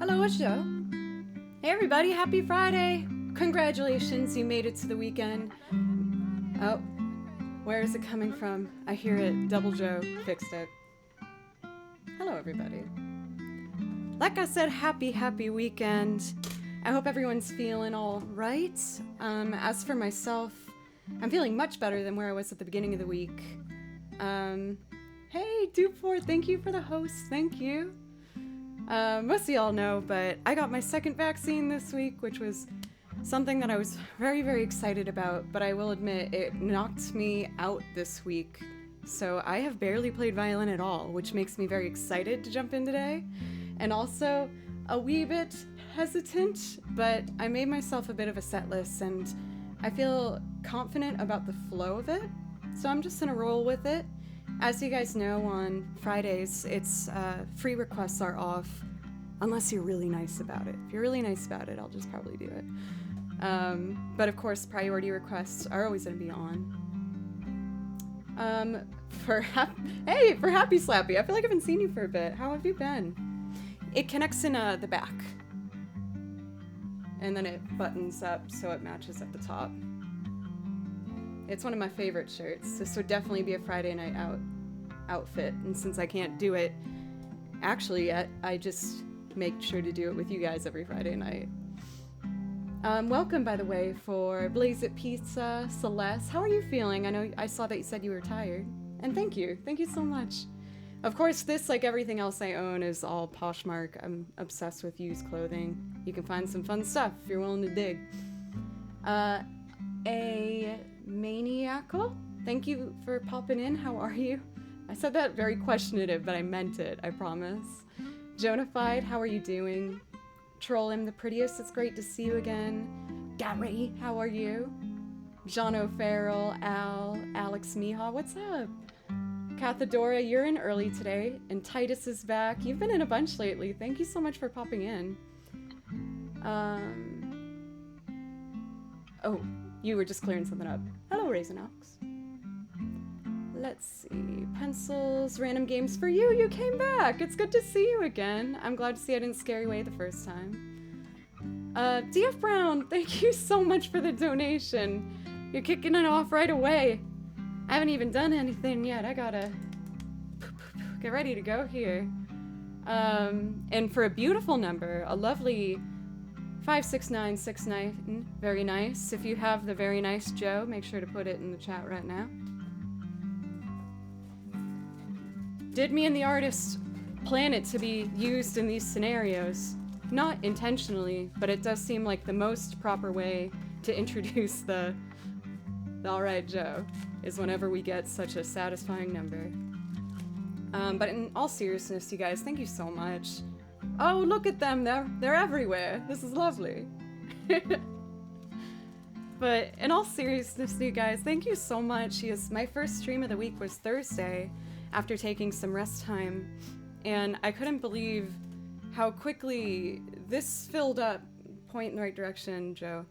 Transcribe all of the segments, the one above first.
Hello, it's Joe. Hey everybody, happy Friday! Congratulations, you made it to the weekend. Oh, where is it coming from? I hear it. Double Joe fixed it. Hello everybody. Like I said, happy weekend. I hope everyone's feeling all right. As for myself, I'm feeling much better than where I was at the beginning of the week. Hey, Duport, thank you for the host. Thank you. Most of y'all know, but I got my second vaccine this week, which was something that I was very excited about, but I will admit it knocked me out this week. So I have barely played violin at all, which makes me very excited to jump in today. And also a wee bit hesitant, but I made myself a bit of a set list and I feel confident about the flow of it. So I'm just gonna roll with it. As you guys know, on Fridays, it's free requests are off, unless you're really nice about it. If you're really nice about it, I'll just probably do it. But of course, priority requests are always going to be on. For Happy Slappy, I feel like I haven't seen you for a bit. How have you been? It connects in the back, and then it buttons up so it matches at the top. It's one of my favorite shirts. This would definitely be a Friday night outfit, and since I can't do it actually yet, I just make sure to do it with you guys every Friday night. Welcome, by the way, for Blaze It Pizza, Celeste. How are you feeling? I saw that you said you were tired, and thank you so much. Of course, this, like everything else I own, is all Poshmark. I'm obsessed with used clothing. You can find some fun stuff if you're willing to dig. A Maniacal, thank you for popping in. How are you? I said that very questionative, but I meant it, I promise. Jonafied, how are you doing? Troll him the prettiest, it's great to see you again. Gary, how are you? John O'Farrell, Al, Alex Miha, what's up? Cathadora, you're in early today, and Titus is back. You've been in a bunch lately. Thank you so much for popping in. Oh, you were just clearing something up. Hello, Raisinox. Let's see. Pencils, random games for you. You came back. It's good to see you again. I'm glad to see I didn't scare you away the first time. DF Brown, thank you so much for the donation. You're kicking it off right away. I haven't even done anything yet. I gotta get ready to go here. And for a beautiful number, a lovely 56969, very nice. If you have the very nice Joe, make sure to put it in the chat right now. Did me and the artist plan it to be used in these scenarios? Not intentionally, but it does seem like the most proper way to introduce the Alright Joe is whenever we get such a satisfying number. But in all seriousness, you guys, thank you so much. Oh, look at them, they're everywhere. This is lovely. But in all seriousness, you guys, thank you so much. My first stream of the week was Thursday, after taking some rest time, and I couldn't believe how quickly this filled up. Point in the right direction, Joe.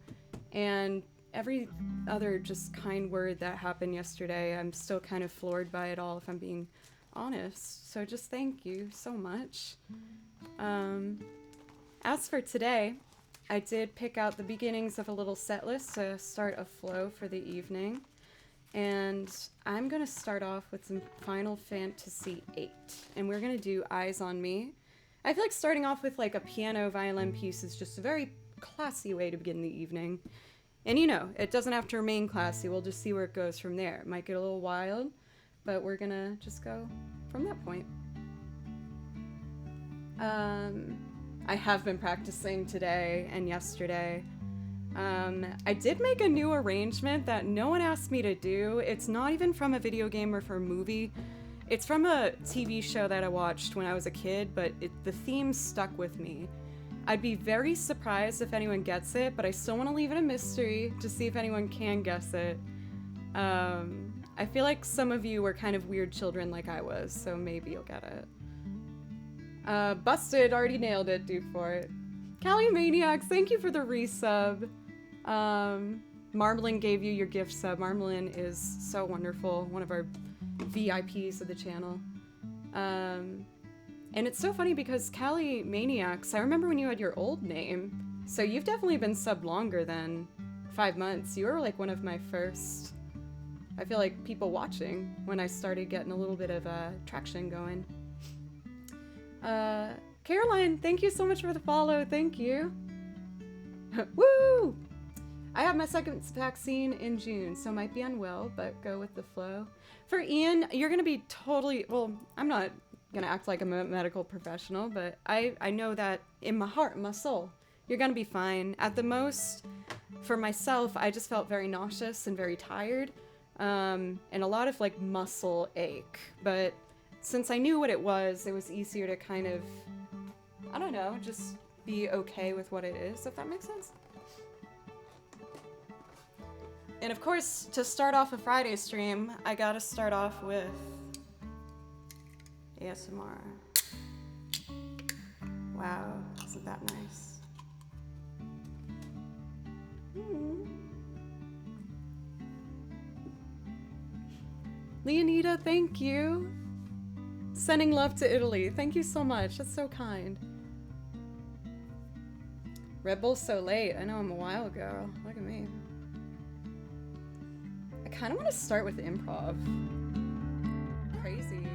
And every other just kind word that happened yesterday, I'm still kind of floored by it all, if I'm being honest. So just thank you so much. As for today, I did pick out the beginnings of a little set list to start a flow for the evening. And I'm going to start off with some Final Fantasy VIII. And we're going to do Eyes on Me. I feel like starting off with like a piano violin piece is just a very classy way to begin the evening. And you know, it doesn't have to remain classy. We'll just see where it goes from there. It might get a little wild, but we're going to just go from that point. I have been practicing today and yesterday. I did make a new arrangement that no one asked me to do. It's not even from a video game or from a movie. It's from a TV show that I watched when I was a kid, but the theme stuck with me. I'd be very surprised if anyone gets it, but I still want to leave it a mystery to see if anyone can guess it. I feel like some of you were kind of weird children like I was, so maybe you'll get it. Busted, already nailed it, dude, for it. Callie Maniacs, thank you for the resub. Marmalin gave you your gift sub. Marmalin is so wonderful, one of our VIPs of the channel. And it's so funny because Callie Maniacs, I remember when you had your old name. So you've definitely been subbed longer than 5 months. You were like one of my first, I feel like, people watching when I started getting a little bit of traction going. Caroline, thank you so much for the follow. Thank you. Woo! I have my second vaccine in June, so might be unwell, but go with the flow. For Ian, you're going to be totally, well, I'm not going to act like I'm a medical professional, but I know that in my heart, my soul, you're going to be fine. At the most, for myself, I just felt very nauseous and very tired, and a lot of like muscle ache. But since I knew what it was easier to kind of, I don't know, just be okay with what it is, if that makes sense. And of course, to start off a Friday stream, I gotta start off with ASMR. Wow, isn't that nice? Leonida, thank you. Sending love to Italy. Thank you so much. That's so kind. Red Bull's so late. I know I'm a while ago. Look at me. I kind of want to start with improv. Crazy.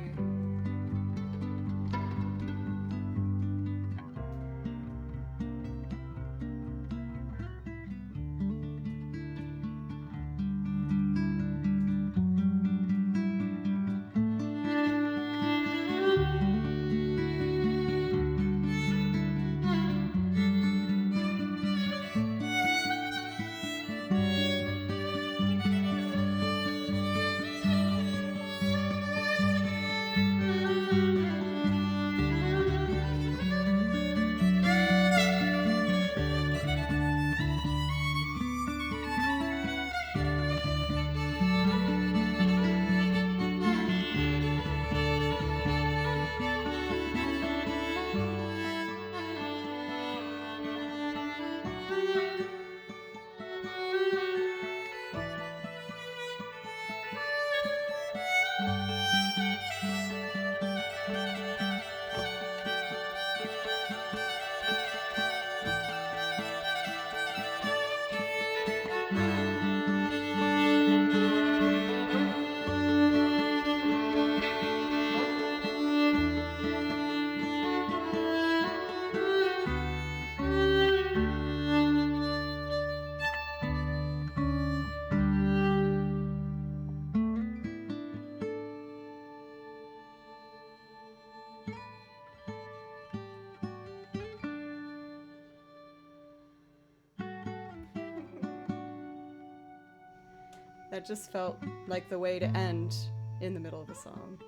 That just felt like the way to end in the middle of a song.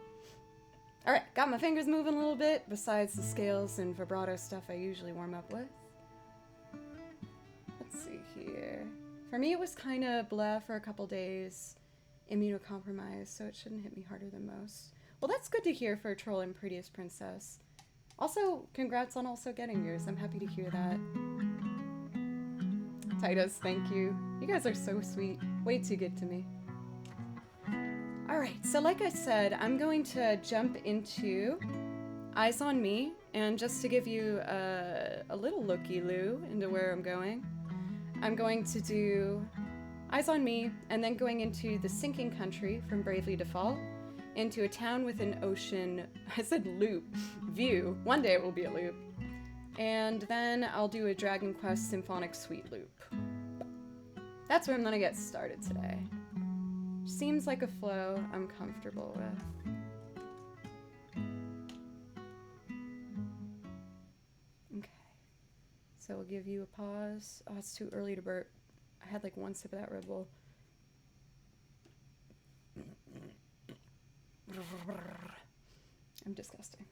Alright, got my fingers moving a little bit, besides the scales and vibrato stuff I usually warm up with. Let's see here. For me, it was kind of blah for a couple days, immunocompromised, so it shouldn't hit me harder than most. Well, that's good to hear for a troll and prettiest princess. Also, congrats on also getting yours. I'm happy to hear that. Titus, thank you. You guys are so sweet. Way too good to me. Alright, so like I said, I'm going to jump into Eyes on Me, and just to give you a little looky-loo into where I'm going to do Eyes on Me, and then going into The Sinking Country from Bravely Default, into A Town with an Ocean, I said loop, view. One day it will be a loop. And then I'll do a Dragon Quest Symphonic Suite loop. That's where I'm gonna get started today. Seems like a flow I'm comfortable with. Okay. So we'll give you a pause. Oh, it's too early to burp. I had like one sip of that Red Bull. I'm disgusting.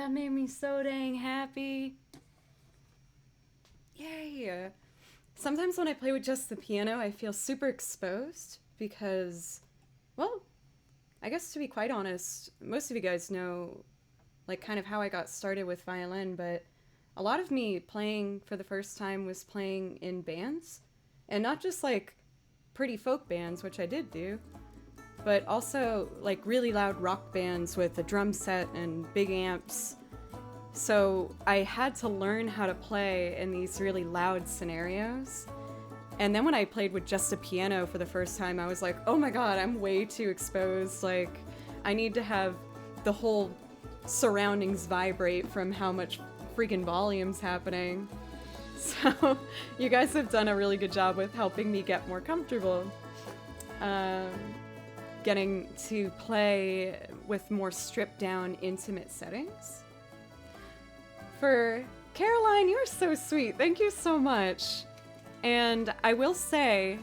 that made me so dang happy. Yay! Sometimes when I play with just the piano, I feel super exposed because, well, I guess to be quite honest, most of you guys know, like, kind of how I got started with violin, but a lot of me playing for the first time was playing in bands, and not just, like, pretty folk bands, which I did do, but also, like, really loud rock bands with a drum set and big amps. So I had to learn how to play in these really loud scenarios. And then when I played with just a piano for the first time, I was like, oh my god, I'm way too exposed. Like, I need to have the whole surroundings vibrate from how much freaking volume's happening. So you guys have done a really good job with helping me get more comfortable. Getting to play with more stripped down, intimate settings. For Caroline, you're so sweet. Thank you so much. And I will say,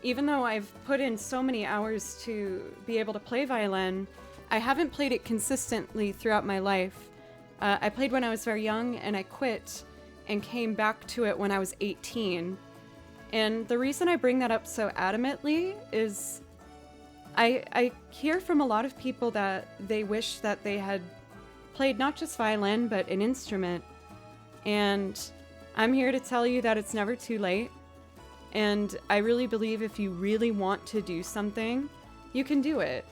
even though I've put in so many hours to be able to play violin, I haven't played it consistently throughout my life. I played when I was very young, and I quit and came back to it when I was 18. And the reason I bring that up so adamantly is I hear from a lot of people that they wish that they had played not just violin, but an instrument. And I'm here to tell you that it's never too late. And I really believe if you really want to do something, you can do it.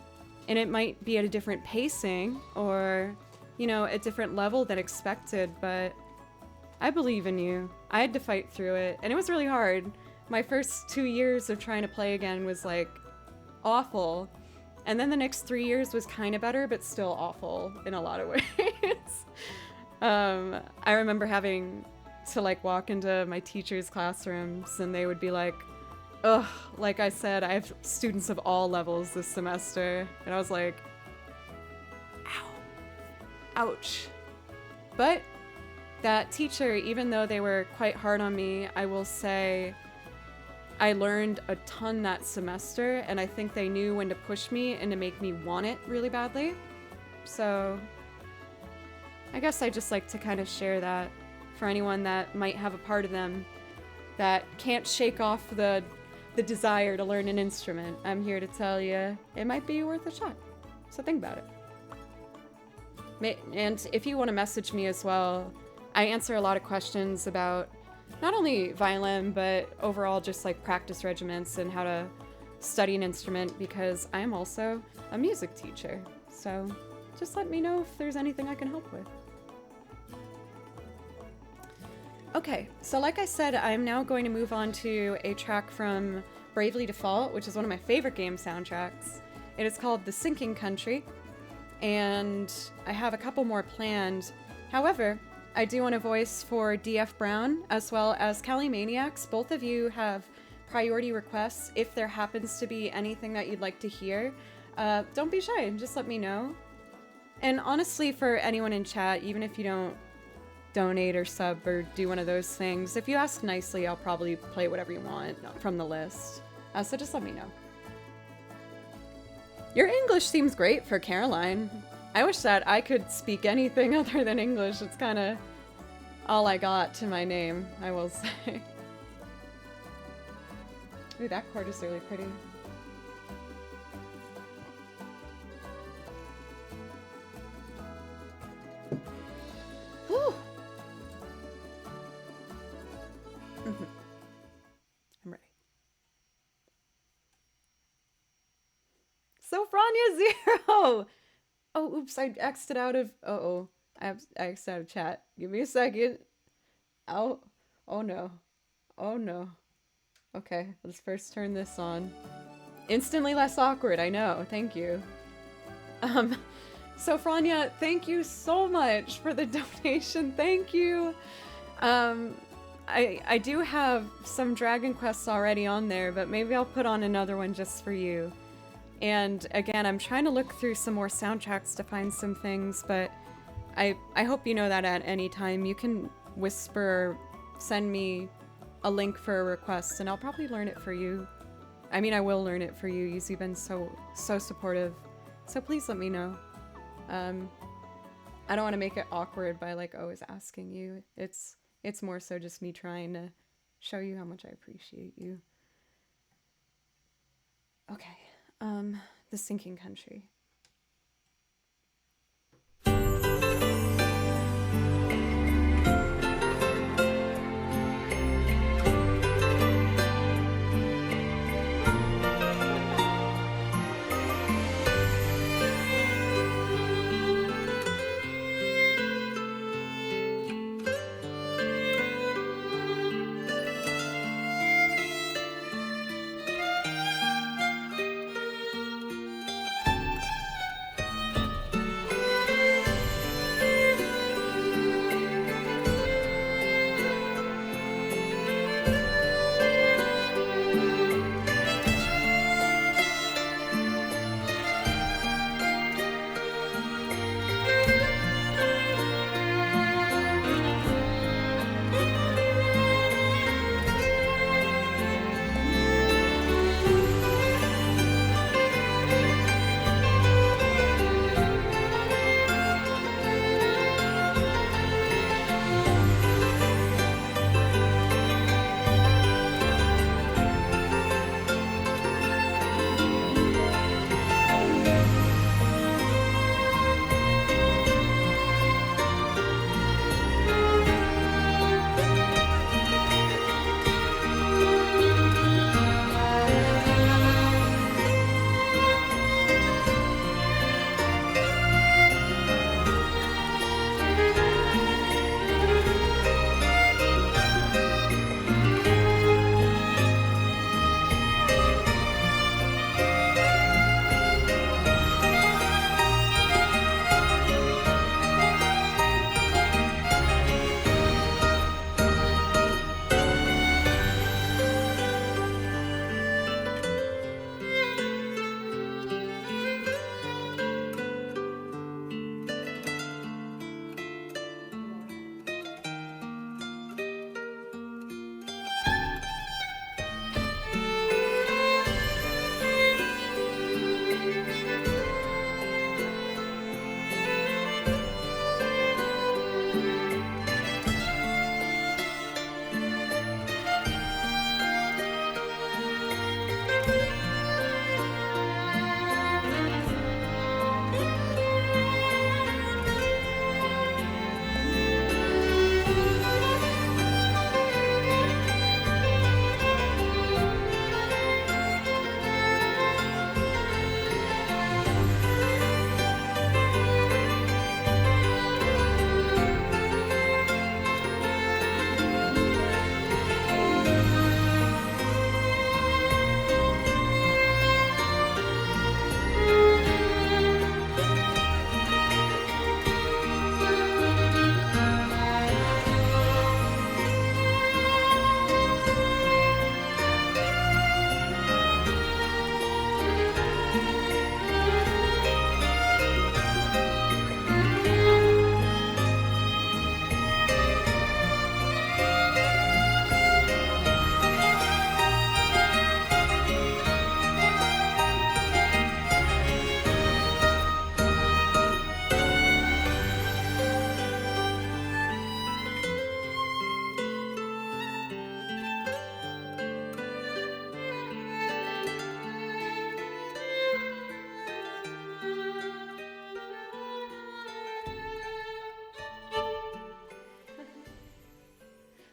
And it might be at a different pacing or, you know, a different level than expected, but I believe in you. I had to fight through it, and it was really hard. My first 2 years of trying to play again was like awful. And then the next 3 years was kind of better, but still awful in a lot of ways. I remember having to like walk into my teachers' classrooms and they would be like, ugh, like I said, I have students of all levels this semester. And I was like, ow, ouch. But that teacher, even though they were quite hard on me, I will say I learned a ton that semester, and I think they knew when to push me and to make me want it really badly. So I guess I just like to kind of share that for anyone that might have a part of them that can't shake off the desire to learn an instrument. I'm here to tell you it might be worth a shot. So think about it. And if you want to message me as well, I answer a lot of questions about not only violin, but overall just like practice regiments and how to study an instrument, because I am also a music teacher. So just let me know if there's anything I can help with. Okay, so like I said, I'm now going to move on to a track from Bravely Default, which is one of my favorite game soundtracks. It is called The Sinking Country, and I have a couple more planned. However, I do want a voice for DF Brown as well as Cali Maniacs. Both of you have priority requests. If there happens to be anything that you'd like to hear, don't be shy and just let me know. And honestly, for anyone in chat, even if you don't donate or sub or do one of those things, if you ask nicely, I'll probably play whatever you want from the list. So just let me know. Your English seems great for Caroline. I wish that I could speak anything other than English. It's kind of all I got to my name, I will say. Ooh, that chord is really pretty. Whew. I'm ready. So Franya 0! Oh, oops, I X'd out of... Uh-oh. I X'd out of chat. Give me a second. Oh. Oh, no. Oh, no. Okay, let's first turn this on. Instantly less awkward, I know. Thank you. So Franya, thank you so much for the donation. Thank you. I do have some Dragon Quests already on there, but maybe I'll put on another one just for you. And again, I'm trying to look through some more soundtracks to find some things, but I hope you know that at any time you can whisper, send me a link for a request, and I'll probably learn it for you. I mean, I will learn it for you. You've been so supportive. So please let me know. I don't want to make it awkward by like always asking you. It's more so just me trying to show you how much I appreciate you. Okay. The Sinking Country.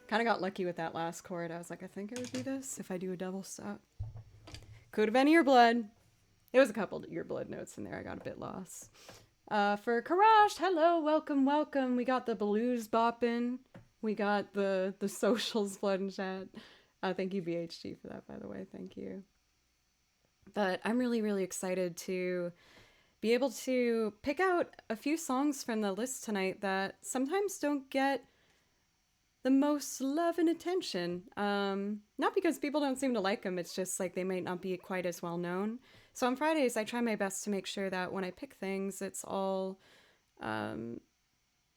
Kind of got lucky with that last chord. I was like, I think it would be this if I do a double stop. Could have been Ear Blood. It was a couple Ear Blood notes in there. I got a bit lost. For Karash, hello, welcome, welcome. We got the blues bopping. We got the socials blood and chat. Thank you, BHG, for that, by the way. Thank you. But I'm really, really excited to be able to pick out a few songs from the list tonight that sometimes don't get the most love and attention. Not because people don't seem to like them, it's just like they might not be quite as well known. So on Fridays, I try my best to make sure that when I pick things, it's all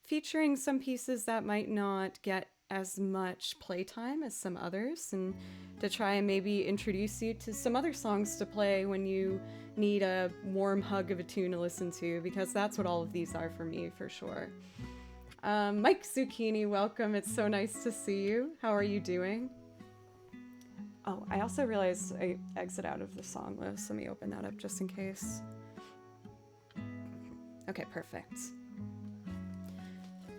featuring some pieces that might not get as much playtime as some others, and to try and maybe introduce you to some other songs to play when you need a warm hug of a tune to listen to, because that's what all of these are for me, for sure. Mike Zucchini, welcome. It's so nice to see you. How are you doing? Oh, I also realized I exit out of the song list. Let me open that up just in case. Okay, perfect.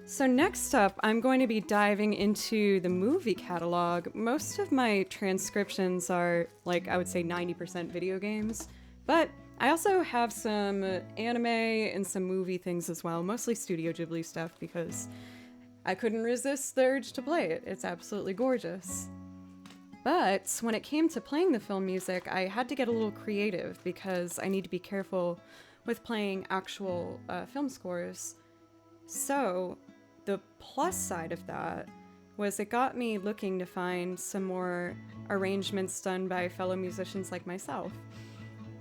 So next up, I'm going to be diving into the movie catalog. Most of my transcriptions are, like, I would say 90% video games, but I also have some anime and some movie things as well, mostly Studio Ghibli stuff, because I couldn't resist the urge to play it. It's absolutely gorgeous. But when it came to playing the film music, I had to get a little creative because I need to be careful with playing actual film scores. So the plus side of that was it got me looking to find some more arrangements done by fellow musicians like myself.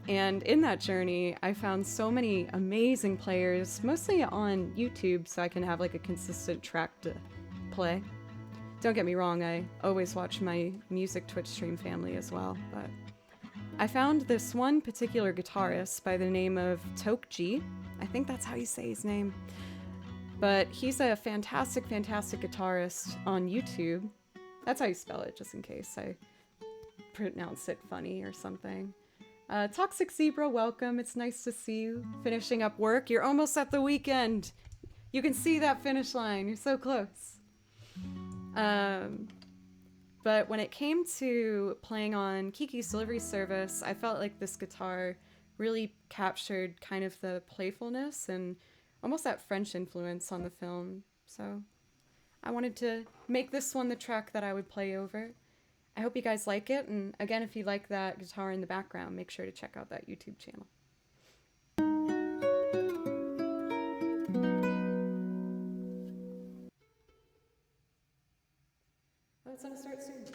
And in that journey, I found so many amazing players, mostly on YouTube, so I can have like a consistent track to play. Don't get me wrong, I always watch my music Twitch stream family as well, but I found this one particular guitarist by the name of Tokji. I think that's how you say his name. But he's a fantastic, fantastic guitarist on YouTube. That's how you spell it, just in case I pronounce it funny or something. Toxic Zebra, welcome. It's nice to see you. Finishing up work. You're almost at the weekend. You can see that finish line. You're so close. But when it came to playing on Kiki's Delivery Service, I felt like this guitar really captured kind of the playfulness and almost that French influence on the film. So I wanted to make this one the track that I would play over. I hope you guys like it, and again, if you like that guitar in the background, make sure to check out that YouTube channel. Oh, it's gonna start soon.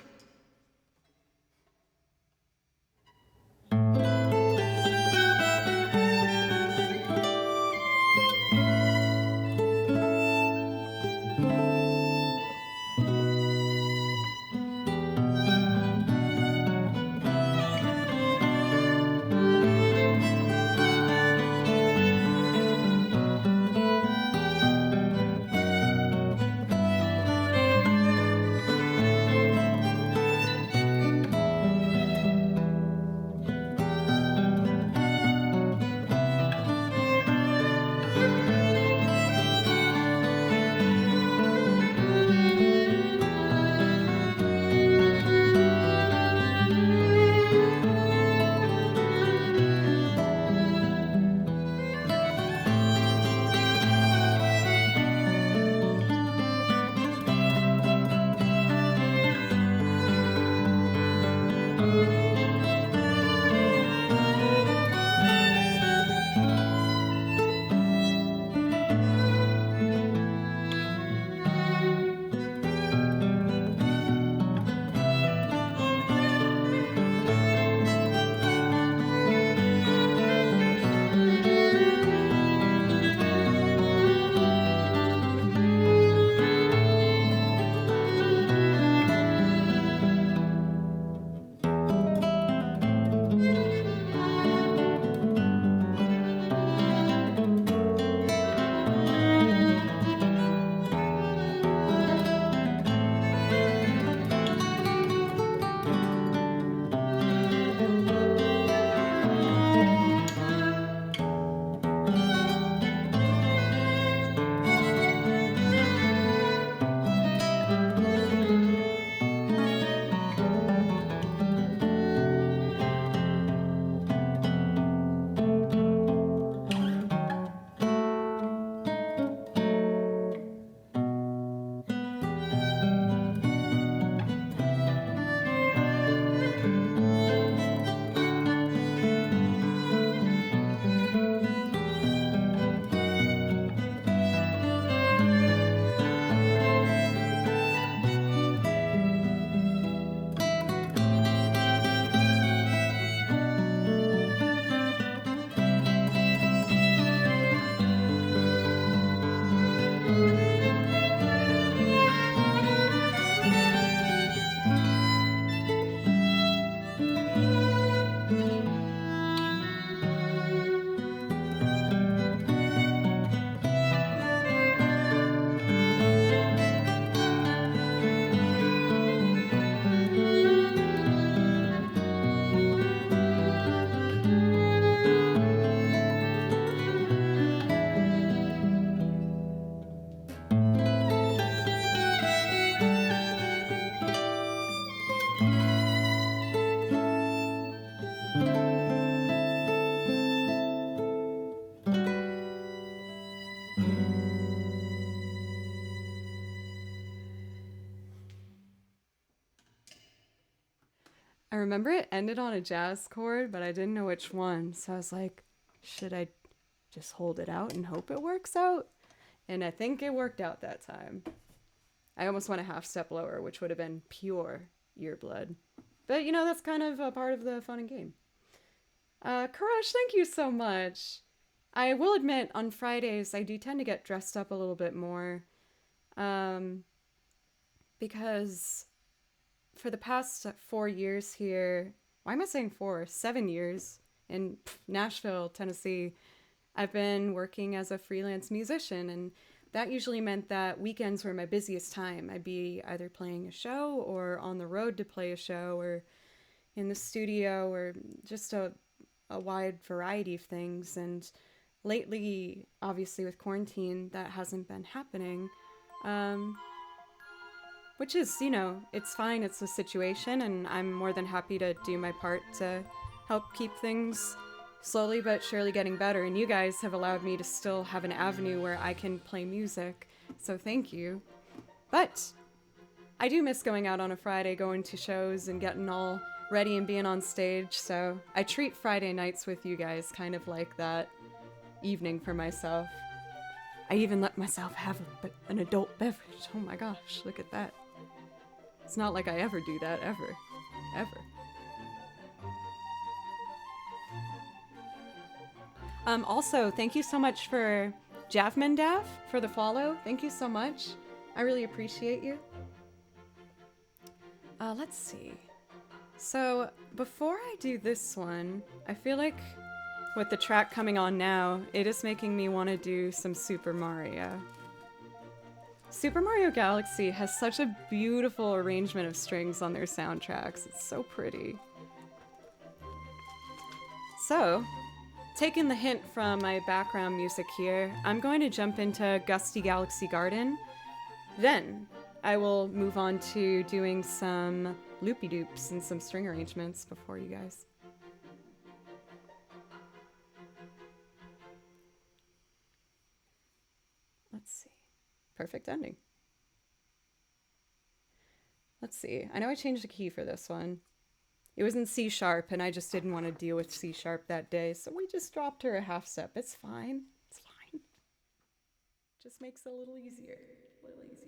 I remember it ended on a jazz chord, but I didn't know which one. So I was like, should I just hold it out and hope it works out? And I think it worked out that time. I almost went a half step lower, which would have been pure ear blood. But, you know, that's kind of a part of the fun and game. Karash, thank you so much. I will admit, on Fridays, I do tend to get dressed up a little bit more. Because for the past 4 years here, why am I saying 4? 7 years in Nashville, Tennessee, I've been working as a freelance musician, and that usually meant that weekends were my busiest time. I'd be either playing a show or on the road to play a show or in the studio or just a wide variety of things. And lately, obviously with quarantine, that hasn't been happening. Which is, you know, it's fine. It's a situation, and I'm more than happy to do my part to help keep things slowly but surely getting better. And you guys have allowed me to still have an avenue where I can play music, so thank you. But I do miss going out on a Friday, going to shows and getting all ready and being on stage, so I treat Friday nights with you guys kind of like that evening for myself. I even let myself have an adult beverage. Oh my gosh, look at that. It's not like I ever do that, ever. Ever. Also, thank you so much for Javman Daff for the follow. Thank you so much. I really appreciate you. Let's see. So, before I do this one, I feel like with the track coming on now, it is making me want to do some Super Mario. Super Mario Galaxy has such a beautiful arrangement of strings on their soundtracks. It's so pretty. So, taking the hint from my background music here, I'm going to jump into Gusty Galaxy Garden. Then, I will move on to doing some loopy-doops and some string arrangements before you guys. Let's see. Perfect ending. Let's see. I know I changed the key for this one. It was in C sharp, and I just didn't want to deal with C sharp that day, so we just dropped her a half step. It's fine. It's fine. Just makes it a little easier. A little easier.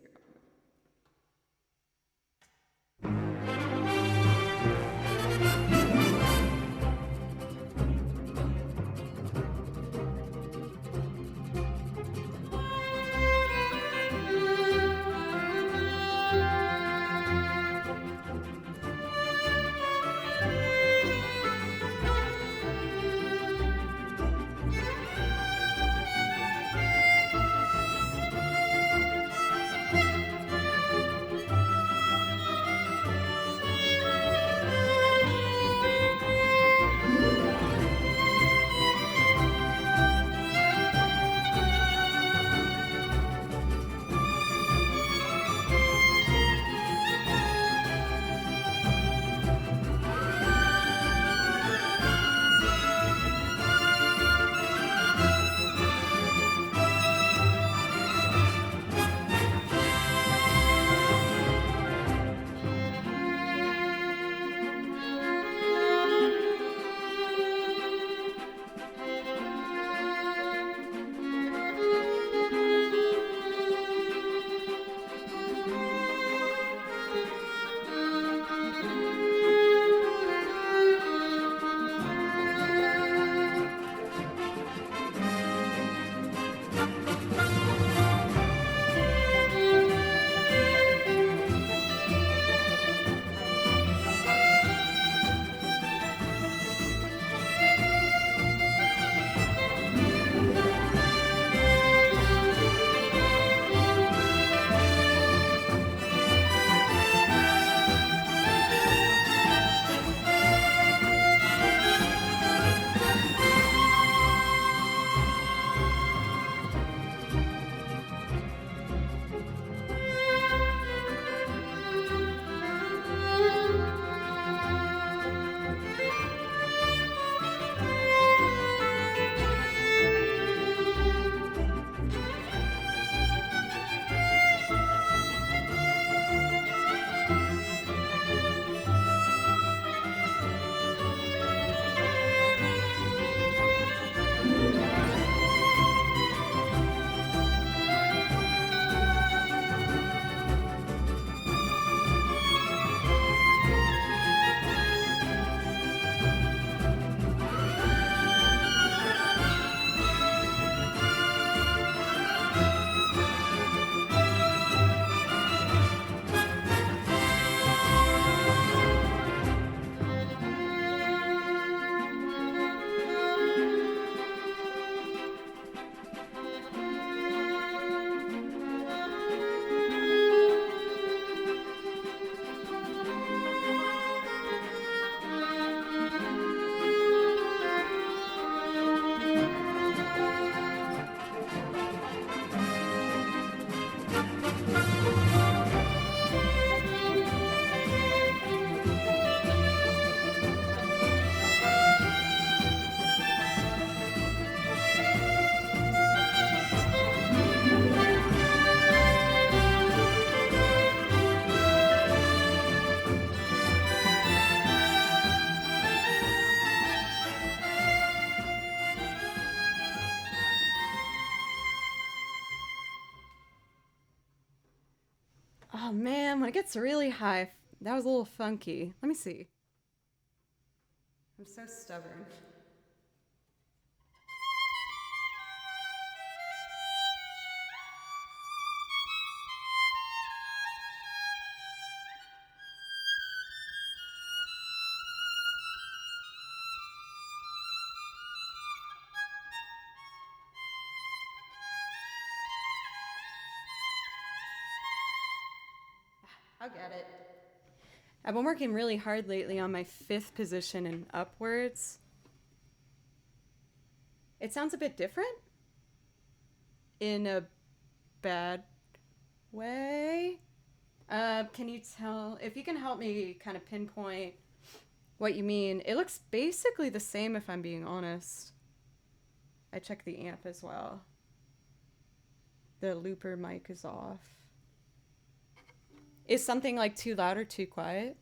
Oh man, when it gets really high, that was a little funky. Let me see. I'm so stubborn. I'll get it. I've been working really hard lately on my 5th position and upwards. It sounds a bit different in a bad way. Can you tell if you can help me kind of pinpoint what you mean? It looks basically the same if I'm being honest. I checked the amp as well. The looper mic is off. Is something like too loud or too quiet?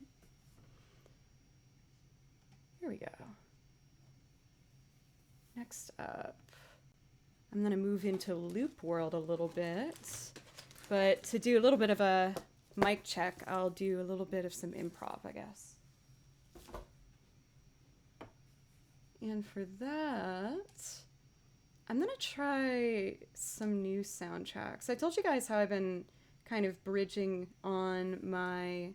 Here we go. Next up, I'm gonna move into loop world a little bit, but to do a little bit of a mic check, I'll do a little bit of some improv, I guess. And for that, I'm gonna try some new soundtracks. I told you guys how I've been kind of bridging on my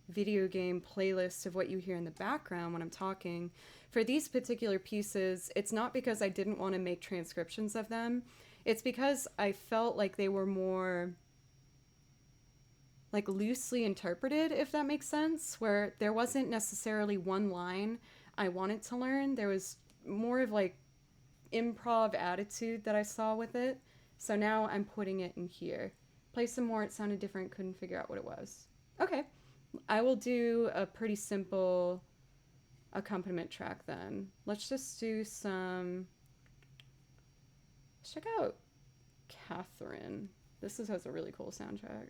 video game playlist of what you hear in the background when I'm talking. For these particular pieces, it's not because I didn't want to make transcriptions of them. It's because I felt like they were more like loosely interpreted, if that makes sense, where there wasn't necessarily one line I wanted to learn. There was more of like improv attitude that I saw with it. So now I'm putting it in here. Play some more. It sounded different. Couldn't figure out what it was. Okay. I will do a pretty simple accompaniment track then. Let's just do some... Let's check out Catherine. This has a really cool soundtrack.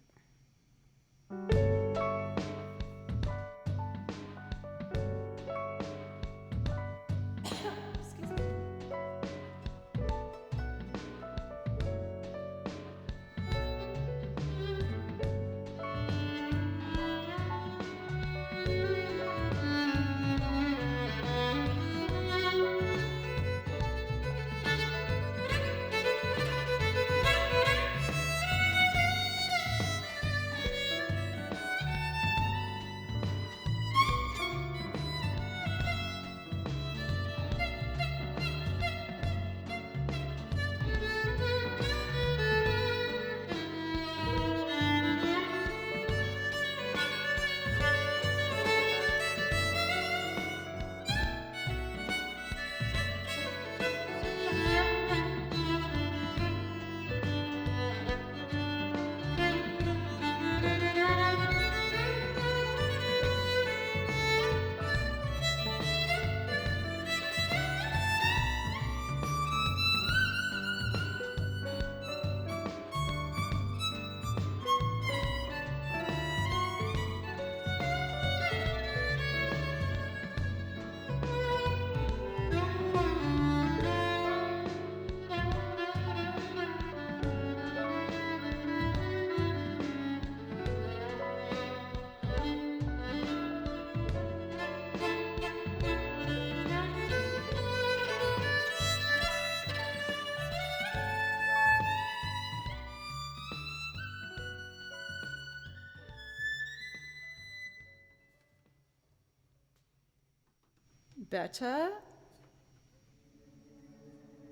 Better?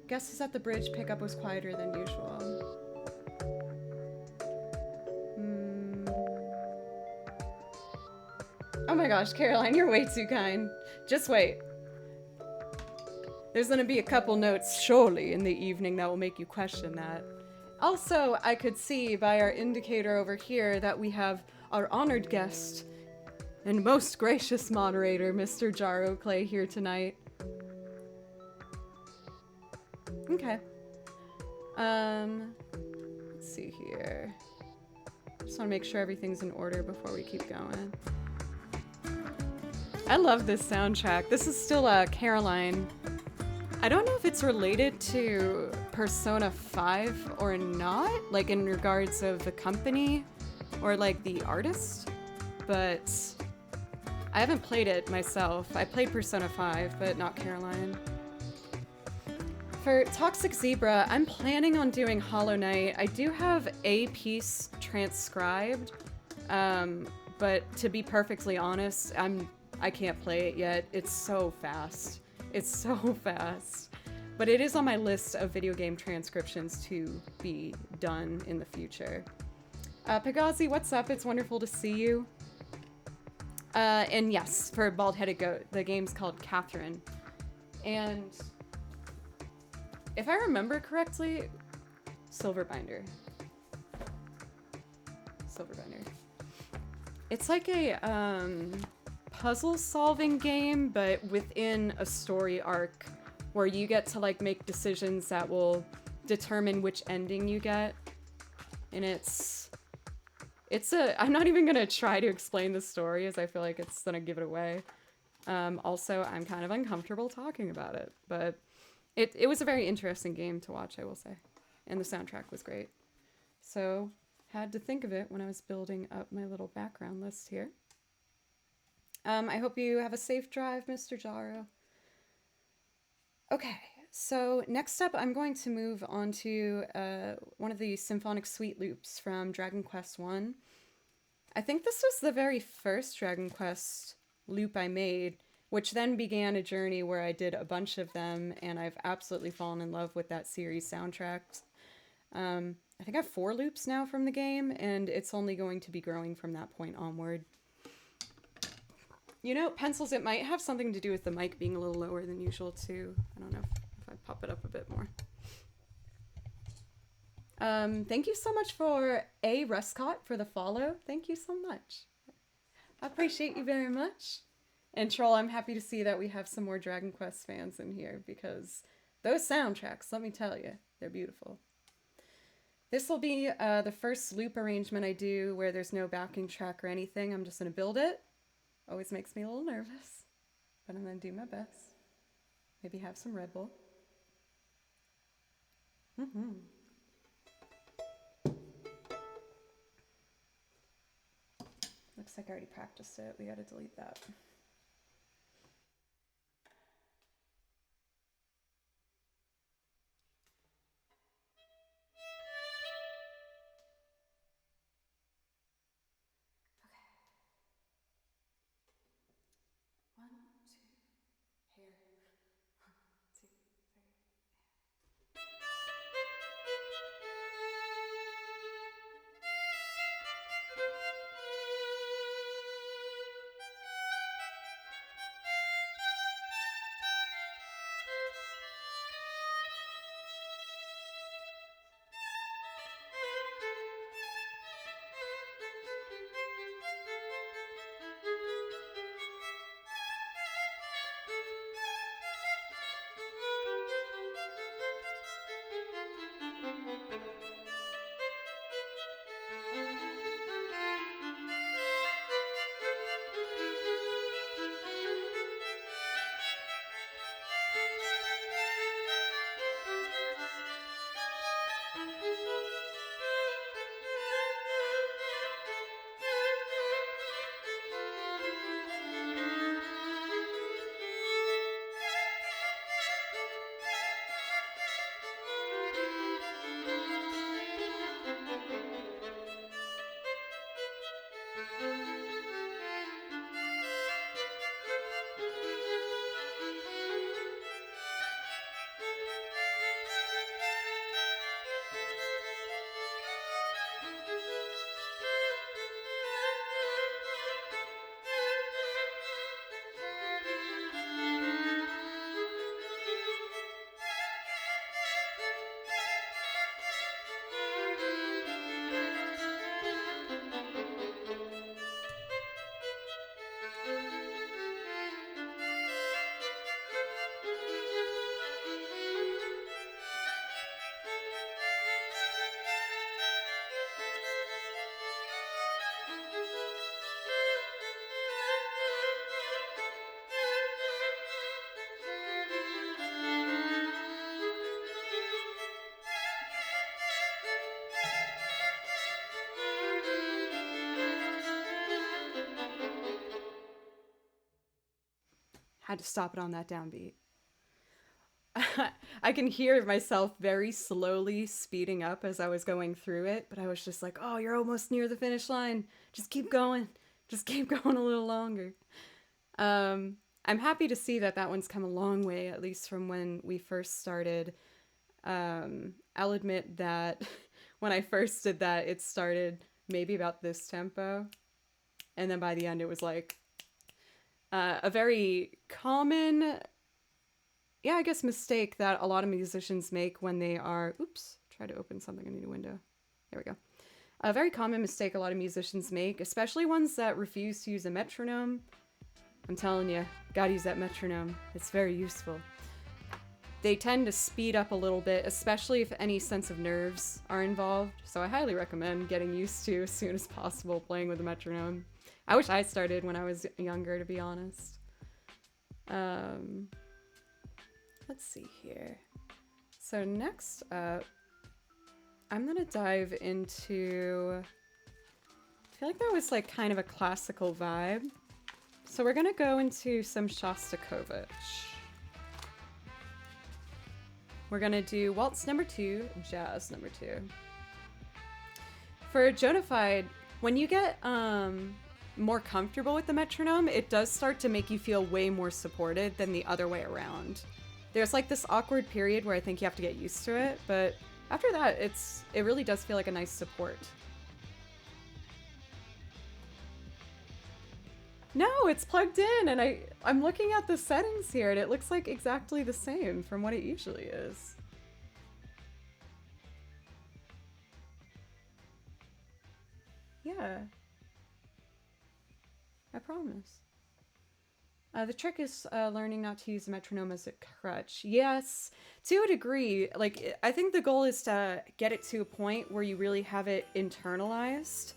Guesses at the bridge pickup was quieter than usual. Oh my gosh, Caroline, you're way too kind. Just wait. There's gonna be a couple notes, surely, in the evening that will make you question that. Also, I could see by our indicator over here that we have our honored guest and most gracious moderator, Mr. Jaro Clay, here tonight. Okay. Let's see here. Just want to make sure everything's in order before we keep going. I love this soundtrack. This is still Caroline. I don't know if it's related to Persona 5 or not, like in regards of the company, or like the artist, but I haven't played it myself. I played Persona 5, but not Caroline. For Toxic Zebra, I'm planning on doing Hollow Knight. I do have a piece transcribed, but to be perfectly honest, I can't play it yet. It's so fast. It's so fast. But it is on my list of video game transcriptions to be done in the future. Pegazi, what's up? It's wonderful to see you. And yes, for Bald Headed Goat, the game's called Catherine. And if I remember correctly, Silverbinder. It's like a puzzle-solving game, but within a story arc where you get to like make decisions that will determine which ending you get. And I'm not even gonna try to explain the story as I feel like it's gonna give it away. Also, I'm kind of uncomfortable talking about it, but it was a very interesting game to watch, I will say. And the soundtrack was great. So, had to think of it when I was building up my little background list here. I hope you have a safe drive, Mr. Jaro. Okay, so next up I'm going to move on to one of the symphonic suite loops from Dragon Quest I. I think this was the very first Dragon Quest loop I made, which then began a journey where I did a bunch of them, and I've absolutely fallen in love with that series soundtrack. I think I have 4 loops now from the game, and it's only going to be growing from that point onward. You know, Pencils, it might have something to do with the mic being a little lower than usual, too. I don't know if I pop it up a bit more. Thank you so much for A. Ruscott for the follow. Thank you so much. I appreciate you very much. And Troll, I'm happy to see that we have some more Dragon Quest fans in here, because those soundtracks, let me tell you, they're beautiful. This will be the first loop arrangement I do where there's no backing track or anything. I'm just going to build it. Always makes me a little nervous, but I'm going to do my best. Maybe have some Red Bull. Looks like I already practiced it. We got to delete that. had to stop it on that downbeat. I can hear myself very slowly speeding up as I was going through it, but I was just like, oh, you're almost near the finish line. Just keep going. Just keep going a little longer. I'm happy to see that that one's come a long way, at least from when we first started. I'll admit that when I first did that, it started maybe about this tempo. And then by the end, it was like a very common, yeah, I guess mistake that a lot of musicians make when they are, oops, try to open something, I need a window. There we go. A very common mistake a lot of musicians make, especially ones that refuse to use a metronome. I'm telling you, gotta use that metronome. It's very useful. They tend to speed up a little bit, especially if any sense of nerves are involved. So I highly recommend getting used to, as soon as possible, playing with a metronome. I wish I started when I was younger, to be honest. Let's see here. So next up, I'm gonna dive into, I feel like that was like kind of a classical vibe. So we're gonna go into some Shostakovich. We're gonna do Waltz number 2, Jazz number 2. For Jonafide, when you get more comfortable with the metronome, it does start to make you feel way more supported than the other way around. There's like this awkward period where I think you have to get used to it, but after that, it really does feel like a nice support. No, it's plugged in, and I'm looking at the settings here, and it looks like exactly the same from what it usually is. Yeah. I promise. The trick is learning not to use the metronome as a crutch. Yes, to a degree. Like, I think the goal is to get it to a point where you really have it internalized.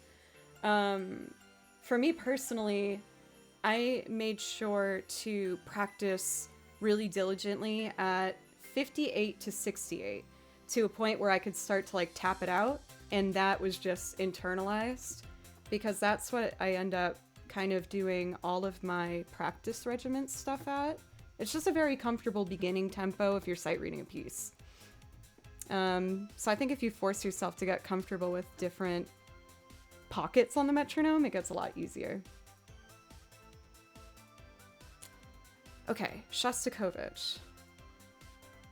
For me personally, I made sure to practice really diligently at 58 to 68 to a point where I could start to like tap it out, and that was just internalized, because that's what I end up kind of doing all of my practice regiment stuff at. It's just a very comfortable beginning tempo if you're sight reading a piece. So I think if you force yourself to get comfortable with different pockets on the metronome, it gets a lot easier. Okay, Shostakovich.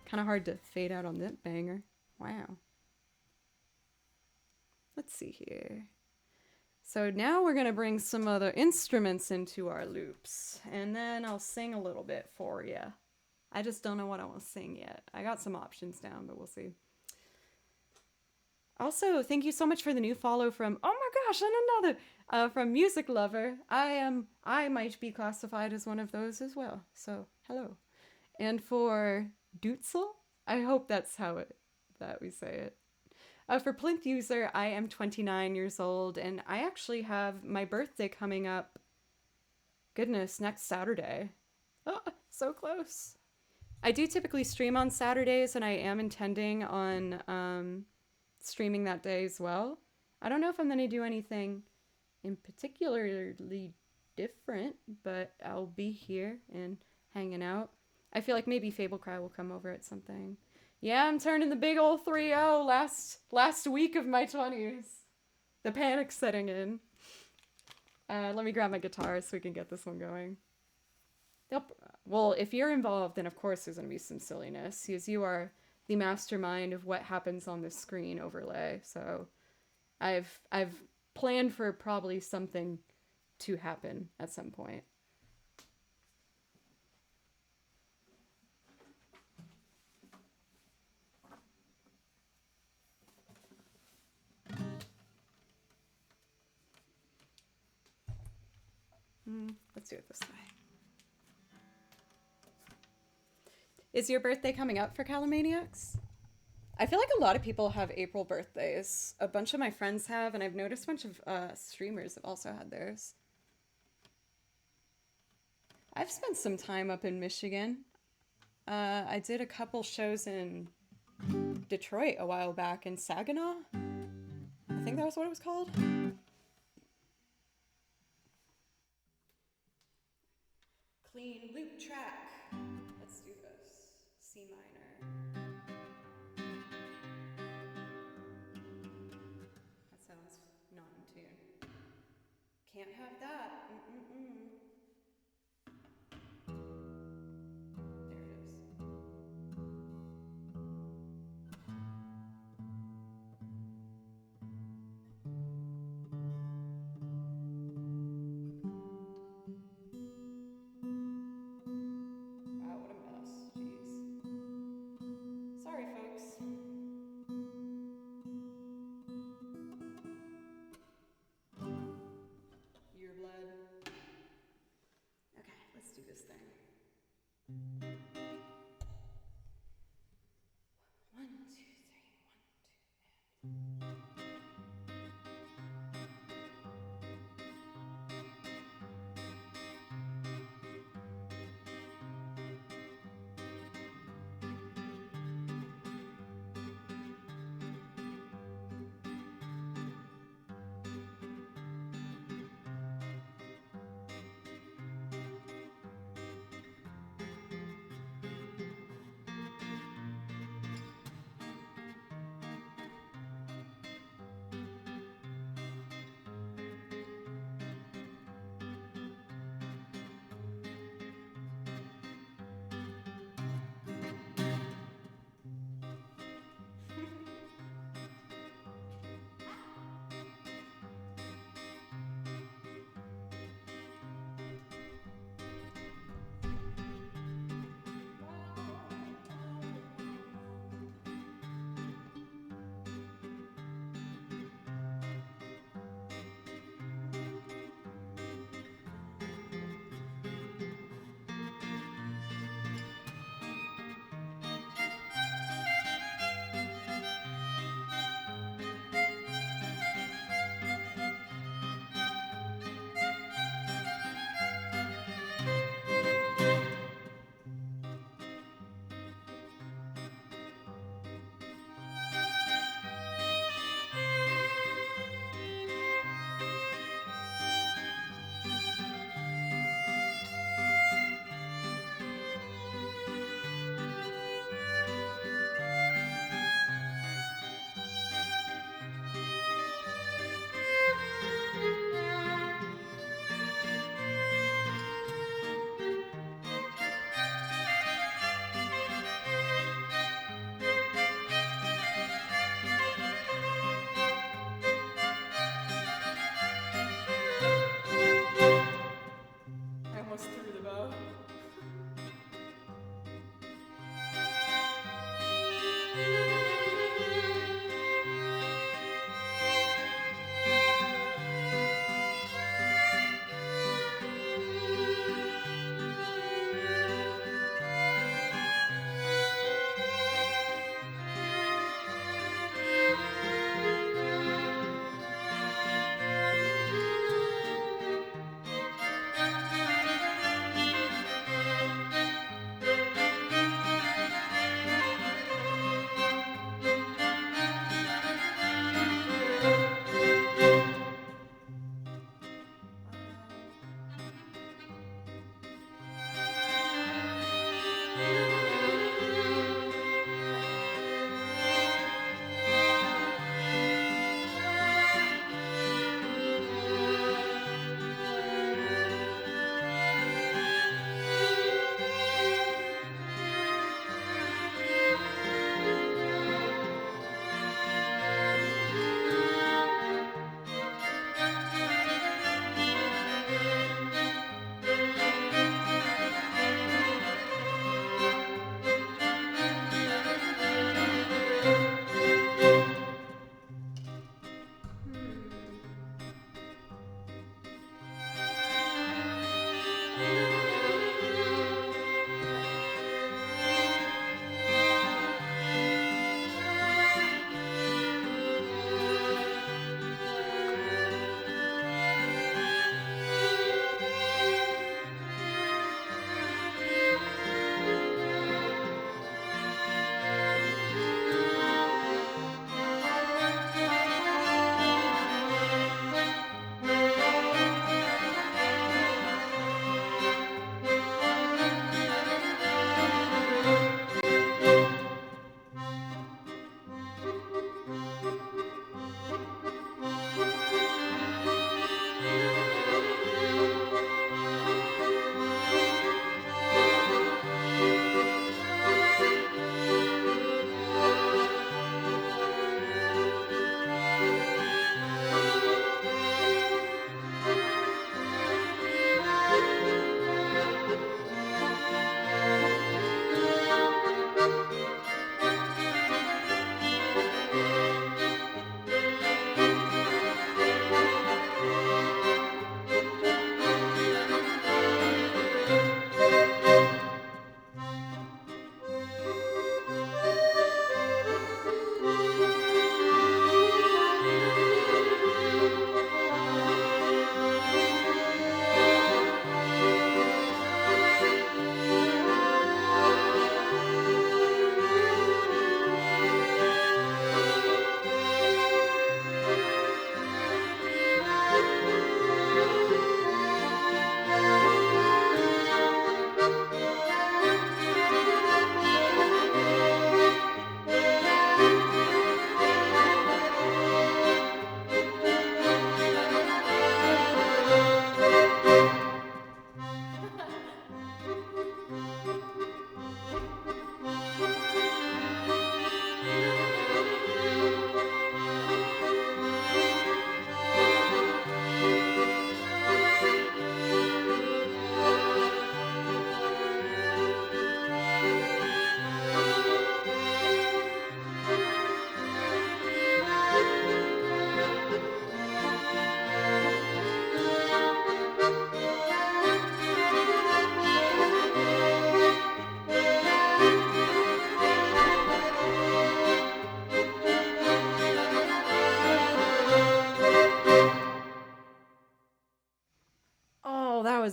Kind of hard to fade out on that banger. Wow. Let's see here. So now we're going to bring some other instruments into our loops, and then I'll sing a little bit for you. I just don't know what I want to sing yet. I got some options down, but we'll see. Also, thank you so much for the new follow from, oh my gosh, and another, from Music Lover. I might be classified as one of those as well, so hello. And for Dutzel, I hope that's that we say it. For Plinth User, I am 29 years old, and I actually have my birthday coming up, goodness, next Saturday. Oh, so close. I do typically stream on Saturdays, and I am intending on streaming that day as well. I don't know if I'm going to do anything in particularly different, but I'll be here and hanging out. I feel like maybe Fablecry will come over at something. Yeah, I'm turning the big old 3-0 last week of my 20s. The panic's setting in. Let me grab my guitar so we can get this one going. Well, if you're involved, then of course there's going to be some silliness, because you are the mastermind of what happens on the screen overlay. So I've planned for probably something to happen at some point. Let's do it this way. Is your birthday coming up for Calamaniacs? I feel like a lot of people have April birthdays. A bunch of my friends have, and I've noticed a bunch of streamers have also had theirs. I've spent some time up in Michigan. I did a couple shows in Detroit a while back, in Saginaw. I think that was what it was called. clean loop track. Let's do this. C minor. That sounds not in tune. Can't have that. There it is. Wow, what a mess. Jeez. Sorry, folks. Your blood.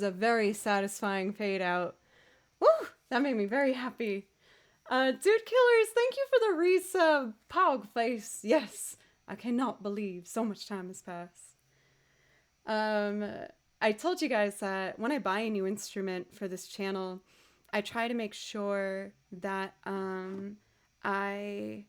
was a very satisfying fade out. Woo! That made me very happy. Dude Killers, thank you for the resub. Pog face. Yes. I cannot believe so much time has passed. I told you guys that when I buy a new instrument for this channel, I try to make sure that I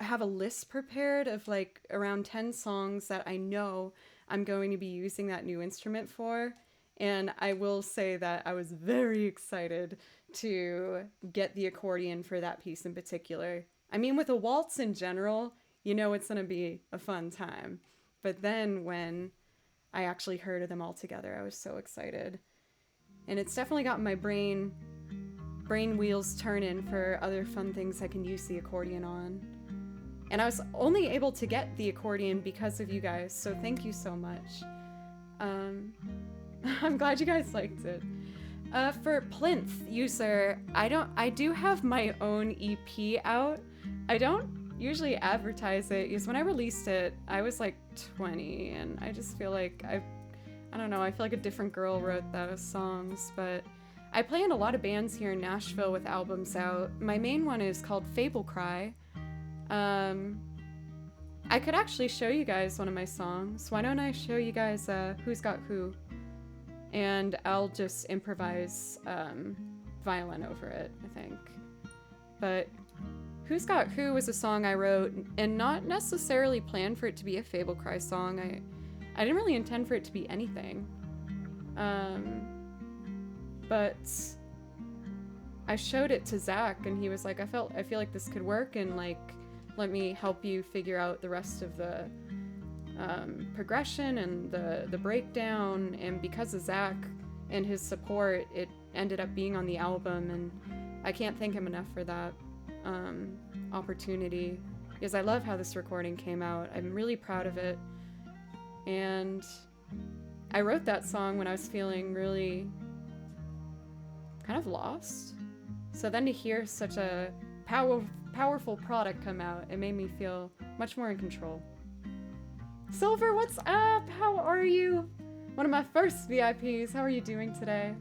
have a list prepared of like around 10 songs that I know I'm going to be using that new instrument for. And I will say that I was very excited to get the accordion for that piece in particular. I mean, with a waltz in general, you know it's going to be a fun time. But then when I actually heard them all together, I was so excited. And it's definitely gotten my brain wheels turning for other fun things I can use the accordion on. And I was only able to get the accordion because of you guys, so thank you so much. I'm glad you guys liked it. For Plinth user, I do have my own EP out. I don't usually advertise it because when I released it, I was like 20, and I just feel like I don't know, I feel like a different girl wrote those songs, but I play in a lot of bands here in Nashville with albums out. My main one is called Fable Cry. I could actually show you guys one of my songs. Why don't I show you guys Who's Got Who? And I'll just improvise violin over it, I think. But Who's Got Who was a song I wrote and not necessarily planned for it to be a Fable Cry song. I didn't really intend for it to be anything. But I showed it to Zach and he was like, I feel like this could work, and like, let me help you figure out the rest of the progression and the breakdown. And because of Zach and his support, it ended up being on the album, and I can't thank him enough for that opportunity, because I love how this recording came out. I'm really proud of it, and I wrote that song when I was feeling really kind of lost. So then to hear such a powerful product come out, it made me feel much more in control. Silver, what's up? How are you? One of my first VIPs. How are you doing today?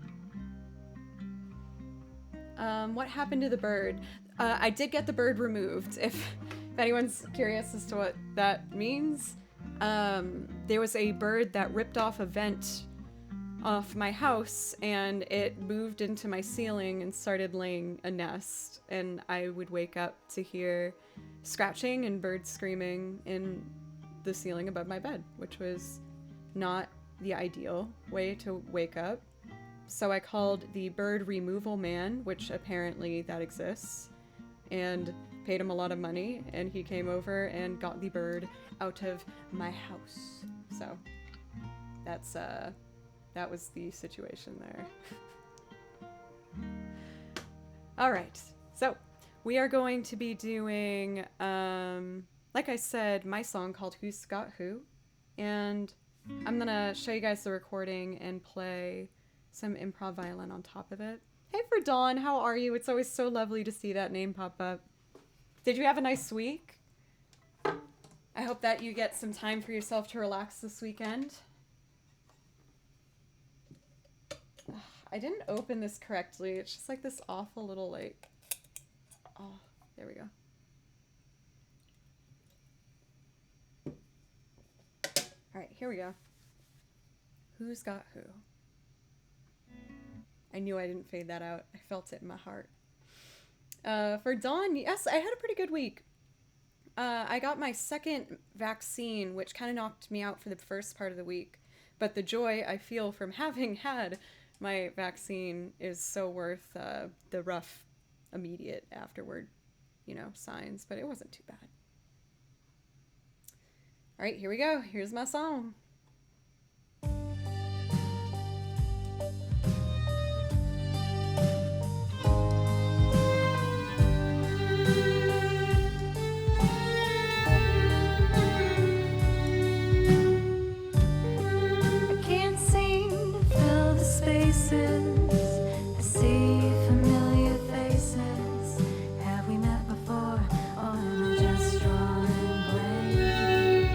What happened to the bird? I did get the bird removed, if anyone's curious as to what that means. There was a bird that ripped off a vent off my house, and it moved into my ceiling and started laying a nest, and I would wake up to hear scratching and birds screaming in the ceiling above my bed, which was not the ideal way to wake up. So I called the bird removal man, which apparently that exists, and paid him a lot of money, and he came over and got the bird out of my house. So that's that was the situation there. All right, so we are going to be doing, like I said, my song called Who's Got Who, and I'm gonna show you guys the recording and play some improv violin on top of it. Hey, for Dawn, how are you? It's always so lovely to see that name pop up. Did you have a nice week? I hope that you get some time for yourself to relax this weekend. I didn't open this correctly. It's just like this awful little, like, oh, there we go. All right, here we go. Who's Got Who? I knew I didn't fade that out. I felt it in my heart. For Dawn, yes, I had a pretty good week. I got my second vaccine, which kind of knocked me out for the first part of the week. But the joy I feel from having had my vaccine is so worth the rough, immediate afterward, signs. But it wasn't too bad. All right, here we go. Here's my song. I see familiar faces. Have we met before, or am I just drawing blank?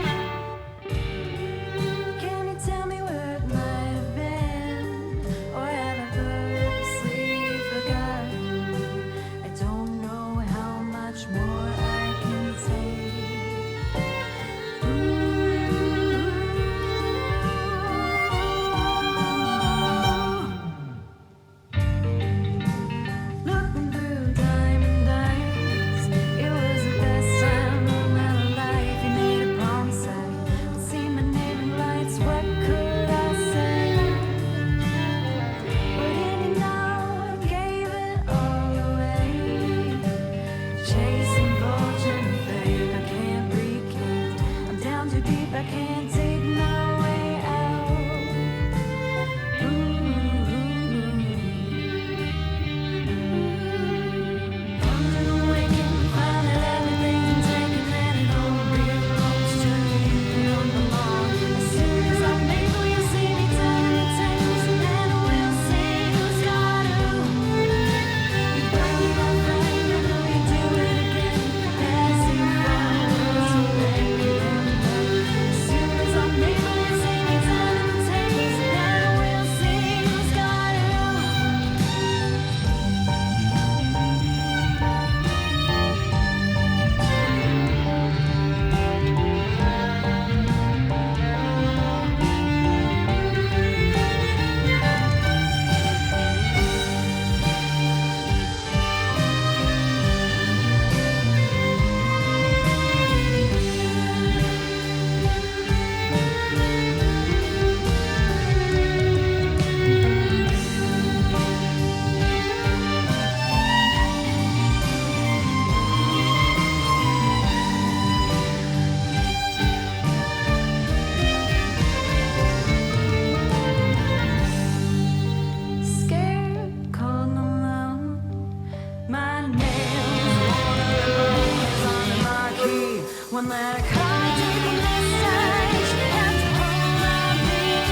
One letter card deep in this time. She had to hold my breath.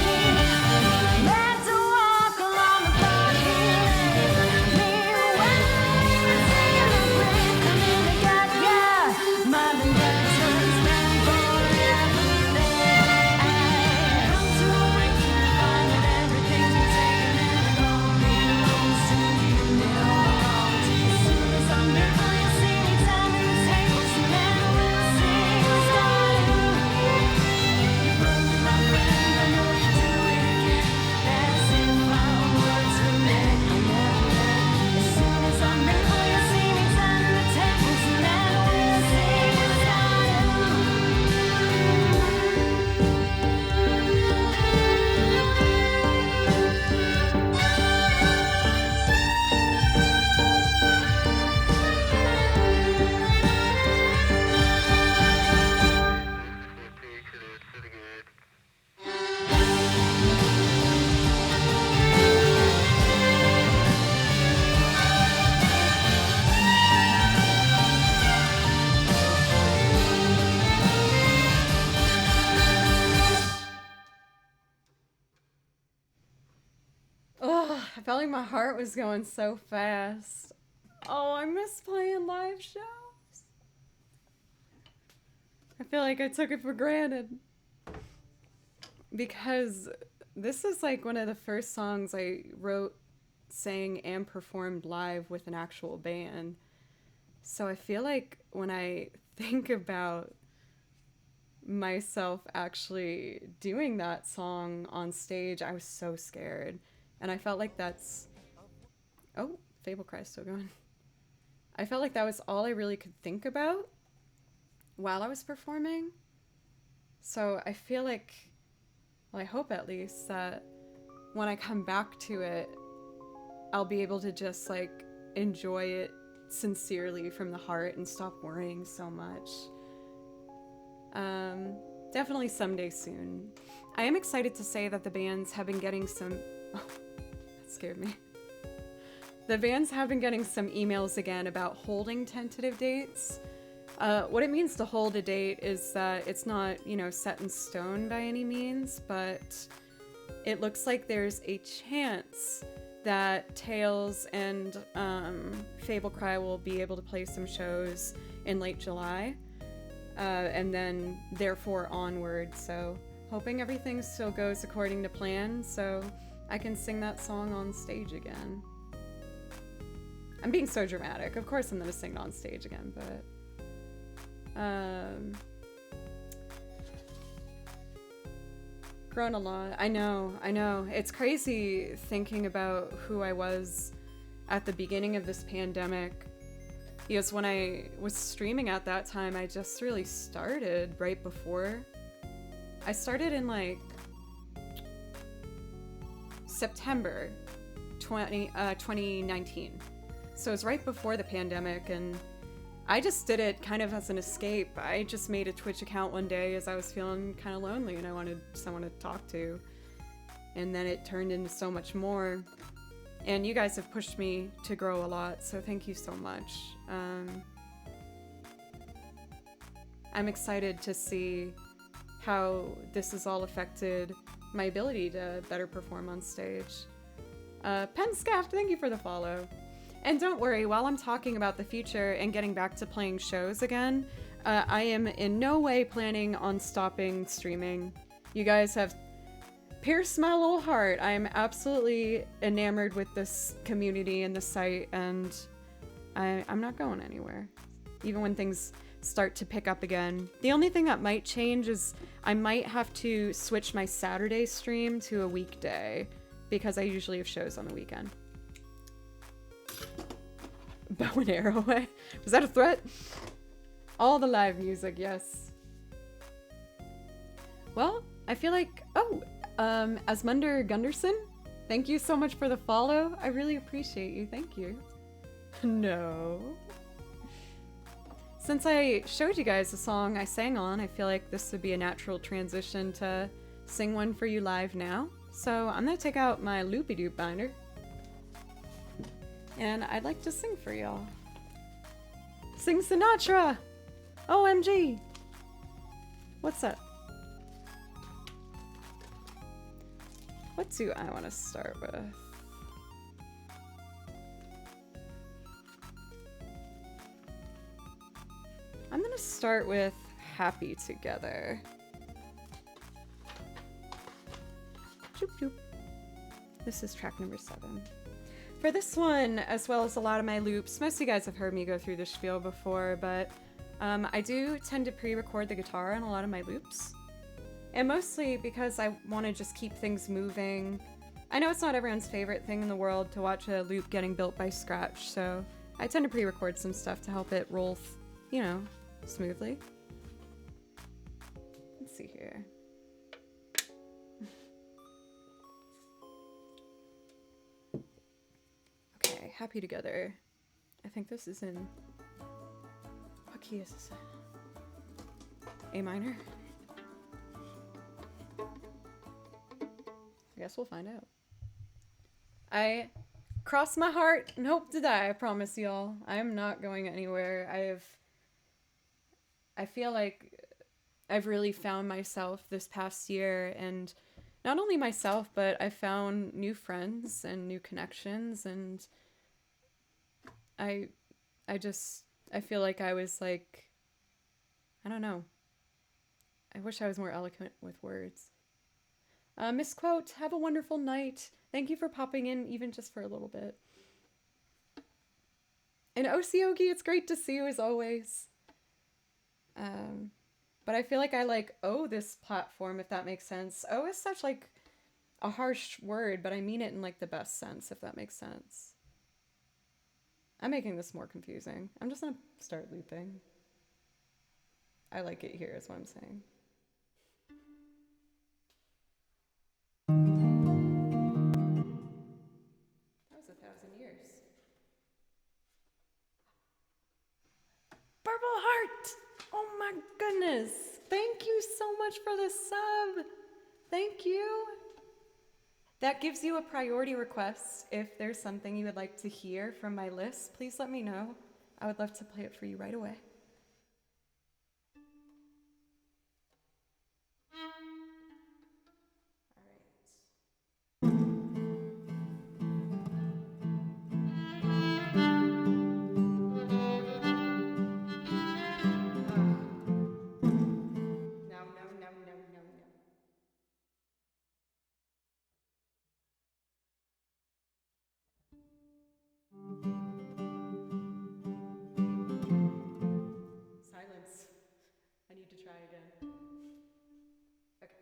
Had to walk along the path he led me away. Singing the breath, coming together. My vendettas ran forever there. I come to a breakthrough, find that everything's been taken and it all belongs to you. It all belongs to you. As soon as I'm grateful, you'll see me turning the tables and then we'll sing the starting. You broke me, my friend, I know you do it again. As if our words were meant to never end. As soon as I'm grateful, you'll see me turning the tables and then we'll sing the starting. Oh, I felt like my heart was going so fast. Oh, I miss playing live shows. I feel like I took it for granted. Because this is like one of the first songs I wrote, sang, and performed live with an actual band. So I feel like when I think about myself actually doing that song on stage, I was so scared. And I felt like that's... Oh, Fable Cry's still going. I felt like that was all I really could think about while I was performing. So I feel like, well, I hope at least that when I come back to it, I'll be able to just like enjoy it sincerely from the heart and stop worrying so much. Definitely someday soon. I am excited to say that the bands have been getting some... Oh, that scared me. The bands have been getting some emails again about holding tentative dates. What it means to hold a date is that it's not, set in stone by any means, but it looks like there's a chance that Tails and Fable Cry will be able to play some shows in late July, and then therefore onward. So hoping everything still goes according to plan so I can sing that song on stage again. I'm being so dramatic. Of course I'm gonna sing it on stage again, but grown a lot. I know. It's crazy thinking about who I was at the beginning of this pandemic. Because when I was streaming at that time, I just really started right before. I started in like September 2019. So it was right before the pandemic, and I just did it kind of as an escape. I just made a Twitch account one day as I was feeling kind of lonely and I wanted someone to talk to. And then it turned into so much more. And you guys have pushed me to grow a lot, so thank you so much. I'm excited to see how this has all affected my ability to better perform on stage. Penscaft, thank you for the follow. And don't worry, while I'm talking about the future and getting back to playing shows again, I am in no way planning on stopping streaming. You guys have pierced my little heart. I am absolutely enamored with this community and the site, and I'm not going anywhere, even when things start to pick up again. The only thing that might change is I might have to switch my Saturday stream to a weekday, because I usually have shows on the weekend. Bow and arrow away? Was that a threat? All the live music, yes. Well, I feel like... Oh, Asmunder Gunderson, thank you so much for the follow. I really appreciate you. Thank you. No. Since I showed you guys the song I sang on, I feel like this would be a natural transition to sing one for you live now. So I'm gonna take out my loopy-doop binder, and I'd like to sing for y'all. Sing Sinatra! OMG! What's up? What do I want to start with? I'm gonna start with Happy Together. Choop choop. This is track number 7. For this one, as well as a lot of my loops, most of you guys have heard me go through this spiel before, but I do tend to pre-record the guitar on a lot of my loops. And mostly because I want to just keep things moving. I know it's not everyone's favorite thing in the world to watch a loop getting built by scratch, so I tend to pre-record some stuff to help it roll, you know, smoothly. Let's see here. Okay, Happy Together. I think this is in... What key is this in? A minor? I guess we'll find out. I cross my heart and hope to die, I promise y'all. I am not going anywhere. I feel like I've really found myself this past year, and not only myself, but I found new friends and new connections, and I feel like I was like, I don't know. I wish I was more eloquent with words. Misquote, have a wonderful night. Thank you for popping in, even just for a little bit. And Osiogi, it's great to see you as always. But I feel like I like owe this platform, if that makes sense. Owe is such like a harsh word, but I mean it in like the best sense, if that makes sense. I'm making this more confusing. I'm just gonna start looping. I like it here, is what I'm saying. That was 1,000 years. Purple Heart! Oh my goodness! Thank you so much for the sub! Thank you! That gives you a priority request. If there's something you would like to hear from my list, please let me know. I would love to play it for you right away. No, no, no, no, no, no. Silence. I need to try again. Okay.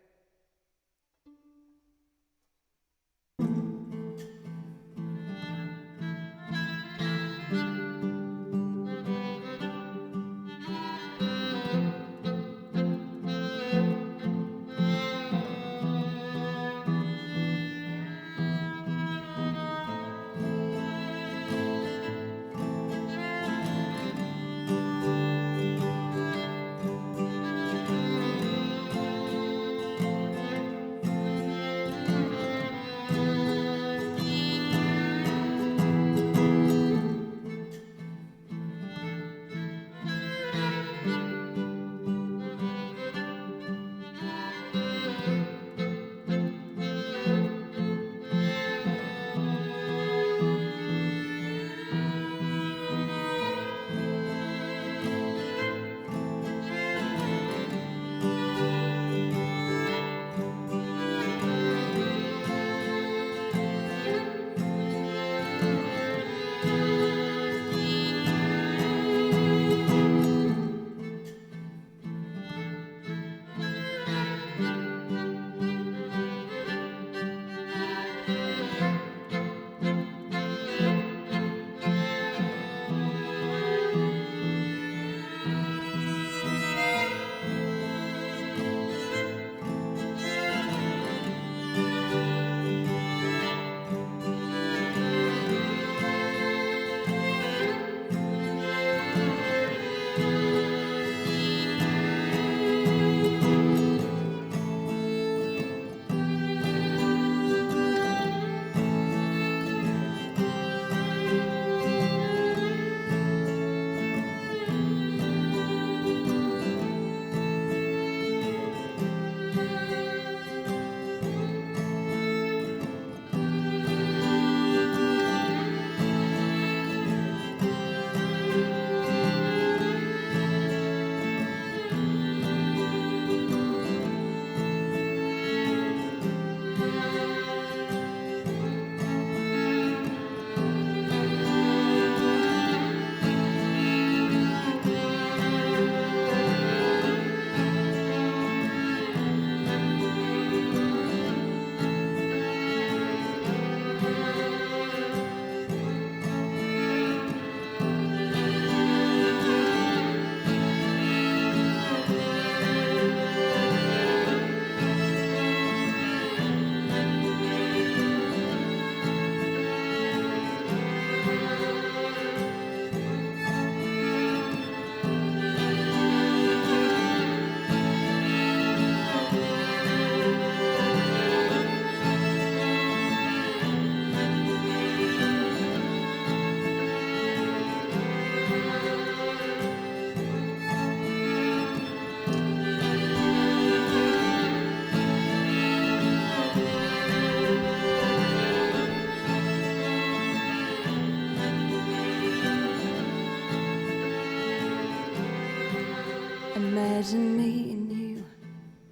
Imagine me and you,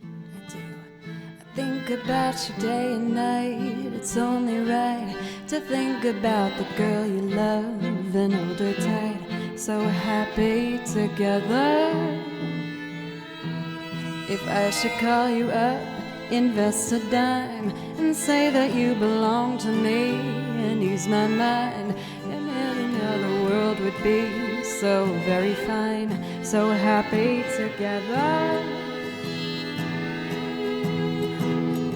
I do. I think about you day and night. It's only right to think about the girl you love and hold her tight. So happy together. If I should call you up, invest a dime, and say that you belong to me and ease my mind, imagine how the world would be so very fine, so happy together.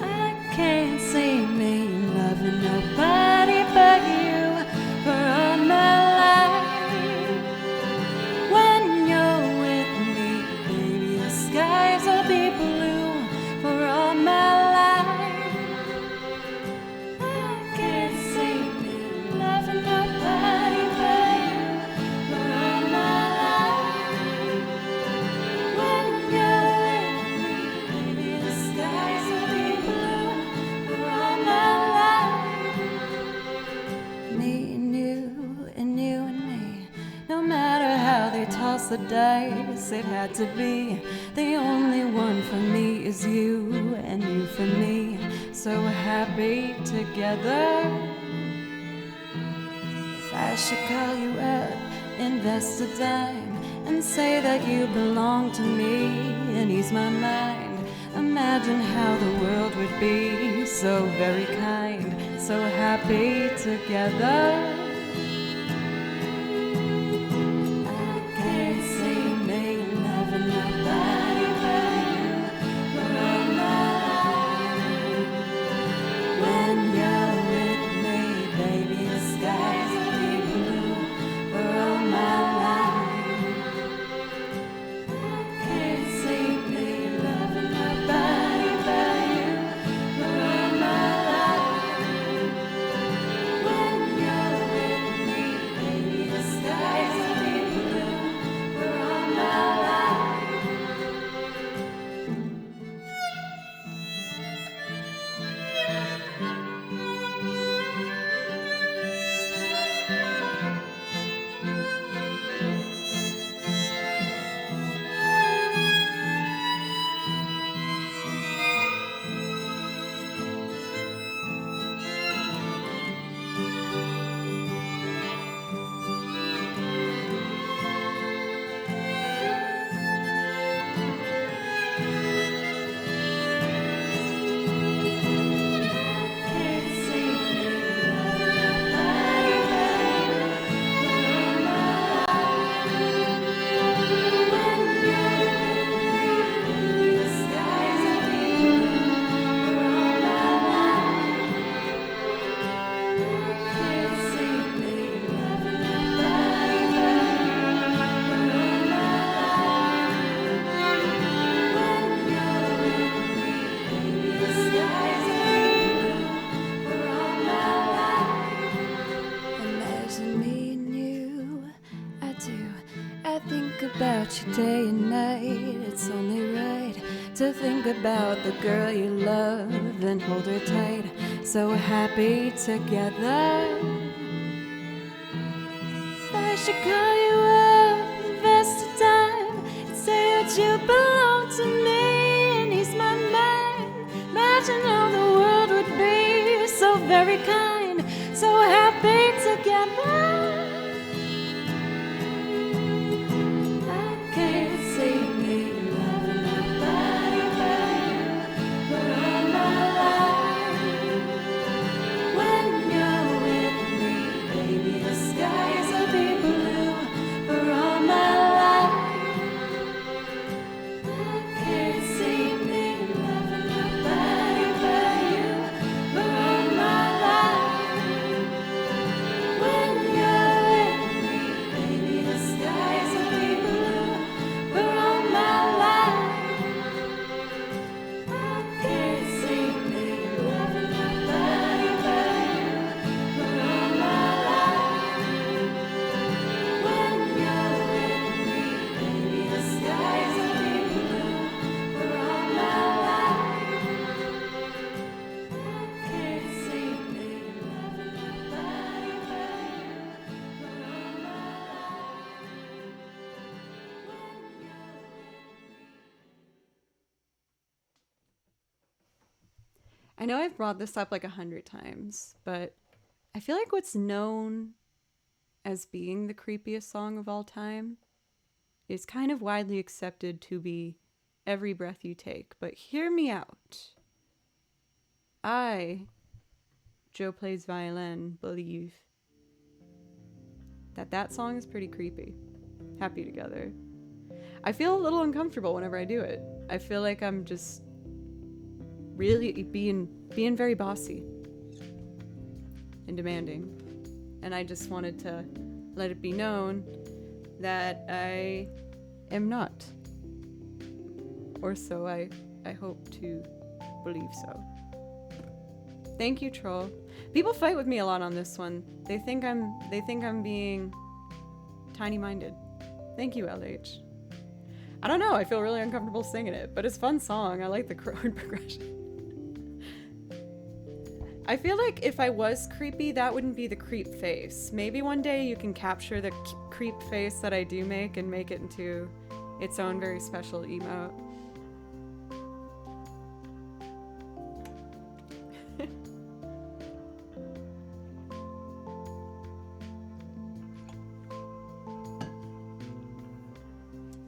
I can't see me loving nobody but you for all my life. When you're with me, baby, the skies will be blue for all my life. I can't see me loving nobody but you for all my life. When you're with me, baby, the skies will be blue for all my life. Me and you and you and me. No matter how they toss the dice, it had to be. The only one for me is you, and you for me. So happy together. If I should call you up, invest a dime, and say that you belong to me, and ease my mind, imagine how the world would be so very kind, so happy together. About you day and night, it's only right to think about the girl you love and hold her tight, so happy together. If I should call you up, invest a time, and say that you belong to me and ease my mind, imagine how the world would be so very kind, so happy together. When you're I know I've brought this up like 100 times, but I feel like what's known as being the creepiest song of all time is kind of widely accepted to be Every Breath You Take. But hear me out. I, Joe Plays Violin, believe that song is pretty creepy. Happy Together. I feel a little uncomfortable whenever I do it. I feel like I'm just really being very bossy and demanding. And I just wanted to let it be known that I am not. Or so I hope to believe so. Thank you, Troll. People fight with me a lot on this one. They think I'm being tiny-minded. Thank you, LH. I don't know, I feel really uncomfortable singing it, but it's a fun song. I like the chord progression. I feel like if I was creepy, that wouldn't be the creep face. Maybe one day you can capture the creep face that I do make and make it into its own very special emote.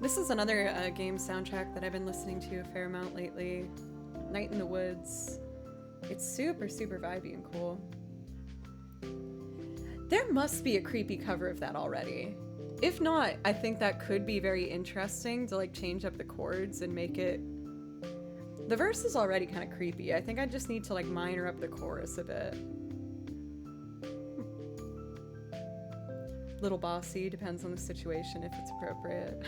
This is another game soundtrack that I've been listening to a fair amount lately. Night in the Woods. It's super, super vibey and cool. There must be a creepy cover of that already. If not, I think that could be very interesting to like change up the chords and make it... The verse is already kind of creepy. I think I just need to like minor up the chorus a bit. Little bossy, depends on the situation if it's appropriate.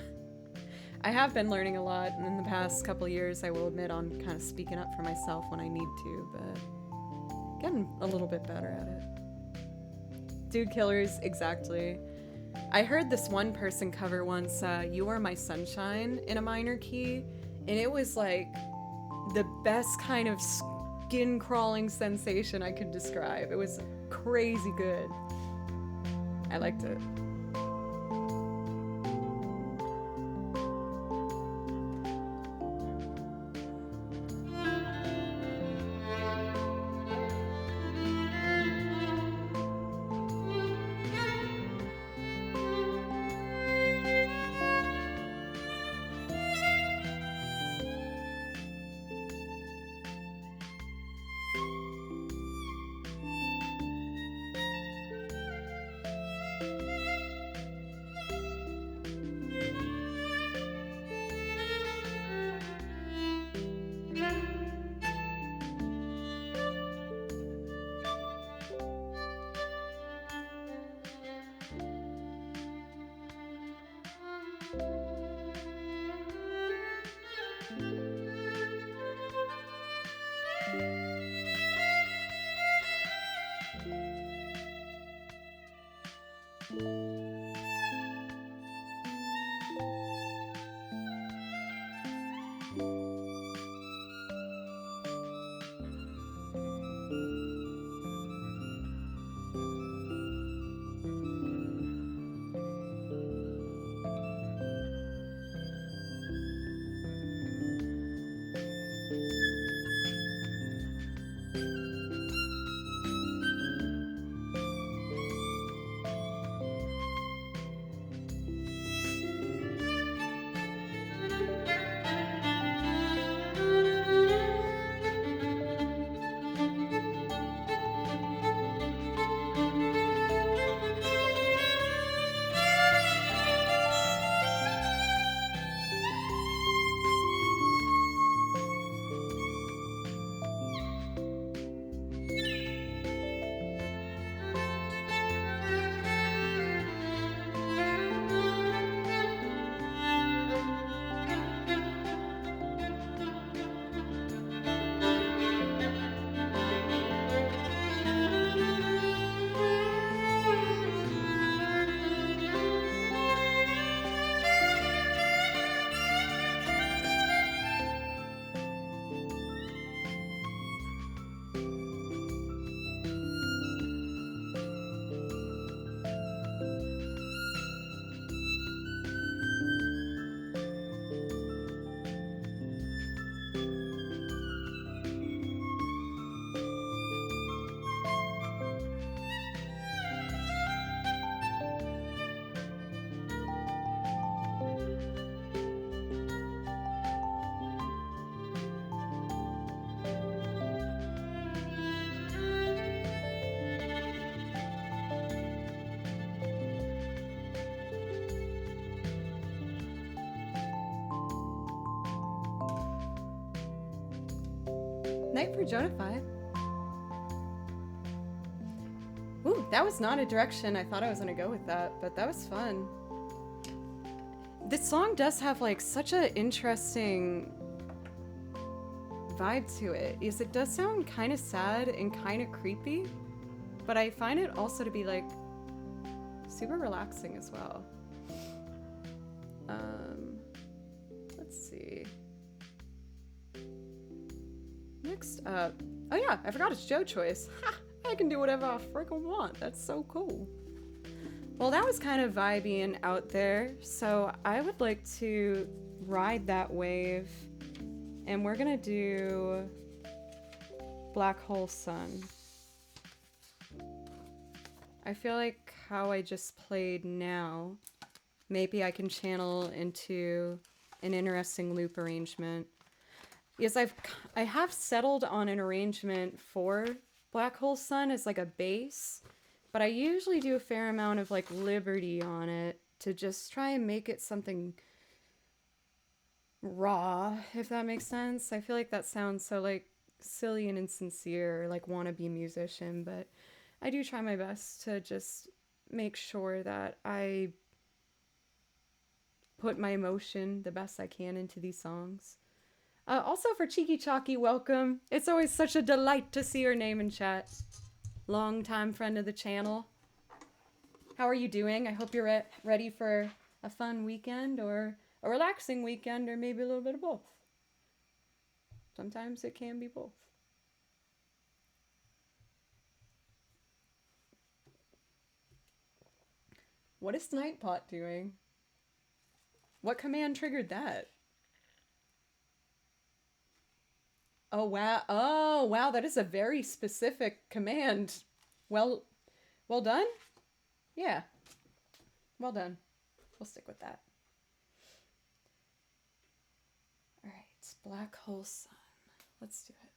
I have been learning a lot, and in the past couple years, I will admit, on kind of speaking up for myself when I need to, but getting a little bit better at it. Dude Killers, exactly. I heard this one person cover once, You Are My Sunshine, in a minor key, and it was like the best kind of skin-crawling sensation I could describe. It was crazy good. I liked it. Night for Jonify. Ooh, that was not a direction I thought I was gonna go with that, but that was fun. This song does have like such an interesting vibe to it. Is it does sound kind of sad and kind of creepy, but I find it also to be like super relaxing as well. Let's see. Next up, oh yeah, I forgot it's Joe choice. Ha! I can do whatever I freaking want. That's so cool. Well, that was kind of vibey and out there, so I would like to ride that wave, and we're gonna do Black Hole Sun. I feel like how I just played now, maybe I can channel into an interesting loop arrangement. Because I have settled on an arrangement for Black Hole Sun as like a bass, but I usually do a fair amount of like liberty on it to just try and make it something raw, if that makes sense. I feel like that sounds so like silly and insincere, like wannabe musician, but I do try my best to just make sure that I put my emotion the best I can into these songs. Also for Cheeky Chalky, welcome. It's always such a delight to see your name in chat. Longtime friend of the channel. How are you doing? I hope you're ready for a fun weekend or a relaxing weekend or maybe a little bit of both. Sometimes it can be both. What is Nightbot doing? What command triggered that? Oh wow, that is a very specific command. Well done? Yeah. Well done. We'll stick with that. Alright, Black Hole Sun. Let's do it.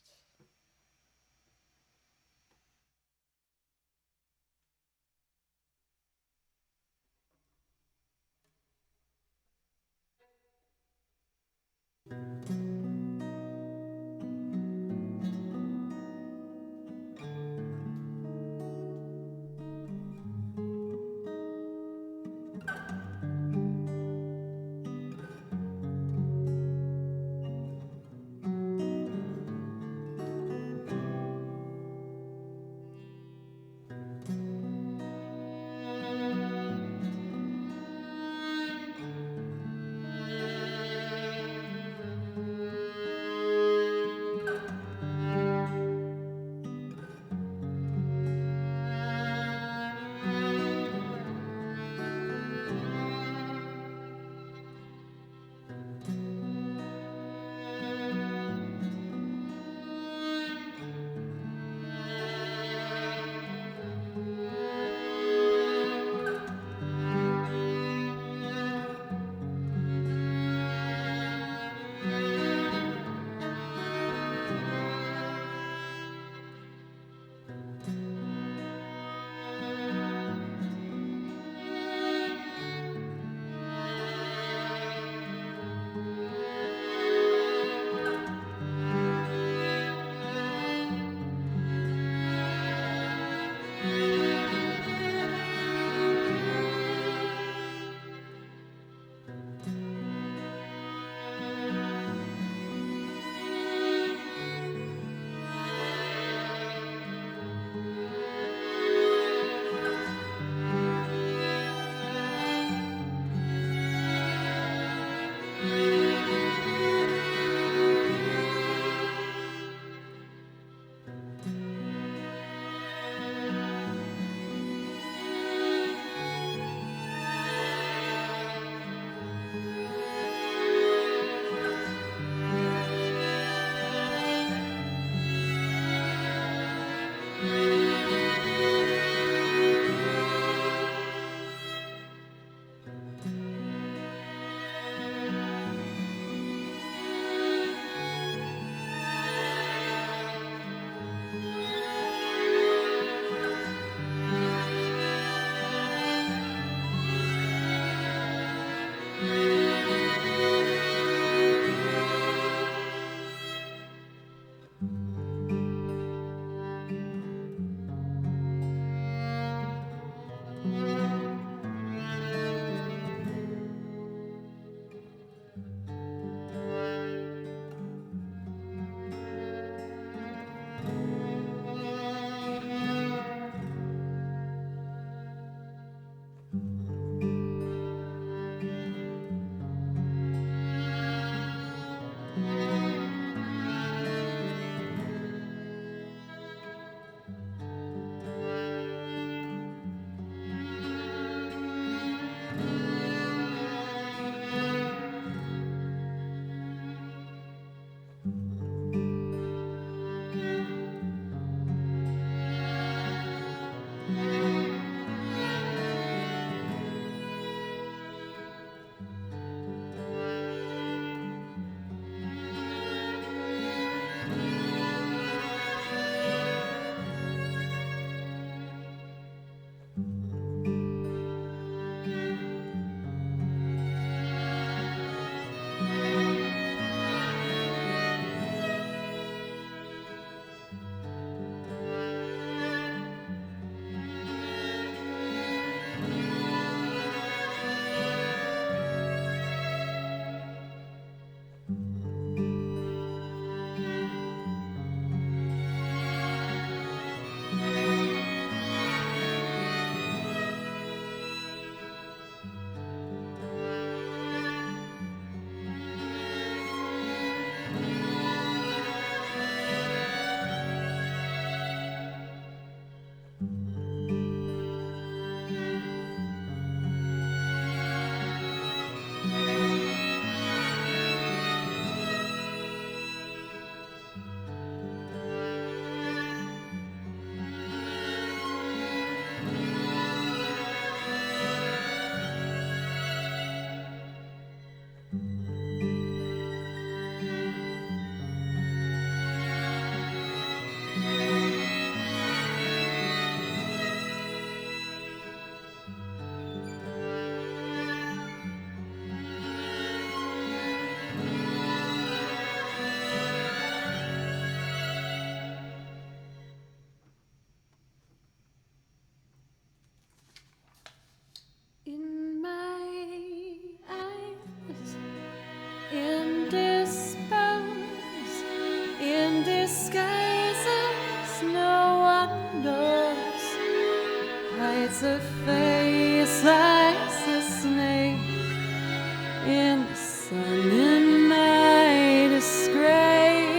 That's a face like a snake in the sun in my disgrace.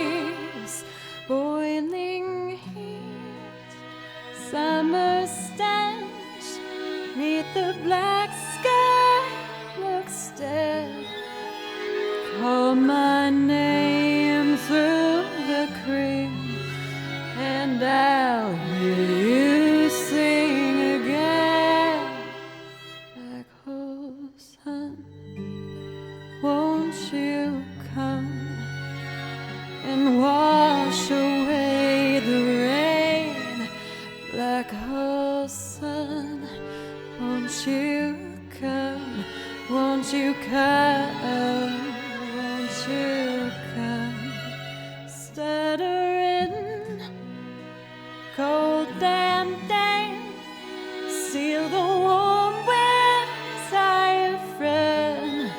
Boiling heat, summer stench, neath the black sky looks dead. Call my name through the cream, and I'll hear you sing again. Black hole sun, won't you come and wash away the rain? Black hole sun, won't you come? Won't you come? Won't you come? Stuttering, cold and damp, seal the warm winds, I friend.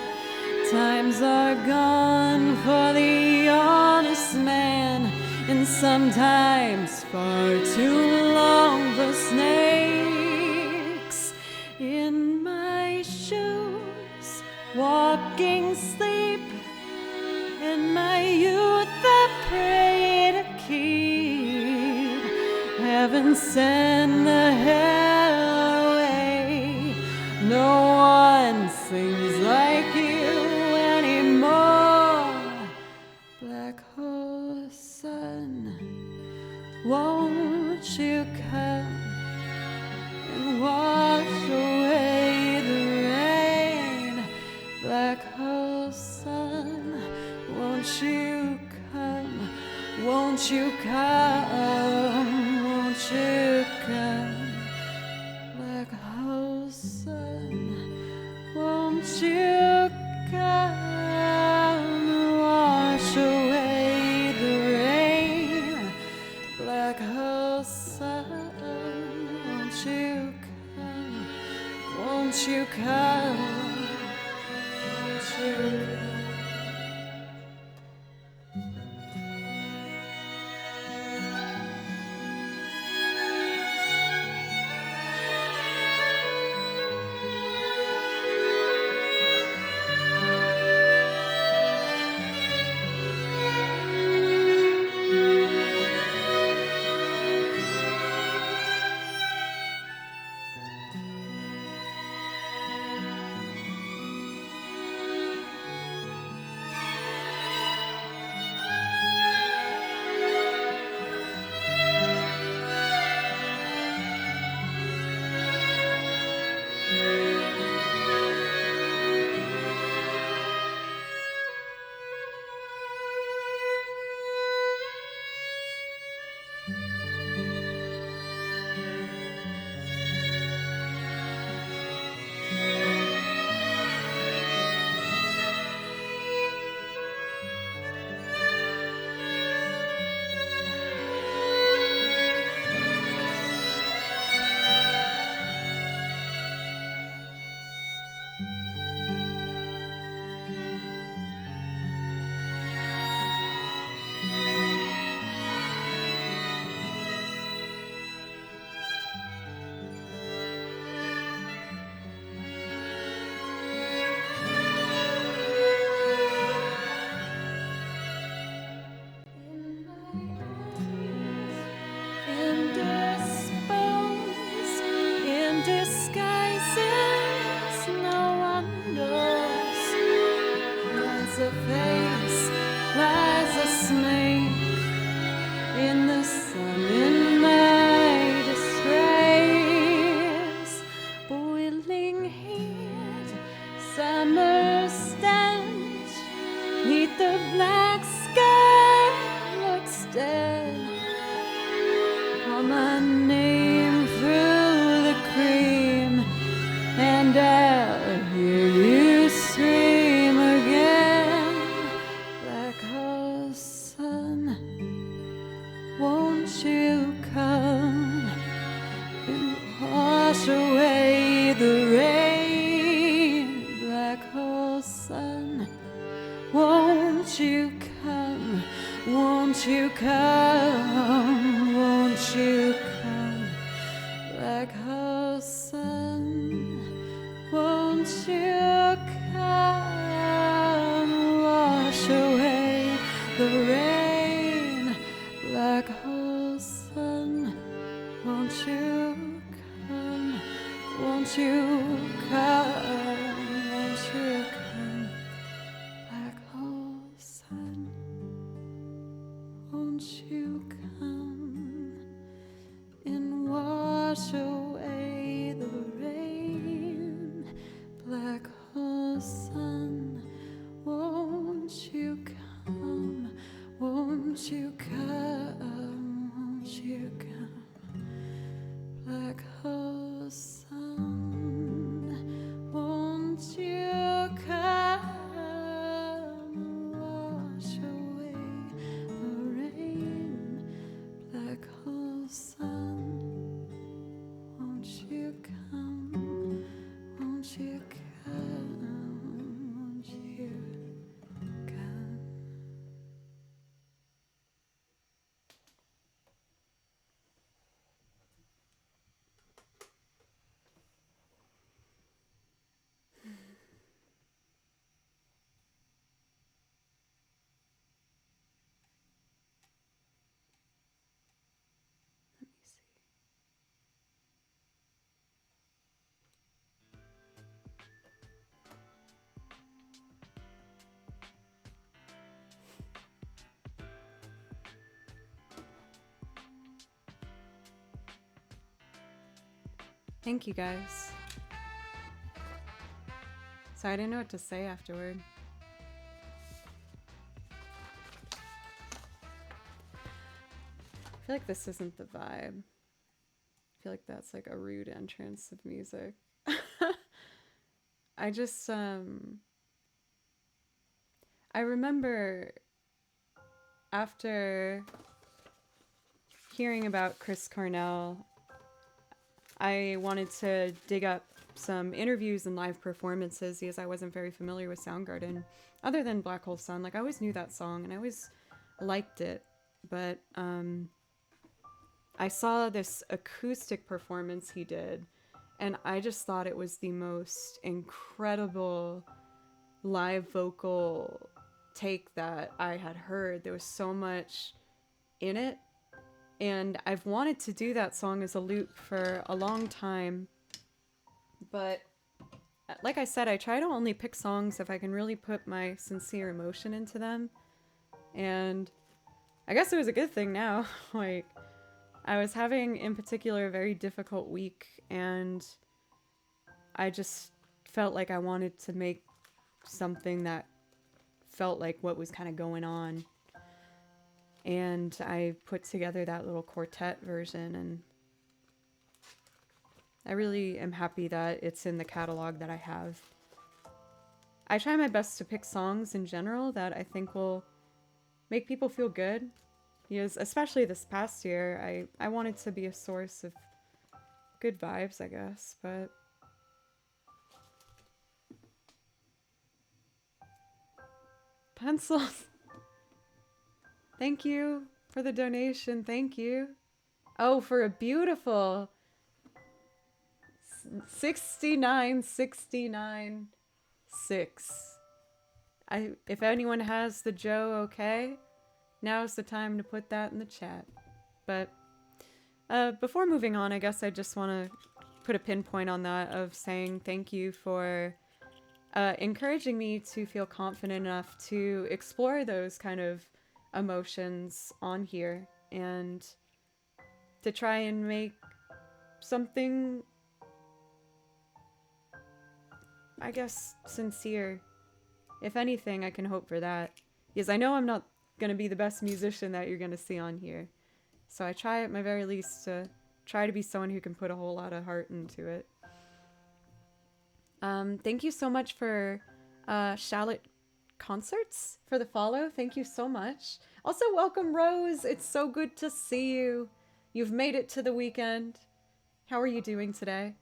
Times are gone for the honest man, and sometimes far too long for snakes. In my shoes, walking sleep, in my youth I pray to keep. Heaven send the hell away. No one sings like you anymore. Black hole sun, won't you come and wash away the rain? Black hole sun, won't you come? Won't you come? Won't you come? Black hole sun, won't you come? Wash away the rain. Black hole sun, won't you come? Won't you come? Won't you come? Disguises, no one knows. Lies a face, lies a snake in the sun in my disgrace. Boiling heat, summer stench, neath the black sky looks dead. Call my name through the cream, and I'll hear you scream again. Black hole sun, won't you come and wash away the rain? Black hole sun, won't you come? Won't you come? Won't you come? Black hole sun. the rain, black hole sun. Won't you come? Won't you come? Won't you come? Black hole sun. Won't you come and wash away the rain? Black hole sun. Won't you come? Won't you come? Won't you come? Black hole sun. Won't you come? Wash away the rain. Black hole sun. Won't you come? Won't you come? Won't you come? Let me see. Thank you guys. So I didn't know what to say afterward. I feel like this isn't the vibe. I feel like that's like a rude entrance of music. I just I remember after hearing about Chris Cornell, I wanted to dig up some interviews and live performances because I wasn't very familiar with Soundgarden. Other than Black Hole Sun, like I always knew that song and I always liked it, but I saw this acoustic performance he did, and I just thought it was the most incredible live vocal take that I had heard. There was so much in it, and I've wanted to do that song as a loop for a long time, but like I said, I try to only pick songs if I can really put my sincere emotion into them, and I guess it was a good thing now. Like, I was having, in particular, a very difficult week, and I just felt like I wanted to make something that felt like what was kind of going on. And I put together that little quartet version, and I really am happy that it's in the catalog that I have. I try my best to pick songs in general that I think will make people feel good. Because especially this past year, I wanted to be a source of good vibes, I guess, but pencils. Thank you for the donation. Thank you. Oh, for a beautiful 6. If anyone has the Joe, okay, now's the time to put that in the chat. But before moving on, I guess I just want to put a pinpoint on that of saying thank you for encouraging me to feel confident enough to explore those kind of emotions on here and to try and make something, I guess, sincere. If anything, I can hope for that. Because I know I'm not going to be the best musician that you're going to see on here. So I try at my very least to try to be someone who can put a whole lot of heart into it. Thank you so much for Shallot Concerts for the follow. Thank you so much. Also, welcome, Rose. It's so good to see you. You've made it to the weekend. How are you doing today?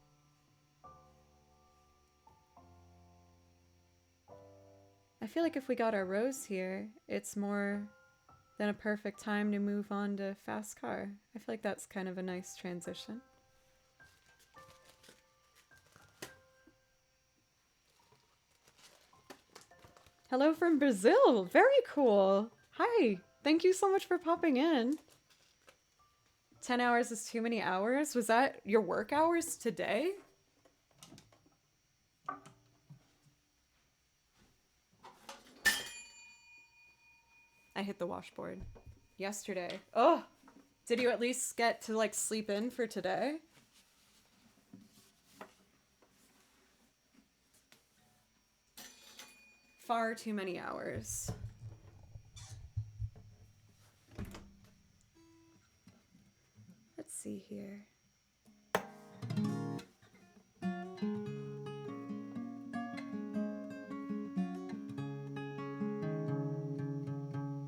I feel like if we got our Rose here, it's more than a perfect time to move on to Fast Car. I feel like that's kind of a nice transition. Hello from Brazil. Very cool. Hi. Thank you so much for popping in. 10 hours is too many hours. Was that your work hours today? I hit the washboard yesterday. Oh, did you at least get to like sleep in for today? Far too many hours. Let's see here. A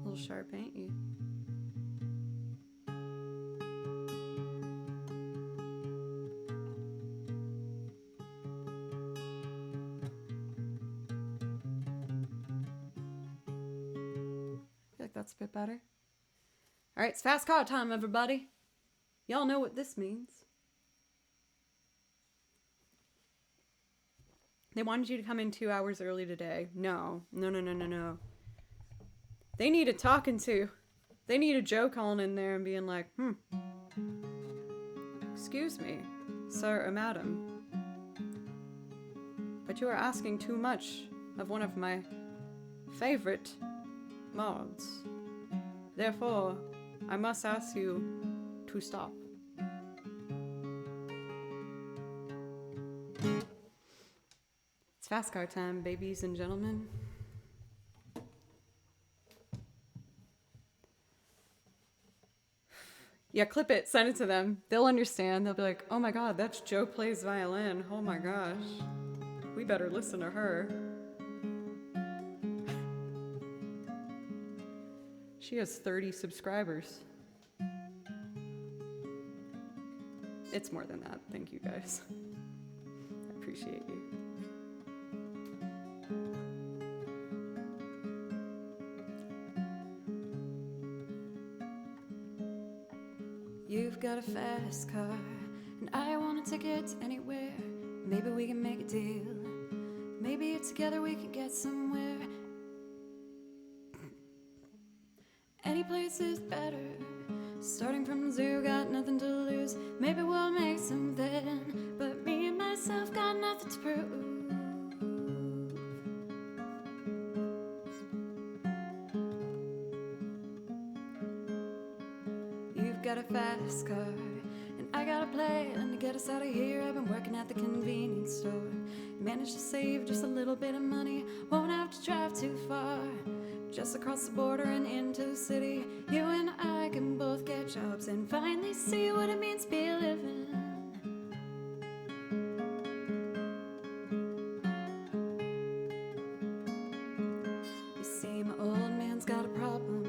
little sharp, ain't you? I feel like that's a bit better. All right, it's fast car time, everybody. Y'all know what this means. They wanted you to come in 2 hours early today. No. They need a talking to. They need a Joe calling in there and being like, excuse me, sir or madam, but you are asking too much of one of my favorite mods. Therefore, I must ask you to stop. It's fast car time, babies and gentlemen. Yeah, clip it, send it to them. They'll understand. They'll be like, oh my god, that's Joe plays violin. Oh my gosh. We better listen to her. She has 30 subscribers. It's more than that. Thank you guys. I appreciate you. You've got a fast car, and I want a ticket to anywhere. Maybe we can make a deal. Maybe together we can get somewhere. Any place is better. Starting from zero, got nothing to lose. Maybe we'll make something, but me and myself got nothing to prove. You've got a fast car, and I got a plan to get us out of here. I've been working at the convenience store. Managed to save just a little bit of money. Won't have to drive too far. Just across the border and into the city. You and I can both get jobs and finally see what it means to be living. You see, my old man's got a problem.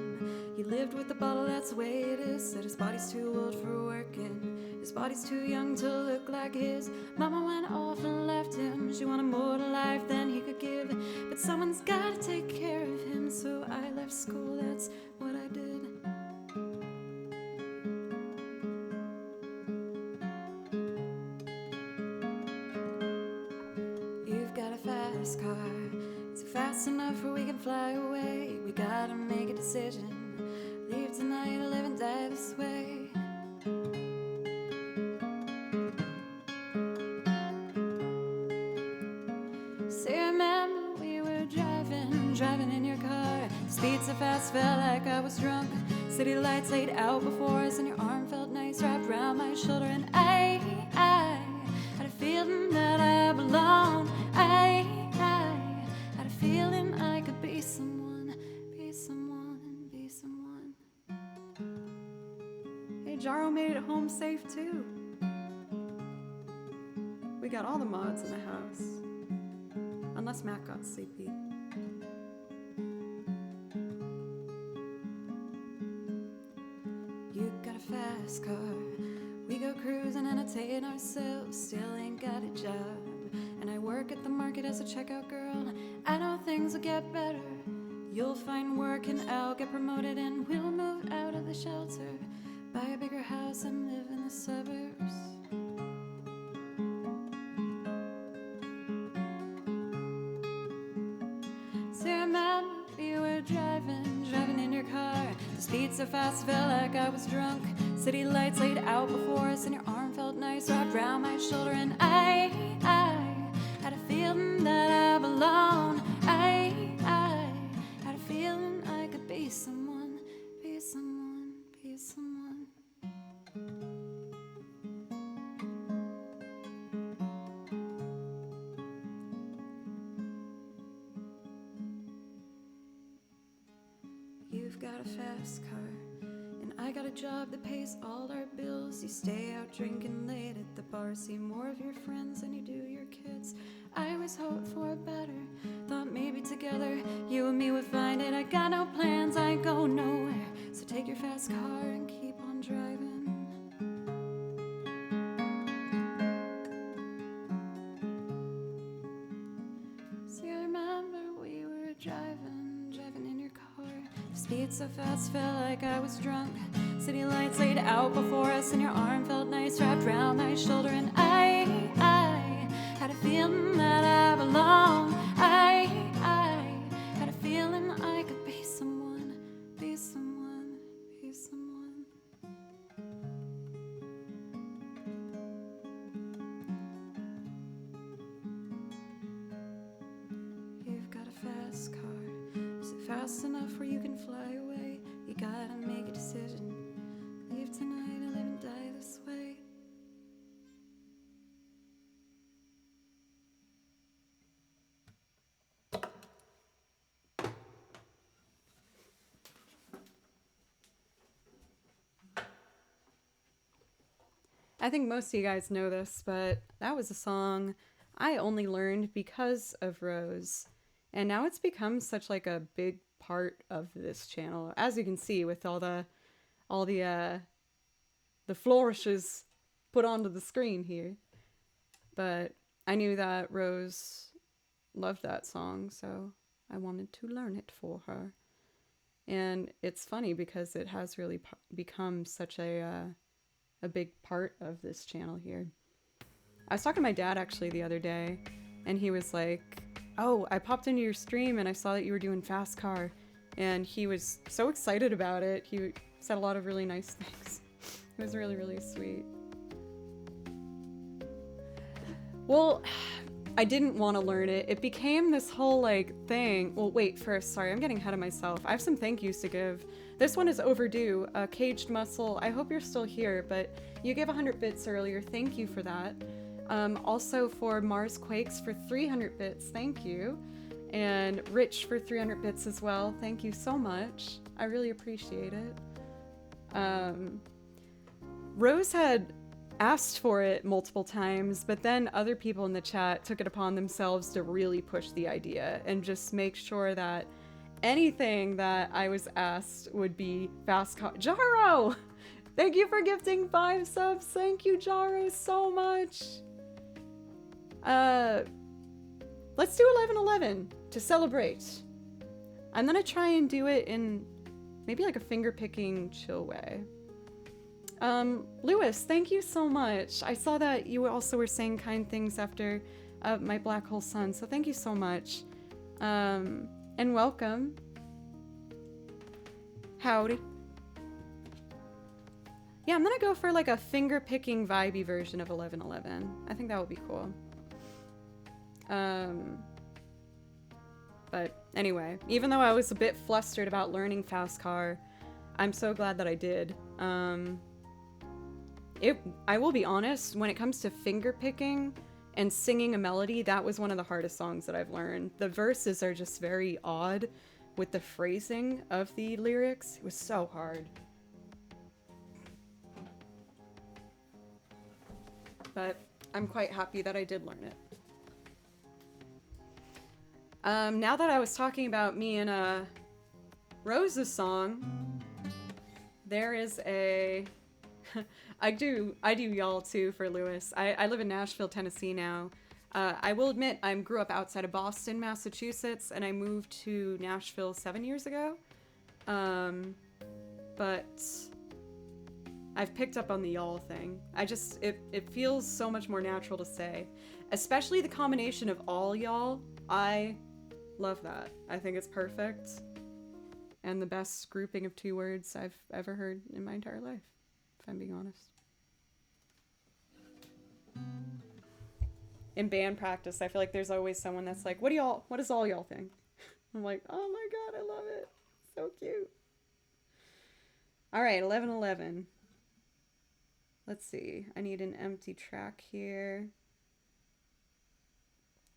He lived with the bottle, that's the way it is. Said his body's too old for working. His body's too young to look like his. Mama went off and left him. She wanted more to life than he could give. But someone's gotta take care of him. So I left school, that's what I did. You've got a fast car. Is it fast enough where we can fly away? We gotta make a decision. Leave tonight or live and die this way. Say, remember we were driving in your car. Speed so fast, felt like I was drunk. City lights laid out before us, and your arm felt nice wrapped around my shoulder. And I had a feeling that I belonged. I had a feeling I could be someone, be someone, be someone. Hey, Jaro made it home safe too. We got all the mods in the house. Unless Matt got sleepy. You got a fast car. We go cruising, entertain ourselves. Still ain't got a job. And I work at the market as a checkout girl. I know things will get better. You'll find work and I'll get promoted. And we'll move out of the shelter. Buy a bigger house and live in the suburbs. So remember we were driving in your car. Speed so fast, felt like I was drunk. City lights laid out before us, and your arm felt nice wrapped around my shoulder. And I had a feeling that I belonged. I had a feeling I could be someone, be someone, be someone. You've got a fast car, and I got a job that pays all our bills. You stay out drinking late at the bar, see more of your friends than you do your kids. I was hoping for better, thought maybe together you and me would find it. I got no plans, I ain't go nowhere, so take your fast car and keep on driving. See, I remember we were driving in your car. Speed so fast, felt like I was drunk. City lights laid out before us, and your arm felt nice wrapped around my shoulder. And I had a feeling that I belonged. I had a feeling I could be someone, be someone, be someone. You've got a fast car. Is it fast enough where you can fly away? You gotta make a decision. Leave tonight or live and die this way. I think most of you guys know this, but that was a song I only learned because of Rose. And now it's become such like a big part of this channel, as you can see with all the flourishes put onto the screen here. But I knew that Rose loved that song, so I wanted to learn it for her. And it's funny because it has really become such a big part of this channel here. I was talking to my dad actually the other day, and he was like, oh, I popped into your stream and I saw that you were doing Fast Car, and he was so excited about it. He said a lot of really nice things. It was really, really sweet. Well, I didn't want to learn it. It became this whole like thing. Well, wait, first, sorry, I'm getting ahead of myself. I have some thank yous to give. This one is overdue. Caged Muscle, I hope you're still here, but you gave 100 bits earlier. Thank you for that. Also for Mars Quakes for 300 bits. Thank you. And Rich for 300 bits as well. Thank you so much. I really appreciate it. Rose had asked for it multiple times, but then other people in the chat took it upon themselves to really push the idea and just make sure that anything that I was asked would be Fast Car. Jaro! Thank you for gifting 5 subs. Thank you, Jaro, so much. Let's do 1111 to celebrate. I'm gonna try and do it in maybe like a finger-picking chill way. Lewis, thank you so much. I saw that you also were saying kind things after my Black Hole Sun, so thank you so much. And welcome. Howdy. Yeah, I'm gonna go for like a finger-picking vibey version of 1111. I think that would be cool. But anyway, even though I was a bit flustered about learning Fast Car, I'm so glad that I did. I will be honest, when it comes to finger picking and singing a melody, that was one of the hardest songs that I've learned. The verses are just very odd with the phrasing of the lyrics. It was so hard. But I'm quite happy that I did learn it. Now that I was talking about me and Rose's song, there is a I do y'all too for Lewis. I live in Nashville, Tennessee now. I will admit I grew up outside of Boston, Massachusetts, and I moved to Nashville 7 years ago. But I've picked up on the y'all thing. It feels so much more natural to say. Especially the combination of all y'all. I love that. I think it's perfect. and the best grouping of two words I've ever heard in my entire life, if I'm being honest. In band practice, I feel like there's always someone that's like, what does all y'all think? I'm like, oh my god, I love it. So cute. All right, 11:11. Let's see. I need an empty track here.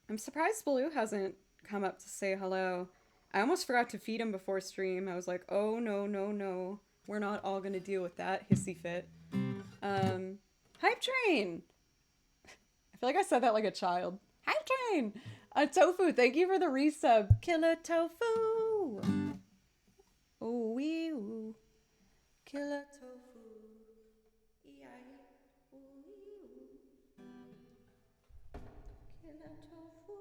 I'm surprised Baloo hasn't come up to say hello. I almost forgot to feed him before stream. I was like, oh no, no, no. We're not all gonna deal with that hissy fit. Hype Train! I feel like I said that like a child. Hype Train! Tofu, thank you for the resub. Killer Tofu! Oh, wee, ooh. Killer Tofu. E-I, ooh, wee, ooh. Killer Tofu.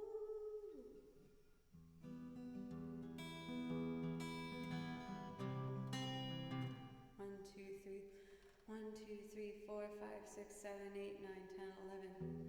1, 2, 3. 1, 2, 3, 4, 5, 6, 7, 8, 9, 10, 11.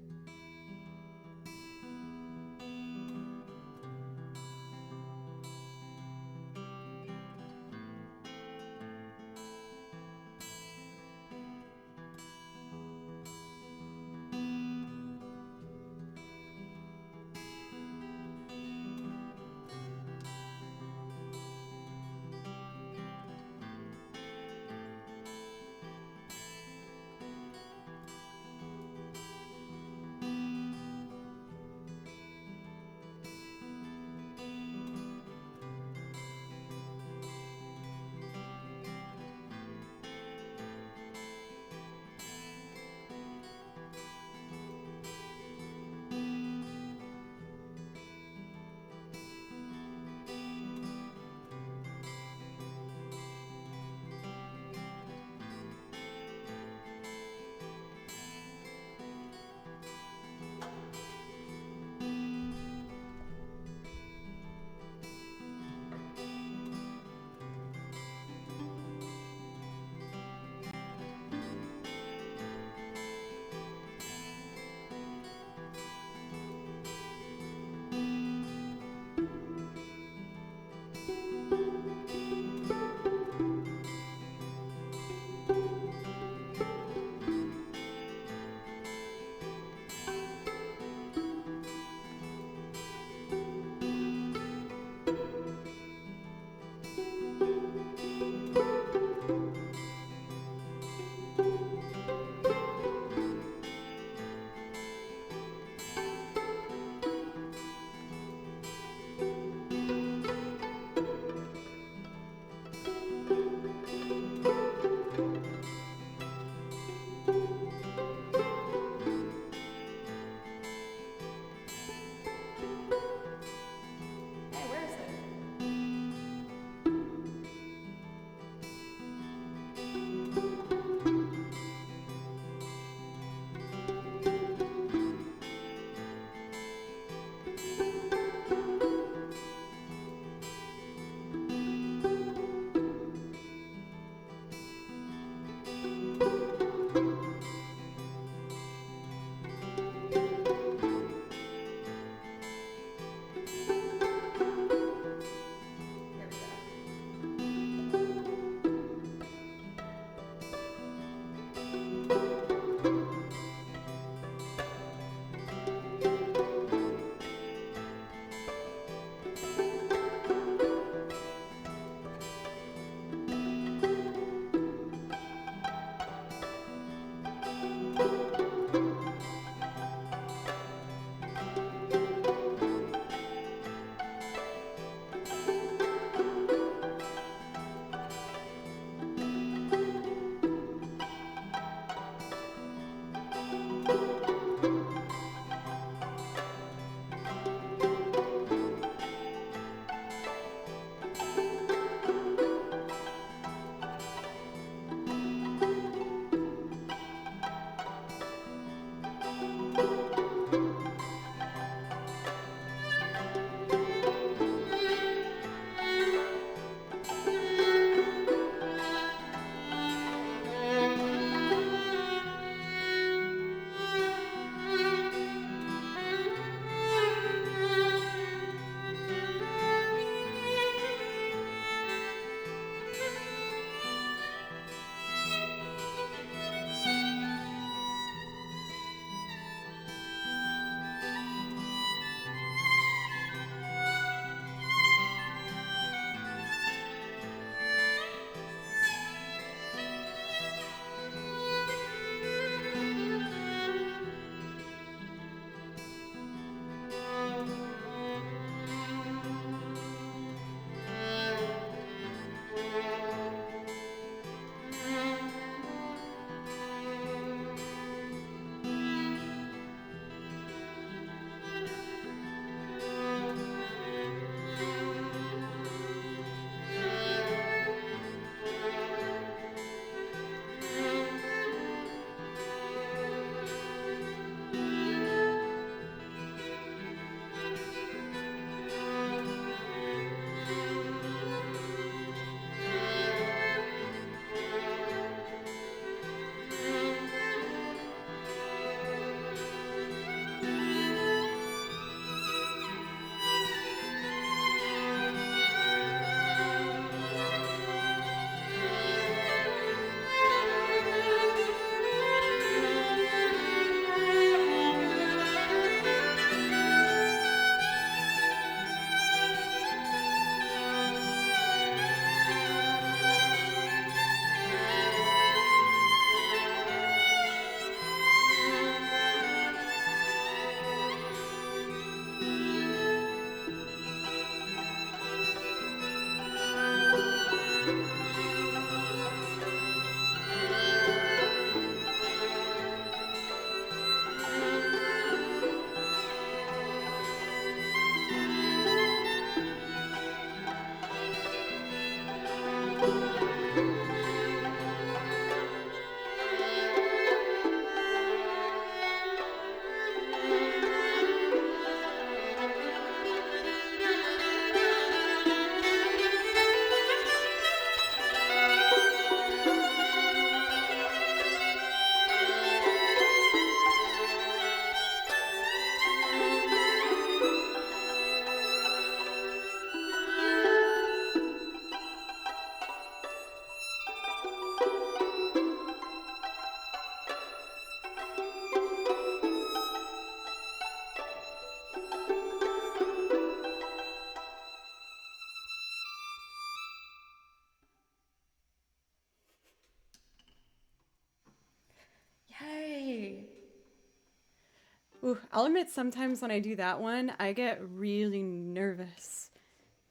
Ooh, I'll admit sometimes when I do that one, I get really nervous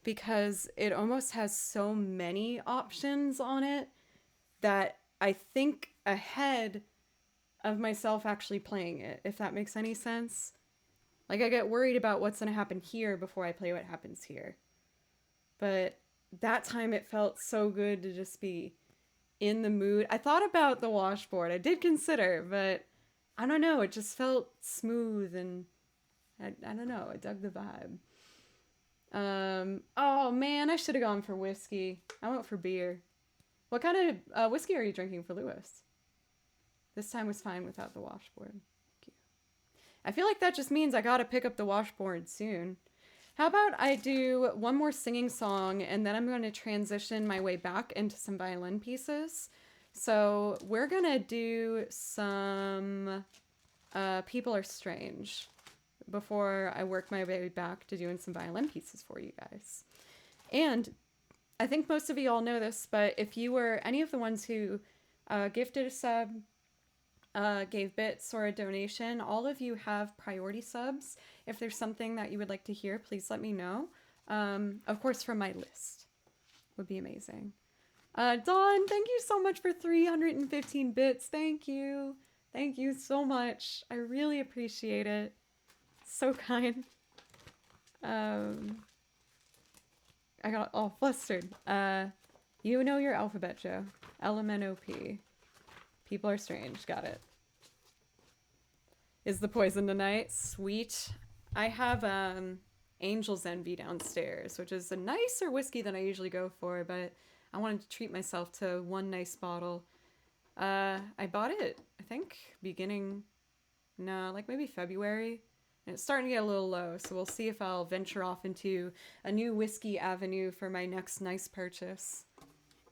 because it almost has so many options on it that I think ahead of myself actually playing it, if that makes any sense. Like, I get worried about what's going to happen here before I play what happens here. But that time it felt so good to just be in the mood. I thought about the washboard. I did consider, but I don't know. It just felt smooth and I don't know. I dug the vibe. Oh man, I should have gone for whiskey. I went for beer. What kind of whiskey are you drinking for Lewis? This time was fine without the washboard. Thank you. I feel like that just means I gotta pick up the washboard soon. How about I do one more singing song and then I'm going to transition my way back into some violin pieces. So we're going to do some People Are Strange before I work my way back to doing some violin pieces for you guys. And I think most of you all know this, but if you were any of the ones who gifted a sub, gave bits or a donation, all of you have priority subs. If there's something that you would like to hear, please let me know. Of course, from my list would be amazing. Dawn, thank you so much for 315 bits. Thank you. Thank you so much. I really appreciate it. So kind. I got all flustered. You know your alphabet, Joe. LMNOP. People Are Strange. Got it. Is the poison tonight? Sweet. I have Angel's Envy downstairs, which is a nicer whiskey than I usually go for, but I wanted to treat myself to one nice bottle. I bought it, I think, like maybe February. And it's starting to get a little low, so we'll see if I'll venture off into a new whiskey avenue for my next nice purchase.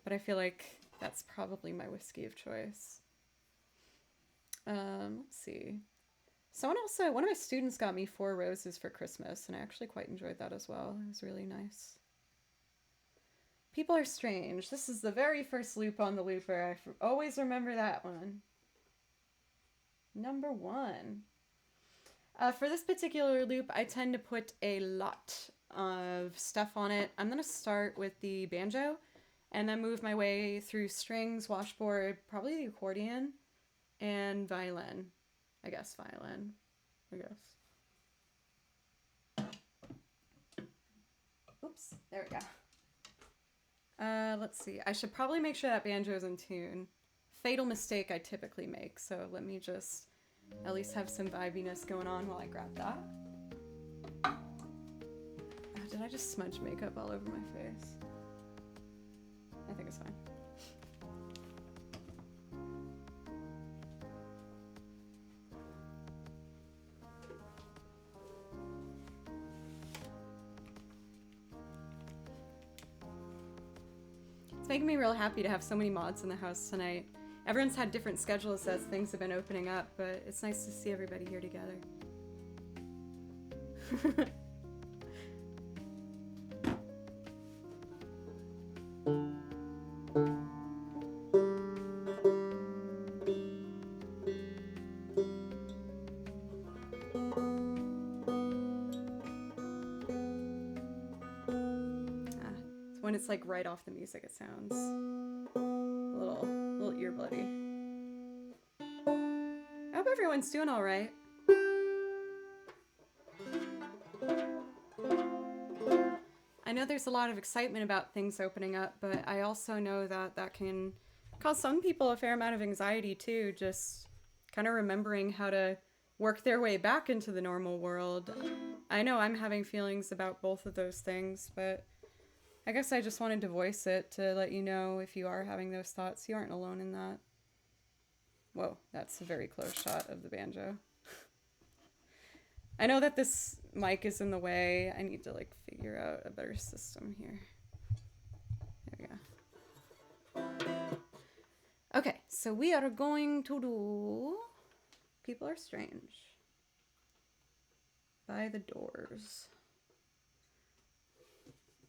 But I feel like that's probably my whiskey of choice. Let's see. One of my students got me 4 roses for Christmas, and I actually quite enjoyed that as well. It was really nice. People Are Strange. This is the very first loop on the looper. I always remember that one. Number 1. For this particular loop, I tend to put a lot of stuff on it. I'm going to start with the banjo, and then move my way through strings, washboard, probably the accordion, and violin. I guess. Oops, there we go. Let's see. I should probably make sure that banjo's in tune. Fatal mistake I typically make, so let me just at least have some vibiness going on while I grab that. Oh, did I just smudge makeup all over my face? I think it's fine. It's making me real happy to have so many mods in the house tonight. Everyone's had different schedules as things have been opening up, but it's nice to see everybody here together. When it's like right off the music, it sounds a little ear bloody. I hope everyone's doing all right. I know there's a lot of excitement about things opening up, but I also know that that can cause some people a fair amount of anxiety too, just kind of remembering how to work their way back into the normal world. I know I'm having feelings about both of those things, but I guess I just wanted to voice it to let you know if you are having those thoughts, you aren't alone in that. Whoa, that's a very close shot of the banjo. I know that this mic is in the way. I need to like figure out a better system here. There we go. Okay, so we are going to do People Are Strange by The Doors.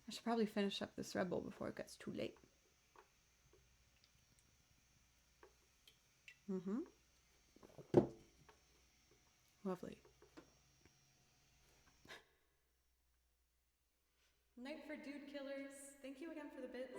I should probably finish up this Red Bull before it gets too late. Lovely. again for the bits.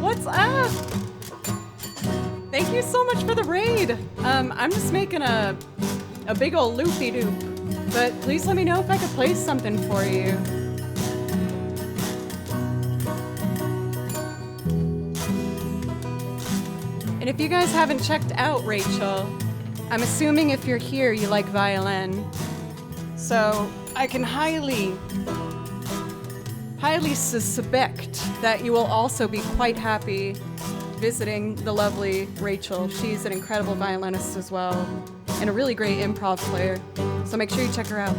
What's up? Thank you so much for the raid. I'm just making a big ol' loopy-doop, but please let me know if I could play something for you. And if you guys haven't checked out Rachel, I'm assuming if you're here, you like violin. So I can highly suspect that you will also be quite happy visiting the lovely Rachel. She's an incredible violinist as well, and a really great improv player. So make sure you check her out.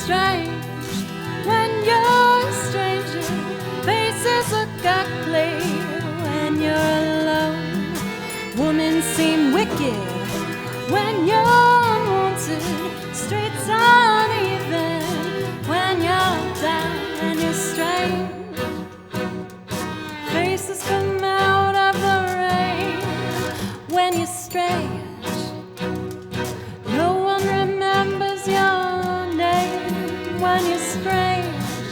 strange when you're a stranger. Faces look ugly when you're alone. Women seem wicked when you're unwanted. Streets uneven when you're down and you're strange. Faces come out of the rain when you're strange. No one remembers your name when you're strange,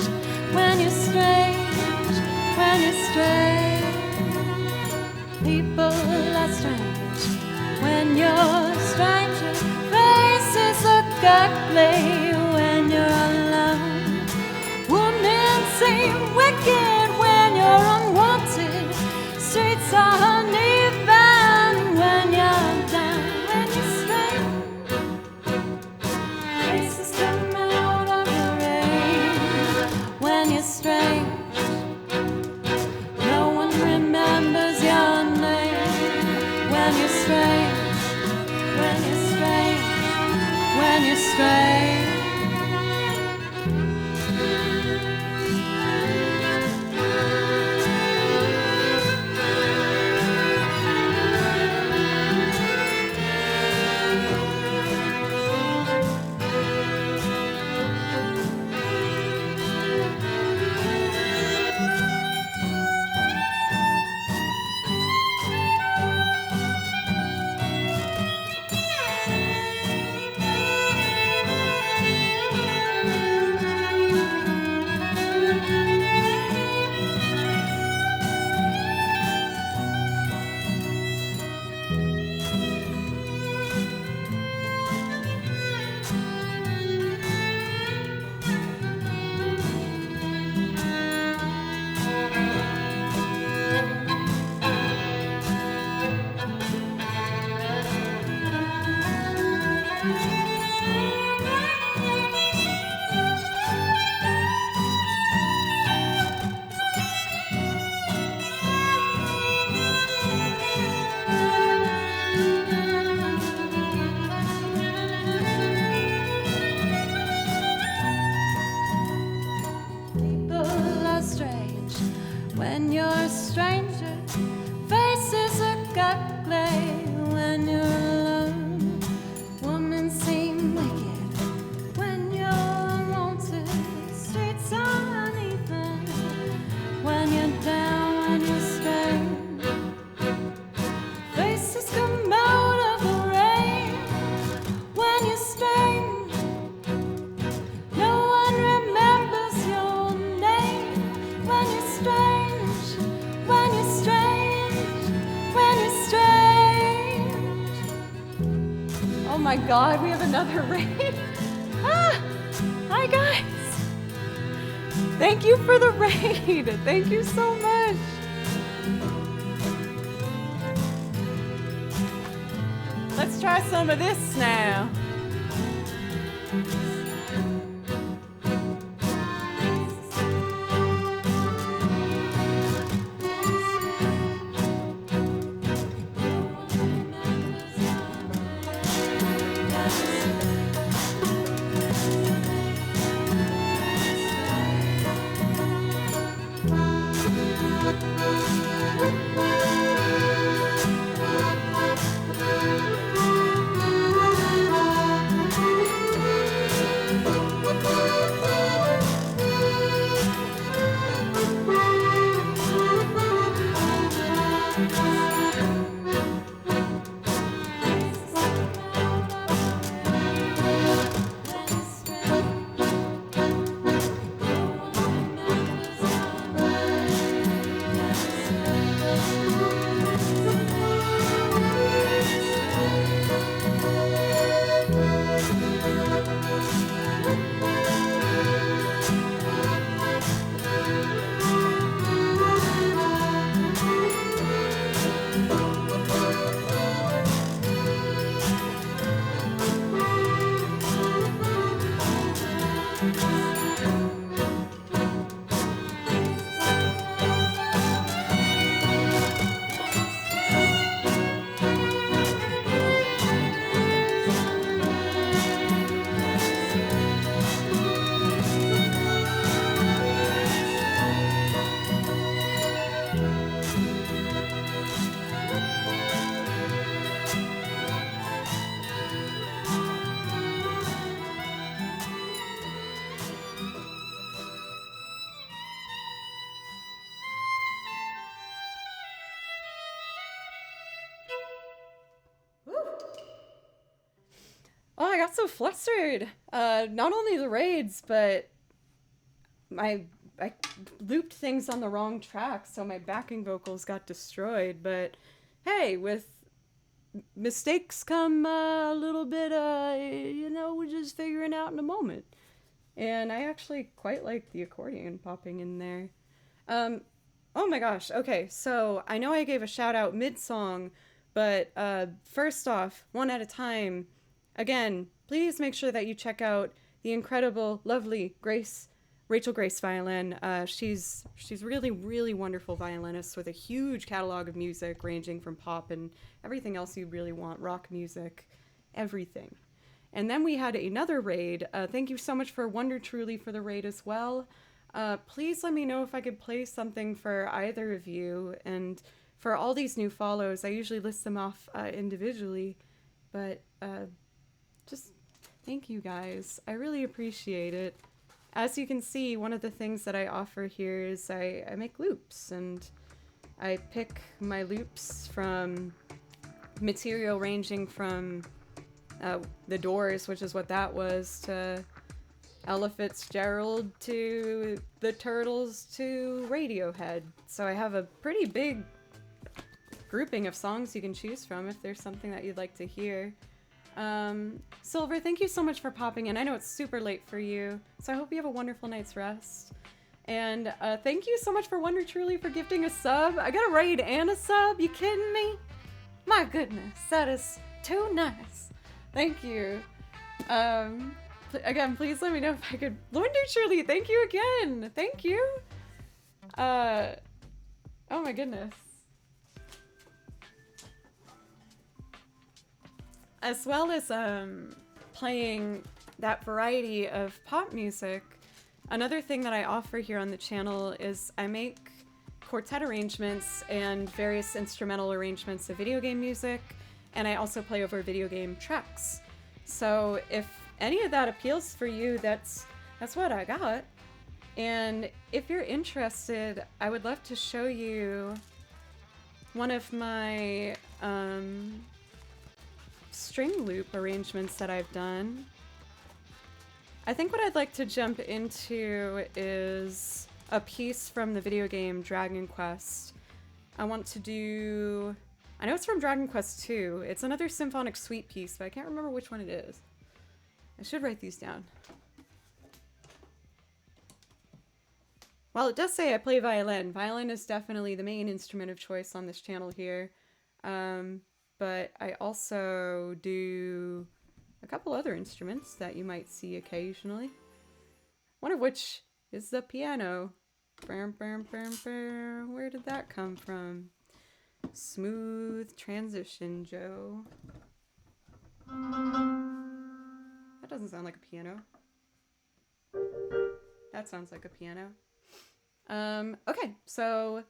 when you're strange, when you're strange. People are strange when you're a stranger. Faces look ugly when you're alone. Women seem wicked when you're unwanted. Streets are uneven when you're down, when you're strange. Faces come out of the rain when you're strange. No one remembers your name when you're strange, when you're strange, when you're strange. When you're a stranger, faces look ugly when you're alone. Women seem wicked when you're unwanted. Streets are uneven when you're down, when you're strange. Faces come out of the rain when you're strange. No one remembers your name when you're strange. When you're strange, when you're strange. Oh my God, we have another raid. Hi guys. Thank you for the raid. Thank you so much. Let's try some of this now. got so flustered. Not only the raids, but I looped things on the wrong track, so my backing vocals got destroyed. But hey, with mistakes come a little bit, we're just figuring out in a moment. And I actually quite like the accordion popping in there. Oh my gosh. Okay, so I know I gave a shout out mid song, but first off, one at a time. Again, please make sure that you check out the incredible, lovely Rachel Grace violin. She's really really wonderful violinist with a huge catalog of music ranging from pop and everything else you really want, rock music, everything. And then we had another raid. Thank you so much for Wonder Truly for the raid as well. Please let me know if I could play something for either of you. And for all these new follows, I usually list them off individually. But just thank you guys. I really appreciate it. As you can see, one of the things that I offer here is I make loops. And I pick my loops from material ranging from The Doors, which is what that was, to Ella Fitzgerald, to the Turtles, to Radiohead. So I have a pretty big grouping of songs you can choose from if there's something that you'd like to hear. Silver, thank you so much for popping in. I know it's super late for you, so I hope you have a wonderful night's rest. And thank you so much for Wonder Truly for gifting a sub. I got a raid and a sub. You kidding me? My goodness, that is too nice. Thank you. Again, please let me know if I could. Wonder Truly, thank you again. Thank you. Oh my goodness. As well as playing that variety of pop music, another thing that I offer here on the channel is I make quartet arrangements and various instrumental arrangements of video game music, and I also play over video game tracks. So if any of that appeals for you, that's what I got. And if you're interested, I would love to show you one of my string loop arrangements that I've done. I think what I'd like to jump into is a piece from the video game Dragon Quest. I know it's from Dragon Quest 2. It's another symphonic suite piece, but I can't remember which one it is. I should write these down. While it does say I play violin, violin is definitely the main instrument of choice on this channel here. But I also do a couple other instruments that you might see occasionally. One of which is the piano. Where did that come from? Smooth transition, Joe. That doesn't sound like a piano. That sounds like a piano. Okay, so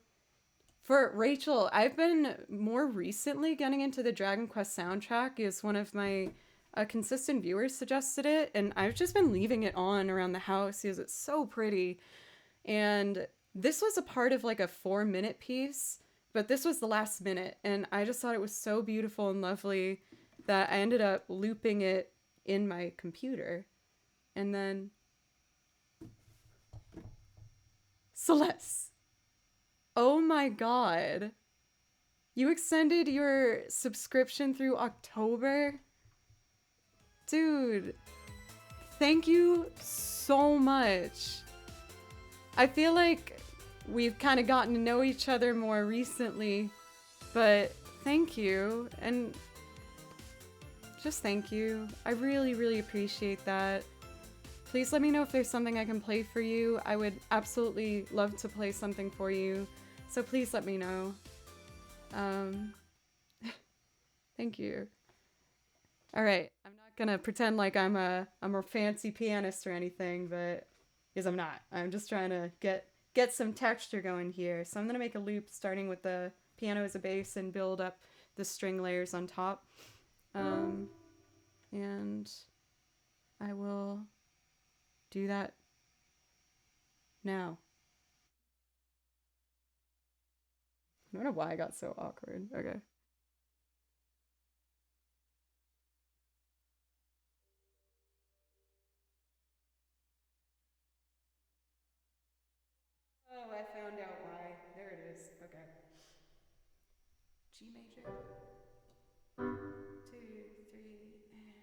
for Rachel, I've been more recently getting into the Dragon Quest soundtrack. Is one of my consistent viewers suggested it, and I've just been leaving it on around the house because it's so pretty. And this was a part of like a 4-minute piece, but this was the last minute, and I just thought it was so beautiful and lovely that I ended up looping it in my computer. And then Celeste, oh my god, you extended your subscription through October? Dude, thank you so much. I feel like we've kind of gotten to know each other more recently, but thank you, and just thank you. I really, really appreciate that. Please let me know if there's something I can play for you. I would absolutely love to play something for you, so please let me know. Thank you. All right, I'm not gonna pretend like I'm a fancy pianist or anything, but because I'm not. I'm just trying to get some texture going here. So I'm gonna make a loop starting with the piano as a base and build up the string layers on top. And I will do that now. I don't know why I got so awkward. Okay. I found out why. There it is. Okay. G major. 2, 3, and.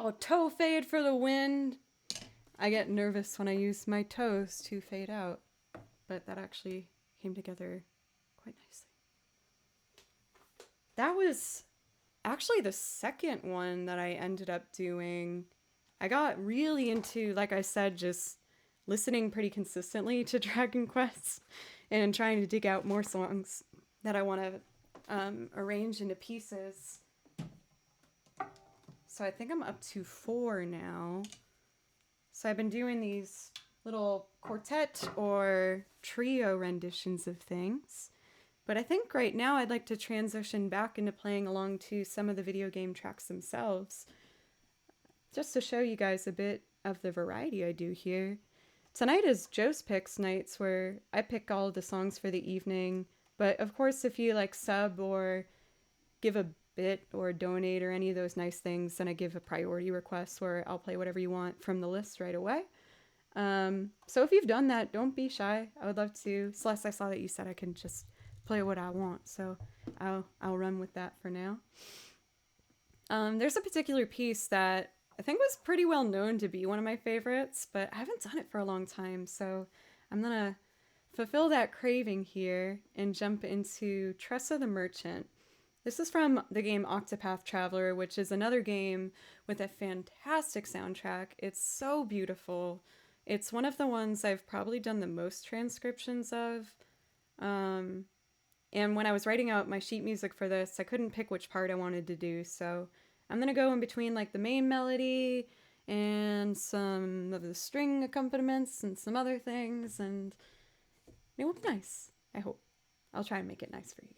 Oh, toe fade for the win. I get nervous when I use my toes to fade out, but that actually came together quite nicely. That was actually the second one that I ended up doing. I got really into, like I said, just listening pretty consistently to Dragon Quest and trying to dig out more songs that I want to arrange into pieces. So I think I'm up to 4 now. So I've been doing these little quartet or trio renditions of things. But I think right now I'd like to transition back into playing along to some of the video game tracks themselves, just to show you guys a bit of the variety I do here. Tonight is Joe's Picks nights, where I pick all of the songs for the evening. But of course, if you like sub or give a bit or donate or any of those nice things, then I give a priority request where I'll play whatever you want from the list right away. So if you've done that, don't be shy. I would love to. Celeste, I saw that you said I can just play what I want, so I'll run with that for now. There's a particular piece that I think was pretty well known to be one of my favorites, but I haven't done it for a long time, so I'm gonna fulfill that craving here and jump into Tressa the Merchant. This is from the game Octopath Traveler, which is another game with a fantastic soundtrack. It's so beautiful. It's one of the ones I've probably done the most transcriptions of. And when I was writing out my sheet music for this, I couldn't pick which part I wanted to do, so I'm going to go in between like the main melody and some of the string accompaniments and some other things, and it will be nice, I hope. I'll try and make it nice for you guys.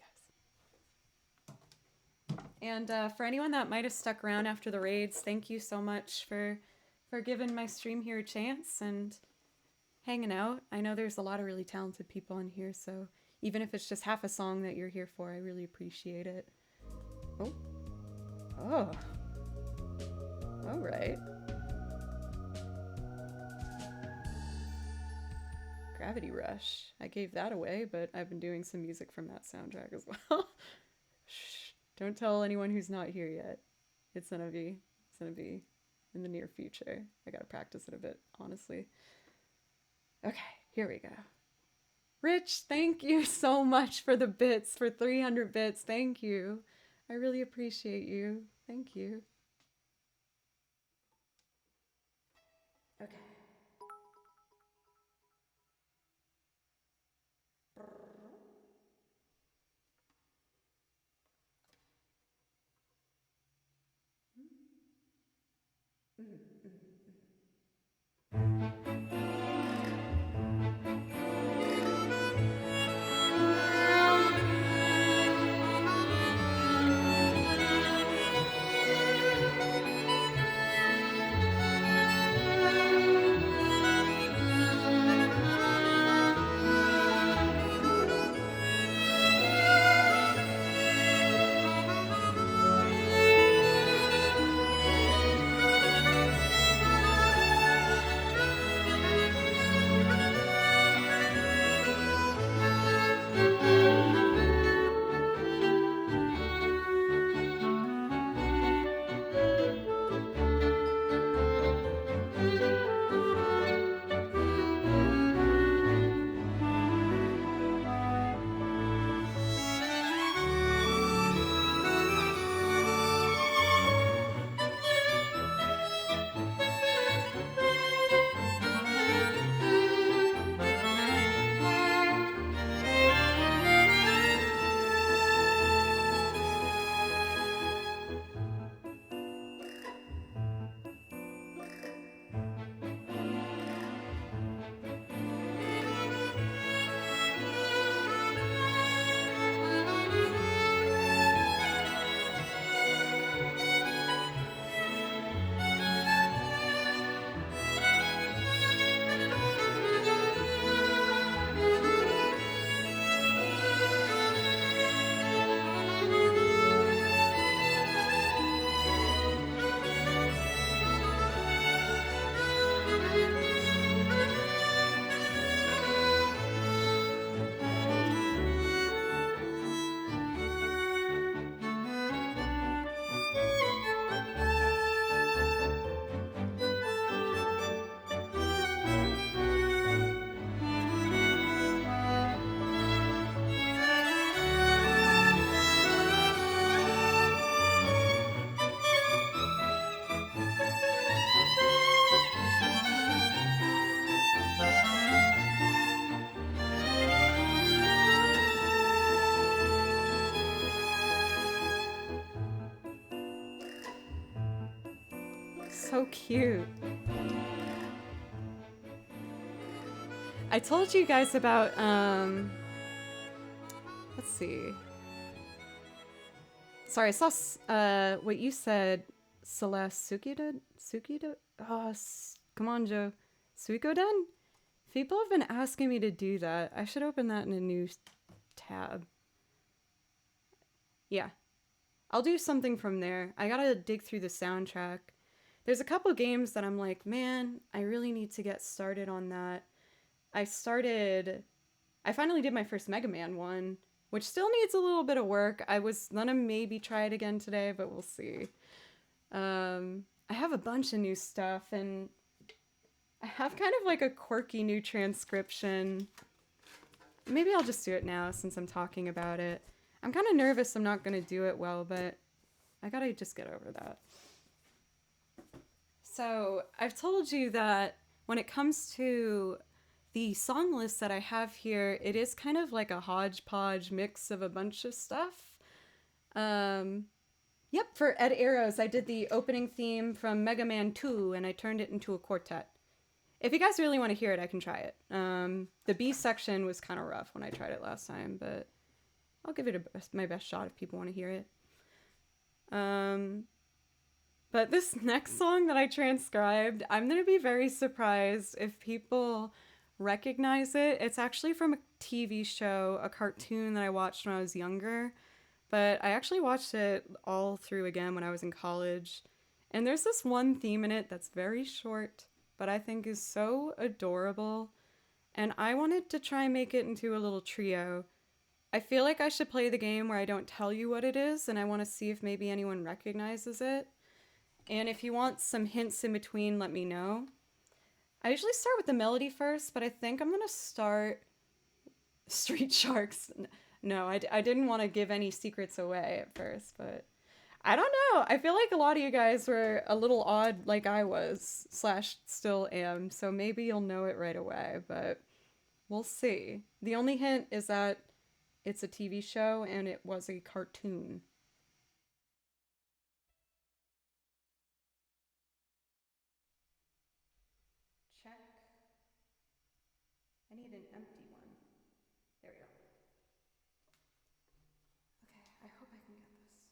And for anyone that might have stuck around after the raids, thank you so much for giving my stream here a chance and hanging out. I know there's a lot of really talented people in here, so even if it's just half a song that you're here for, I really appreciate it. Oh. Oh. All right. Gravity Rush. I gave that away, but I've been doing some music from that soundtrack as well. Shh. Don't tell anyone who's not here yet. It's gonna be in the near future. I gotta practice it a bit, honestly. Okay, here we go. Rich, thank you so much for the bits, for 300 bits. Thank you. I really appreciate you. Thank you. Okay. so cute. I told you guys about, let's see. Sorry, I saw what you said, Celeste Sukida? Oh, come on, Joe. Suikoden? People have been asking me to do that. I should open that in a new tab. Yeah. I'll do something from there. I gotta dig through the soundtrack. There's a couple games that I'm like, man, I really need to get started on that. I finally did my first Mega Man one, which still needs a little bit of work. I was gonna maybe try it again today, but we'll see. I have a bunch of new stuff, and I have kind of like a quirky new transcription. Maybe I'll just do it now since I'm talking about it. I'm kind of nervous I'm not gonna do it well, but I gotta just get over that. So I've told you that when it comes to the song list that I have here, it is kind of like a hodgepodge mix of a bunch of stuff. Yep, for Ed Arrows, I did the opening theme from Mega Man 2 and I turned it into a quartet. If you guys really want to hear it, I can try it. The B section was kind of rough when I tried it last time, but I'll give it my best shot if people want to hear it. But this next song that I transcribed, I'm going to be very surprised if people recognize it. It's actually from a TV show, a cartoon that I watched when I was younger. But I actually watched it all through again when I was in college. And there's this one theme in it that's very short, but I think is so adorable. And I wanted to try and make it into a little trio. I feel like I should play the game where I don't tell you what it is, and I want to see if maybe anyone recognizes it. And if you want some hints in between, let me know. I usually start with the melody first, but I think I'm going to start Street Sharks. No, I didn't want to give any secrets away at first, but I don't know. I feel like a lot of you guys were a little odd like I was, / still am, so maybe you'll know it right away, but we'll see. The only hint is that it's a TV show and it was a cartoon. Check. I need an empty one. There we go. Okay, I hope I can get this.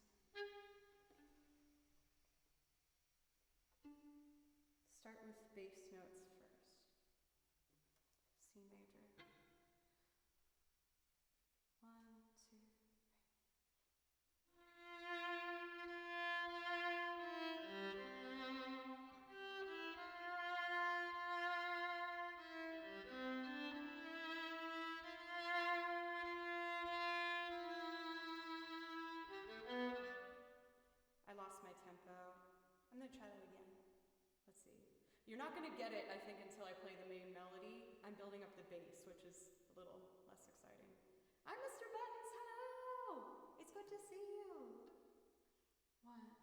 Start with bass notes first. C major. 1, 2. I lost my tempo. I'm gonna try that again. Let's see. You're not gonna get it, I think, until I play the main melody. I'm building up the bass, which is a little less exciting. I'm Mr. Buttons, hello! It's good to see you. One.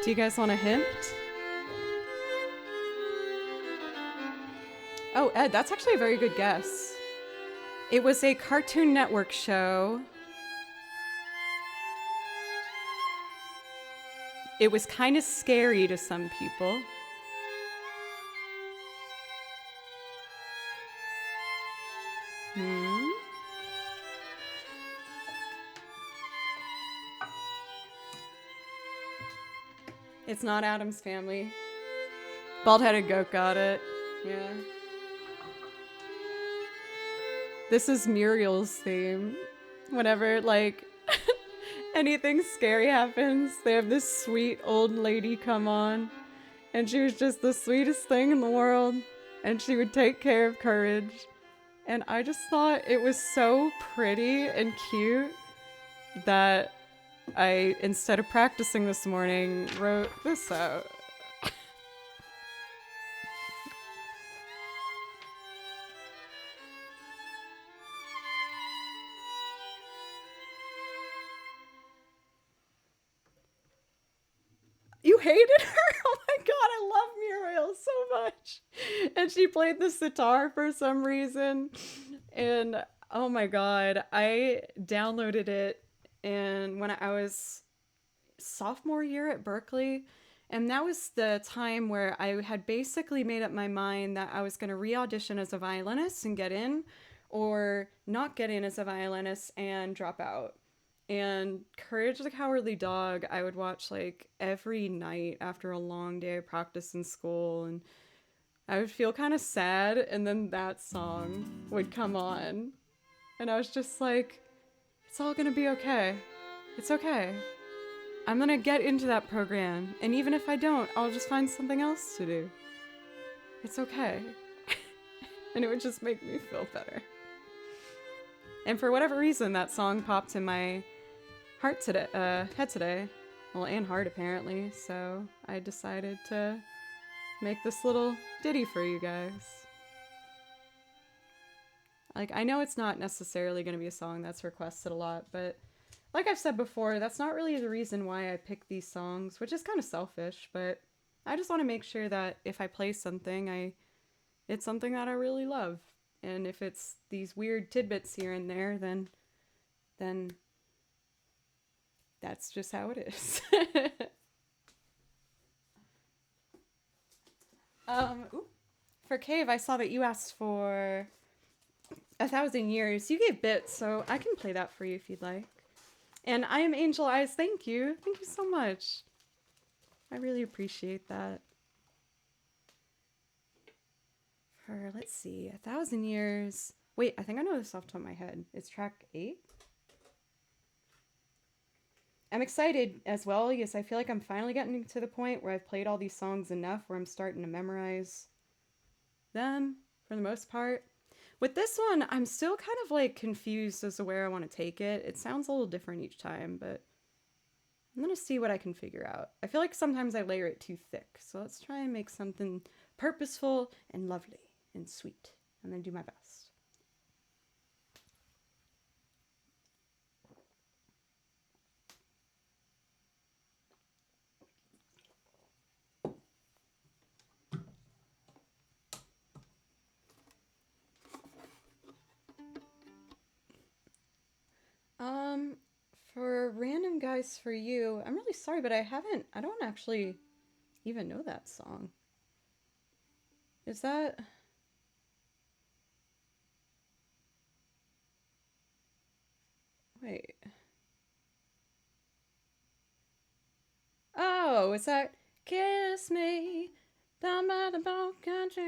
Do you guys want a hint? Oh, Ed, that's actually a very good guess. It was a Cartoon Network show. It was kind of scary to some people. It's not Adam's Family. Bald-headed goat got it. Yeah. This is Muriel's theme. Whenever, like, anything scary happens, they have this sweet old lady come on. And she was just the sweetest thing in the world. And she would take care of Courage. And I just thought it was so pretty and cute that I, instead of practicing this morning, wrote this out. You hated her? Oh my god, I love Muriel so much. And she played the sitar for some reason. And oh my god, I downloaded it and when I was sophomore year at Berkeley, and that was the time where I had basically made up my mind that I was going to re-audition as a violinist and get in, or not get in as a violinist and drop out. And Courage the Cowardly Dog, I would watch like every night after a long day of practice in school, and I would feel kind of sad, and then that song would come on, and I was just like, it's all gonna be okay. It's okay. I'm gonna get into that program, and even if I don't, I'll just find something else to do. It's okay. And it would just make me feel better. And for whatever reason, that song popped in my head today. Well, and heart apparently, so I decided to make this little ditty for you guys. Like, I know it's not necessarily going to be a song that's requested a lot, but like I've said before, that's not really the reason why I pick these songs, which is kind of selfish, but I just want to make sure that if I play something, it's something that I really love. And if it's these weird tidbits here and there, then that's just how it is. For Cave, I saw that you asked for 1,000 Years. You gave bits, so I can play that for you if you'd like. And I am Angel Eyes. Thank you. Thank you so much. I really appreciate that. For, let's see, 1,000 Years. Wait, I think I know this off the top of my head. It's track 8. I'm excited as well because I feel like I'm finally getting to the point where I've played all these songs enough where I'm starting to memorize them for the most part. With this one, I'm still kind of like confused as to where I want to take it. It sounds a little different each time, but I'm going to see what I can figure out. I feel like sometimes I layer it too thick, so let's try and make something purposeful and lovely and sweet. I'm going to do my best. For Random Guys For You, I'm really sorry, but I don't actually even know that song. Is that... Wait. Oh, is that Kiss Me down by the boat country?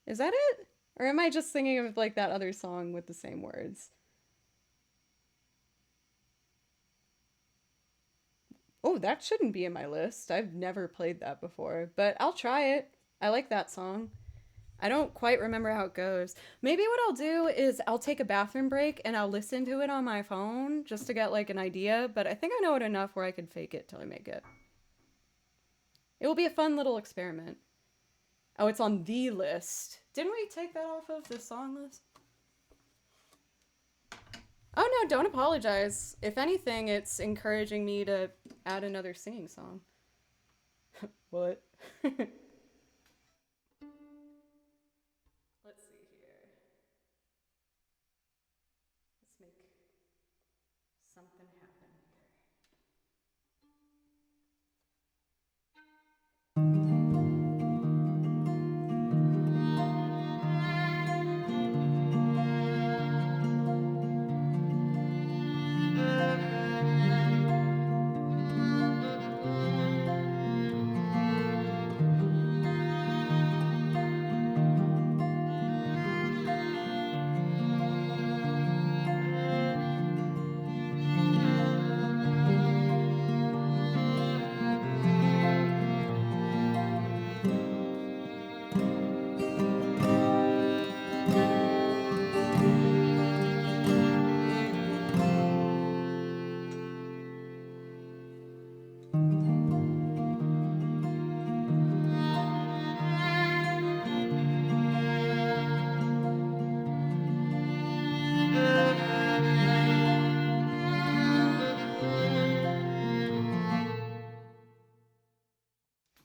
Is that it? Or am I just thinking of like that other song with the same words? Oh, that shouldn't be in my list. I've never played that before, but I'll try it. I like that song. I don't quite remember how it goes. Maybe what I'll do is I'll take a bathroom break and I'll listen to it on my phone just to get like an idea, but I think I know it enough where I can fake it till I make it. It will be a fun little experiment. Oh, it's on the list. Didn't we take that off of the song list? Oh no, don't apologize. If anything, it's encouraging me to add another singing song. What? Let's see here. Let's make something happen here.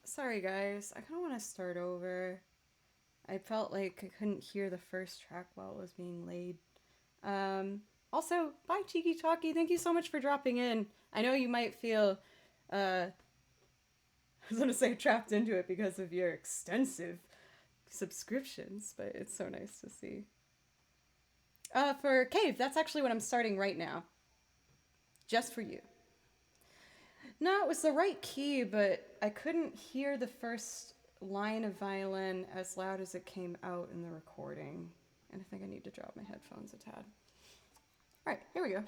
Sorry guys, I kind of want to start over. I felt like I couldn't hear the first track while it was being laid. Also, bye Cheeky Talkie. Thank you so much for dropping in. I know you might feel, I was gonna say trapped into it because of your extensive subscriptions, but it's so nice to see. For Cave, that's actually what I'm starting right now. Just for you. No, it was the right key, but I couldn't hear the first line of violin as loud as it came out in the recording. And I think I need to drop my headphones a tad. All right, here we go.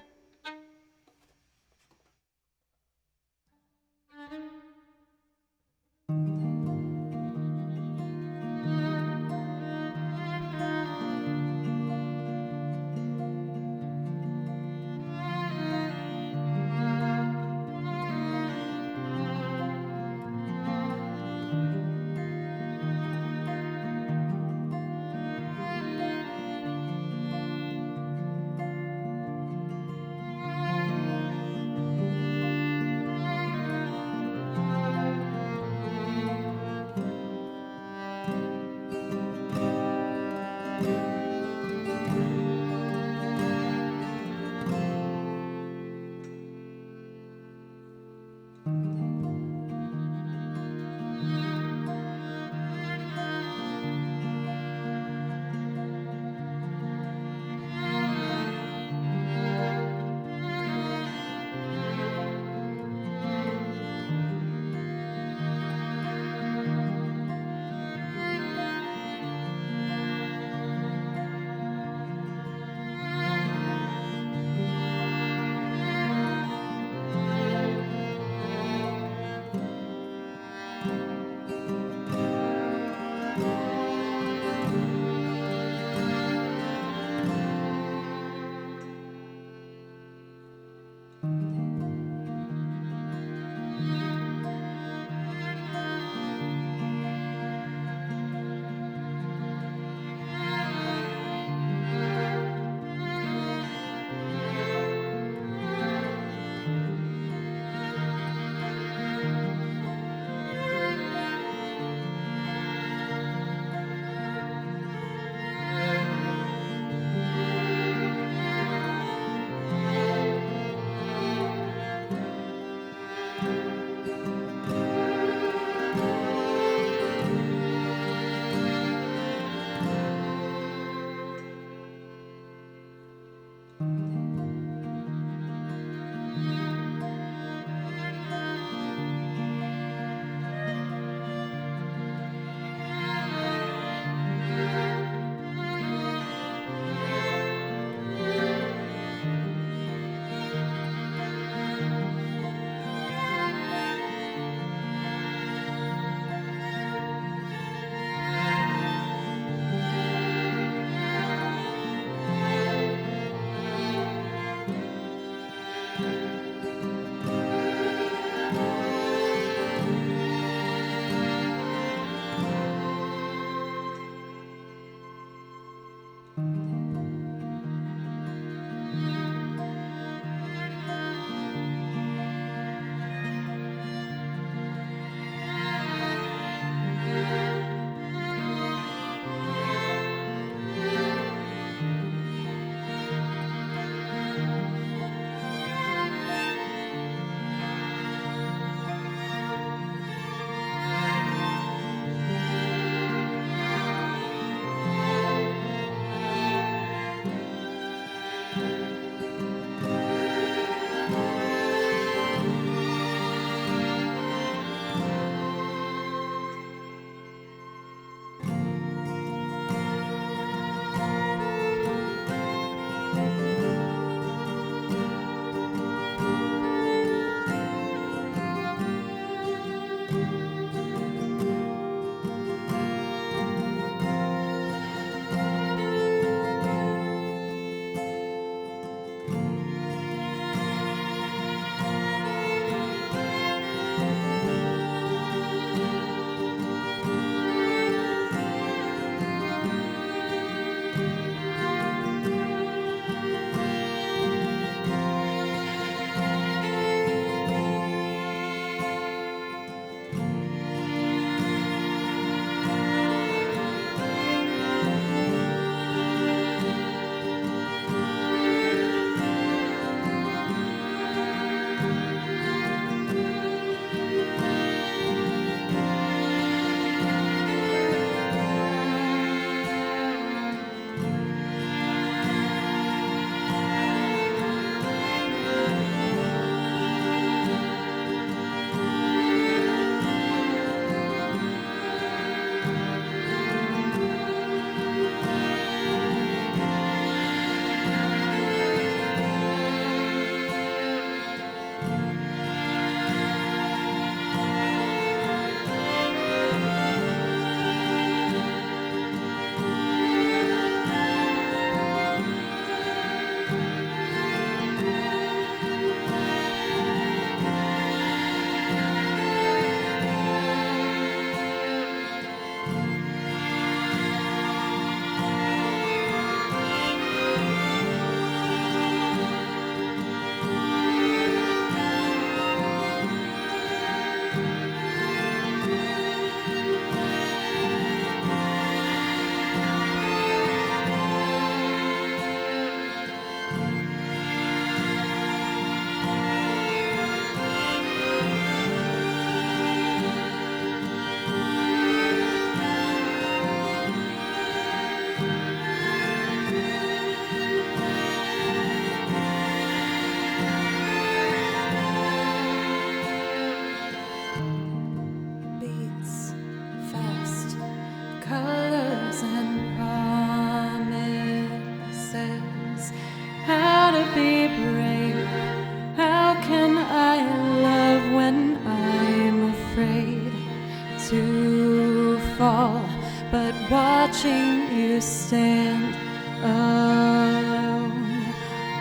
to fall, but watching you stand alone,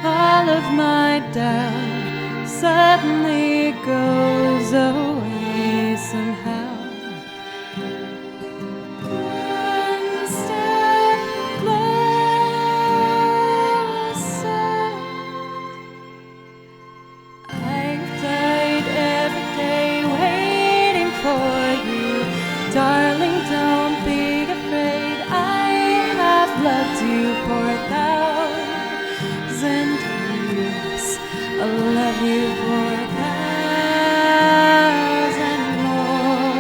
all of my doubt suddenly goes away somehow. One step closer. I've died every day waiting for you. Darling, don't be afraid. I have loved you for 1,000 years. I'll love you for 1,000 more.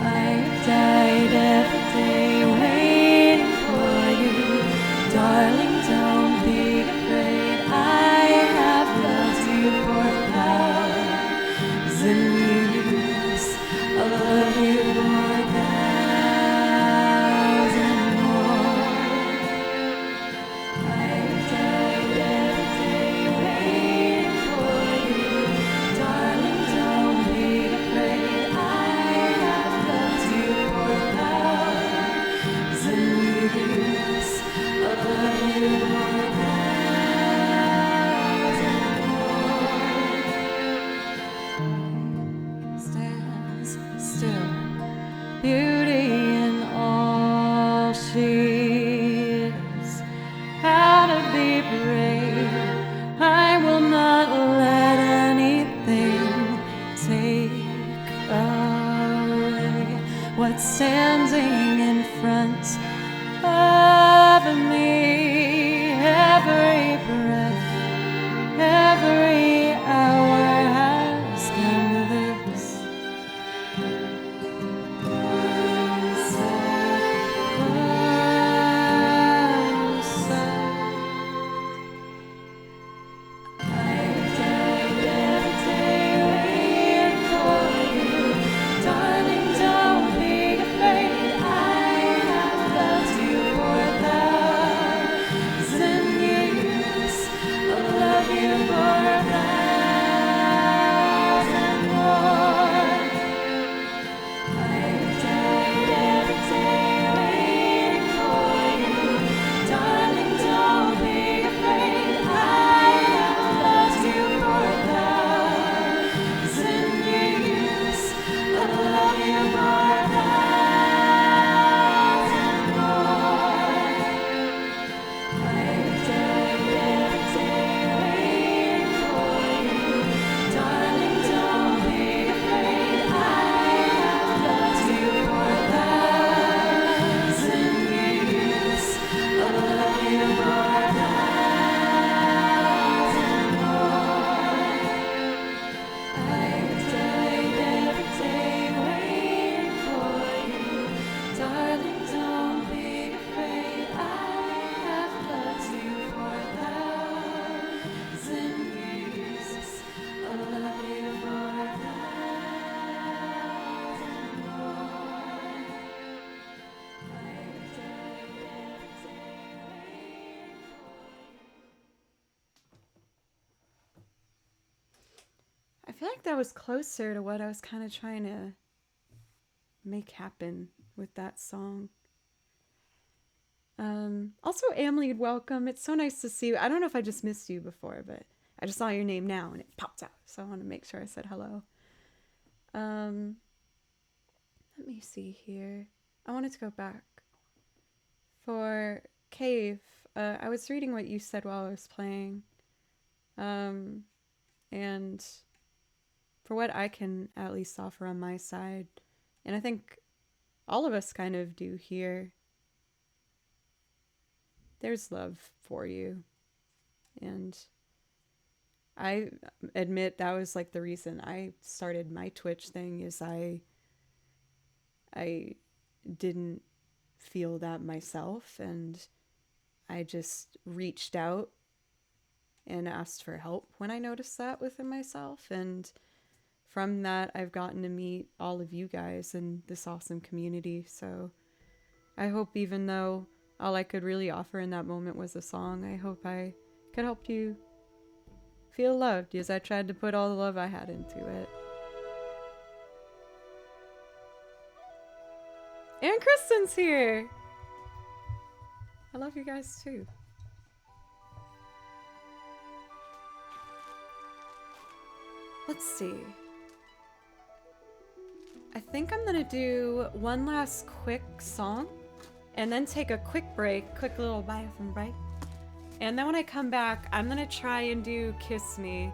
I've died every day waiting for you. Darling, don't be afraid. I have loved you for 1,000 years. I'll love you for 1,000 more. I've died every day waiting for you. Darling, don't be afraid. I have loved you for 1,000 years. I'll love you for 1,000 more. Stands still, beauty in all she is. How to be brave. I will not let anything take away what's standing in front of me. Every breath, every hour has come to this. One step closer. I've died every day waiting for you. Darling, don't be afraid. I have loved you for 1,000 years. I'll love you for 1,000 more. I've died every day waiting for you. Darling, don't be afraid. I have loved you for 1,000 years. I'll love you for 1,000 more. I've died every day waiting for you. Darling, don't be afraid. I have loved you for 1,000 years. I'll love you for 1,000 more. I've died every day waiting for you. Darling, don't be afraid. I have loved you for 1,000 years. I'll love you for 1,000 more. I've died every day waiting for you. I feel like that was closer to what I was kind of trying to make happen with that song. Also, Emily, welcome. It's so nice to see you. I don't know if I just missed you before, but I just saw your name now and it popped out. So I want to make sure I said hello. Let me see here. I wanted to go back. For Cave, I was reading what you said while I was playing. And for what I can at least offer on my side, and I think all of us kind of do here, there's love for you. And I admit that was like the reason I started my Twitch thing, is I didn't feel that myself, and I just reached out and asked for help when I noticed that within myself. And from that, I've gotten to meet all of you guys in this awesome community. So I hope, even though all I could really offer in that moment was a song, I hope I could help you feel loved as I tried to put all the love I had into it. And Kristen's here! I love you guys too. Let's see. I think I'm gonna do one last quick song and then take a quick break, quick little bathroom break. And then when I come back, I'm gonna try and do Kiss Me.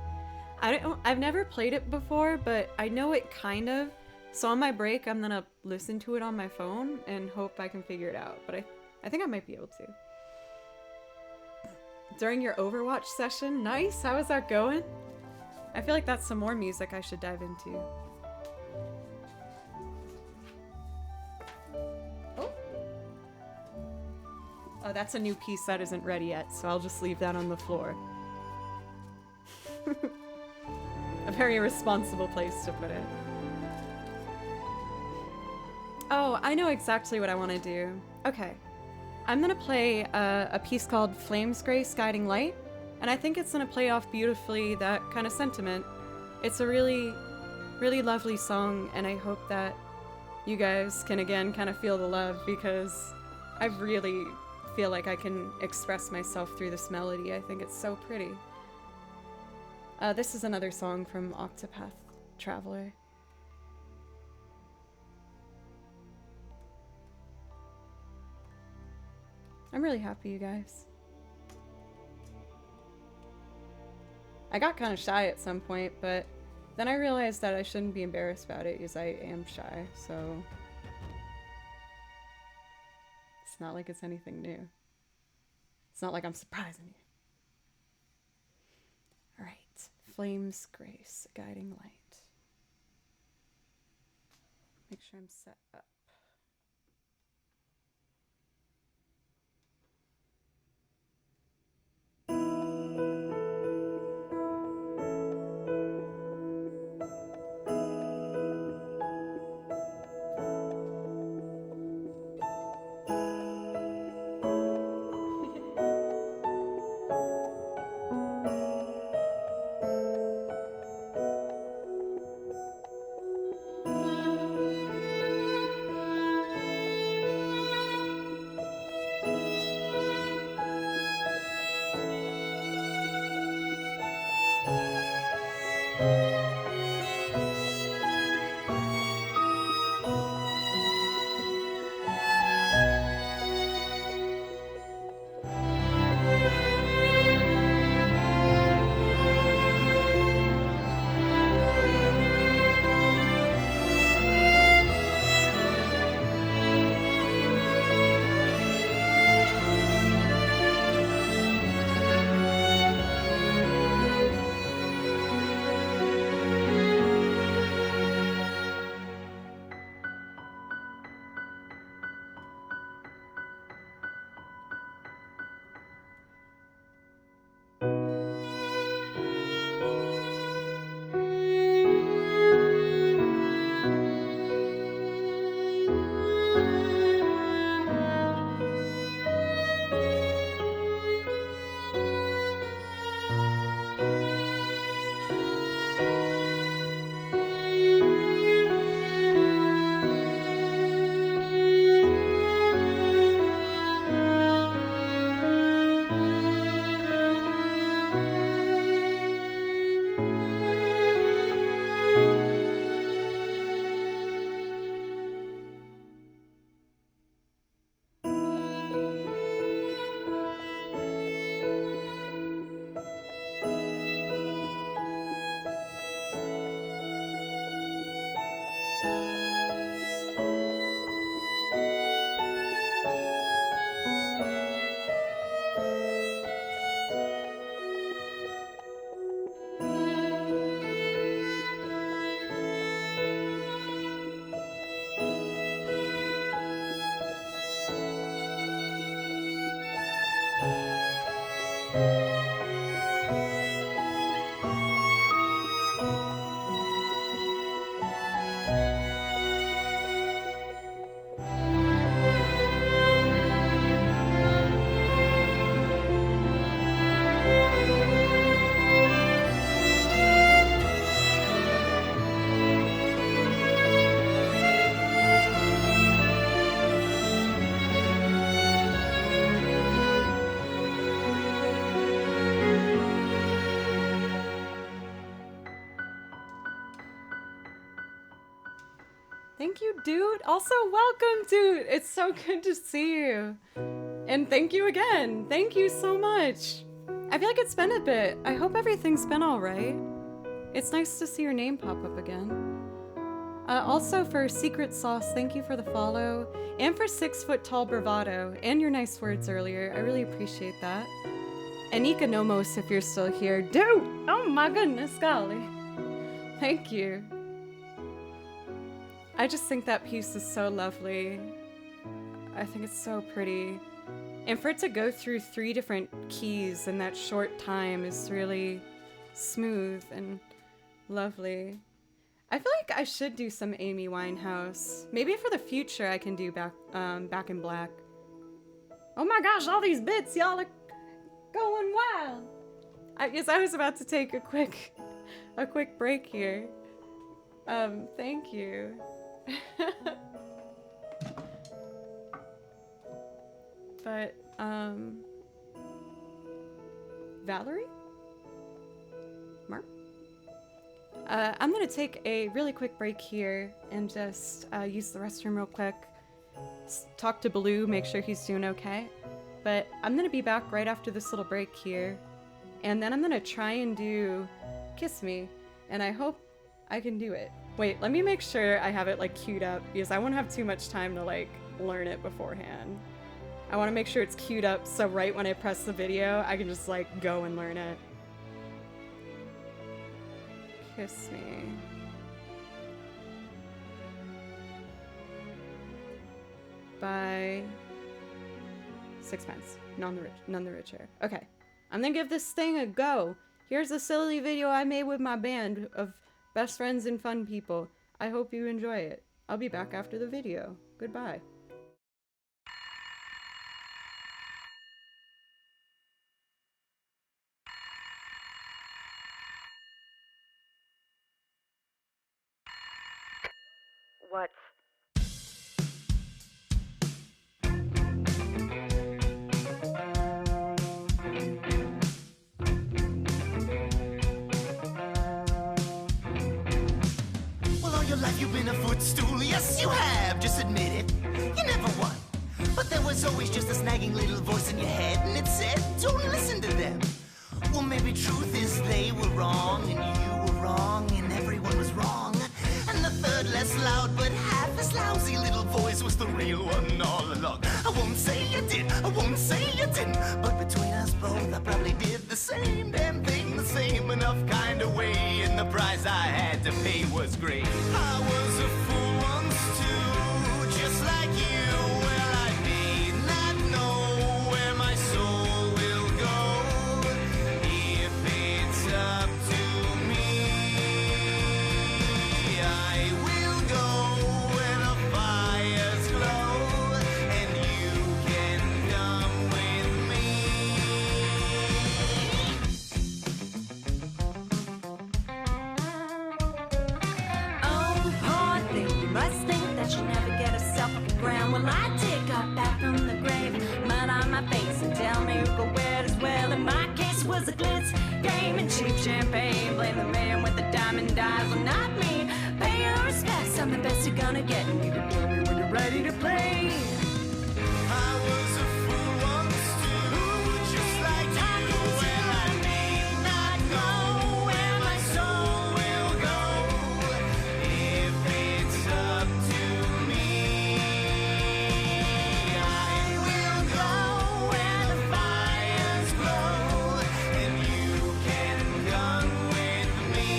I've never played it before, but I know it kind of. So on my break, I'm gonna listen to it on my phone and hope I can figure it out. But I think I might be able to. During your Overwatch session, nice. How is that going? I feel like that's some more music I should dive into. Oh, that's a new piece that isn't ready yet, so I'll just leave that on the floor. A very irresponsible place to put it. Oh, I know exactly what I want to do. Okay. I'm gonna play a piece called Flames Grace Guiding Light, and I think it's gonna play off beautifully that kind of sentiment. It's a really, really lovely song, and I hope that you guys can again kind of feel the love, because I really feel like I can express myself through this melody. I think it's so pretty. This is another song from Octopath Traveler. I'm really happy, you guys. I got kind of shy at some point, but then I realized that I shouldn't be embarrassed about it because I am shy, so it's not like it's anything new. It's not like I'm surprising you. Alright, Flames Grace, Guiding Light. Make sure I'm set up. Thank you, dude. Also, welcome, dude. It's so good to see you. And thank you again. Thank you so much. I feel like it's been a bit. I hope everything's been all right. It's nice to see your name pop up again. Also, for Secret Sauce, thank you for the follow. And for 6 Foot Tall Bravado. And your nice words earlier. I really appreciate that. And Nika Nomos, if you're still here. Dude! Oh my goodness, golly. Thank you. I just think that piece is so lovely. I think it's so pretty. And for it to go through 3 different keys in that short time is really smooth and lovely. I feel like I should do some Amy Winehouse. Maybe for the future I can do Back in Black. Oh my gosh, all these bits, y'all are going wild. I guess I was about to take a quick break here. Thank you. But, Valerie? Mark? I'm gonna take a really quick break here and just use the restroom real quick. Talk to Baloo, make sure he's doing okay. But I'm gonna be back right after this little break here. And then I'm gonna try and do Kiss Me. And I hope I can do it. Wait, let me make sure I have it like queued up because I won't have too much time to like learn it beforehand. I want to make sure it's queued up so right when I press the video, I can just like go and learn it. Kiss Me. By Sixpence. None the richer. Okay. I'm gonna give this thing a go. Here's a silly video I made with my band of best friends and fun people. I hope you enjoy it. I'll be back after the video. Goodbye. What? Well, all your life you've been a footstool. Yes, you have. Just admit it. You never won. But there was always just a snagging little voice in your head, and it said, don't listen to them. Well, maybe truth is they were wrong, and you were wrong, and everyone was wrong. And the third, less loud but half as lousy little voice was the real one all along. I won't say you did, I won't say you didn't, but between us both I probably did the same damn thing the same enough kind of way, and the price I had to pay was great. I was a fool once too, just like you. Well, I may not know where my soul will go if it's up to me. I will go where the fires glow, and you can come with me. Oh, poor thing, you must think that you never get herself off the ground. Well, I dig up back from the grave, mud on my face, and tell me who could wear it as well. In my case was a glitz game and cheap champagne. Blame the man with the diamond eyes, well, not me. Pay your respects, I'm the best you're gonna get, and you can tell me when you're ready to play. I was a fool once too, just like you. Well, I may not know where my soul will go if it's up to me. I will go where the fires glow, and you can come with me.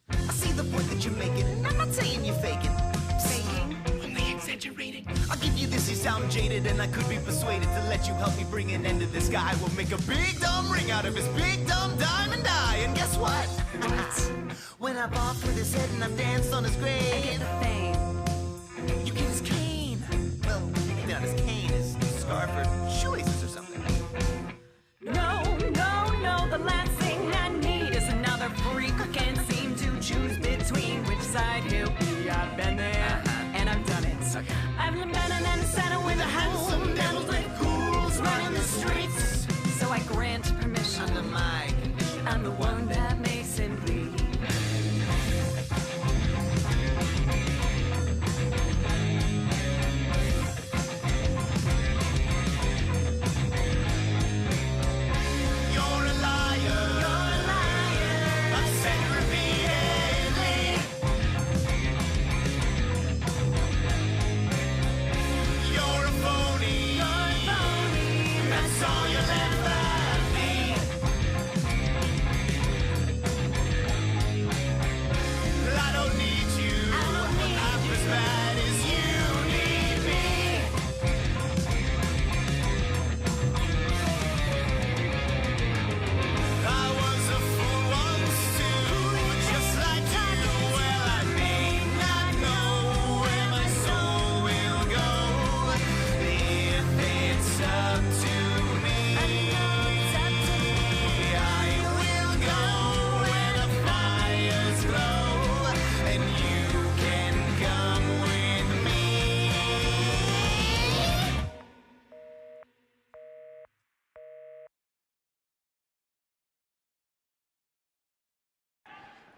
I see the point that you're making, and I'm not saying you're faking. Faking? Only exaggerating. I'll give you this, you sound jaded, and I could be persuaded to let you help me bring an end to this guy. We'll make a big dumb ring out of his big dumb diamond eye, and guess what? What? When I've off with his head and I've danced on his grave, I get the fame. you get his cane. Well, maybe not his cane, his scarf or shoelaces or something. No, no, no, the last thing I need is another freak who can't seem to choose between which side he'll be. I've been there, and I've done it. I've been better than a center with a handsome Some devils with ghouls running the streets. So I grant permission. Under my conditions.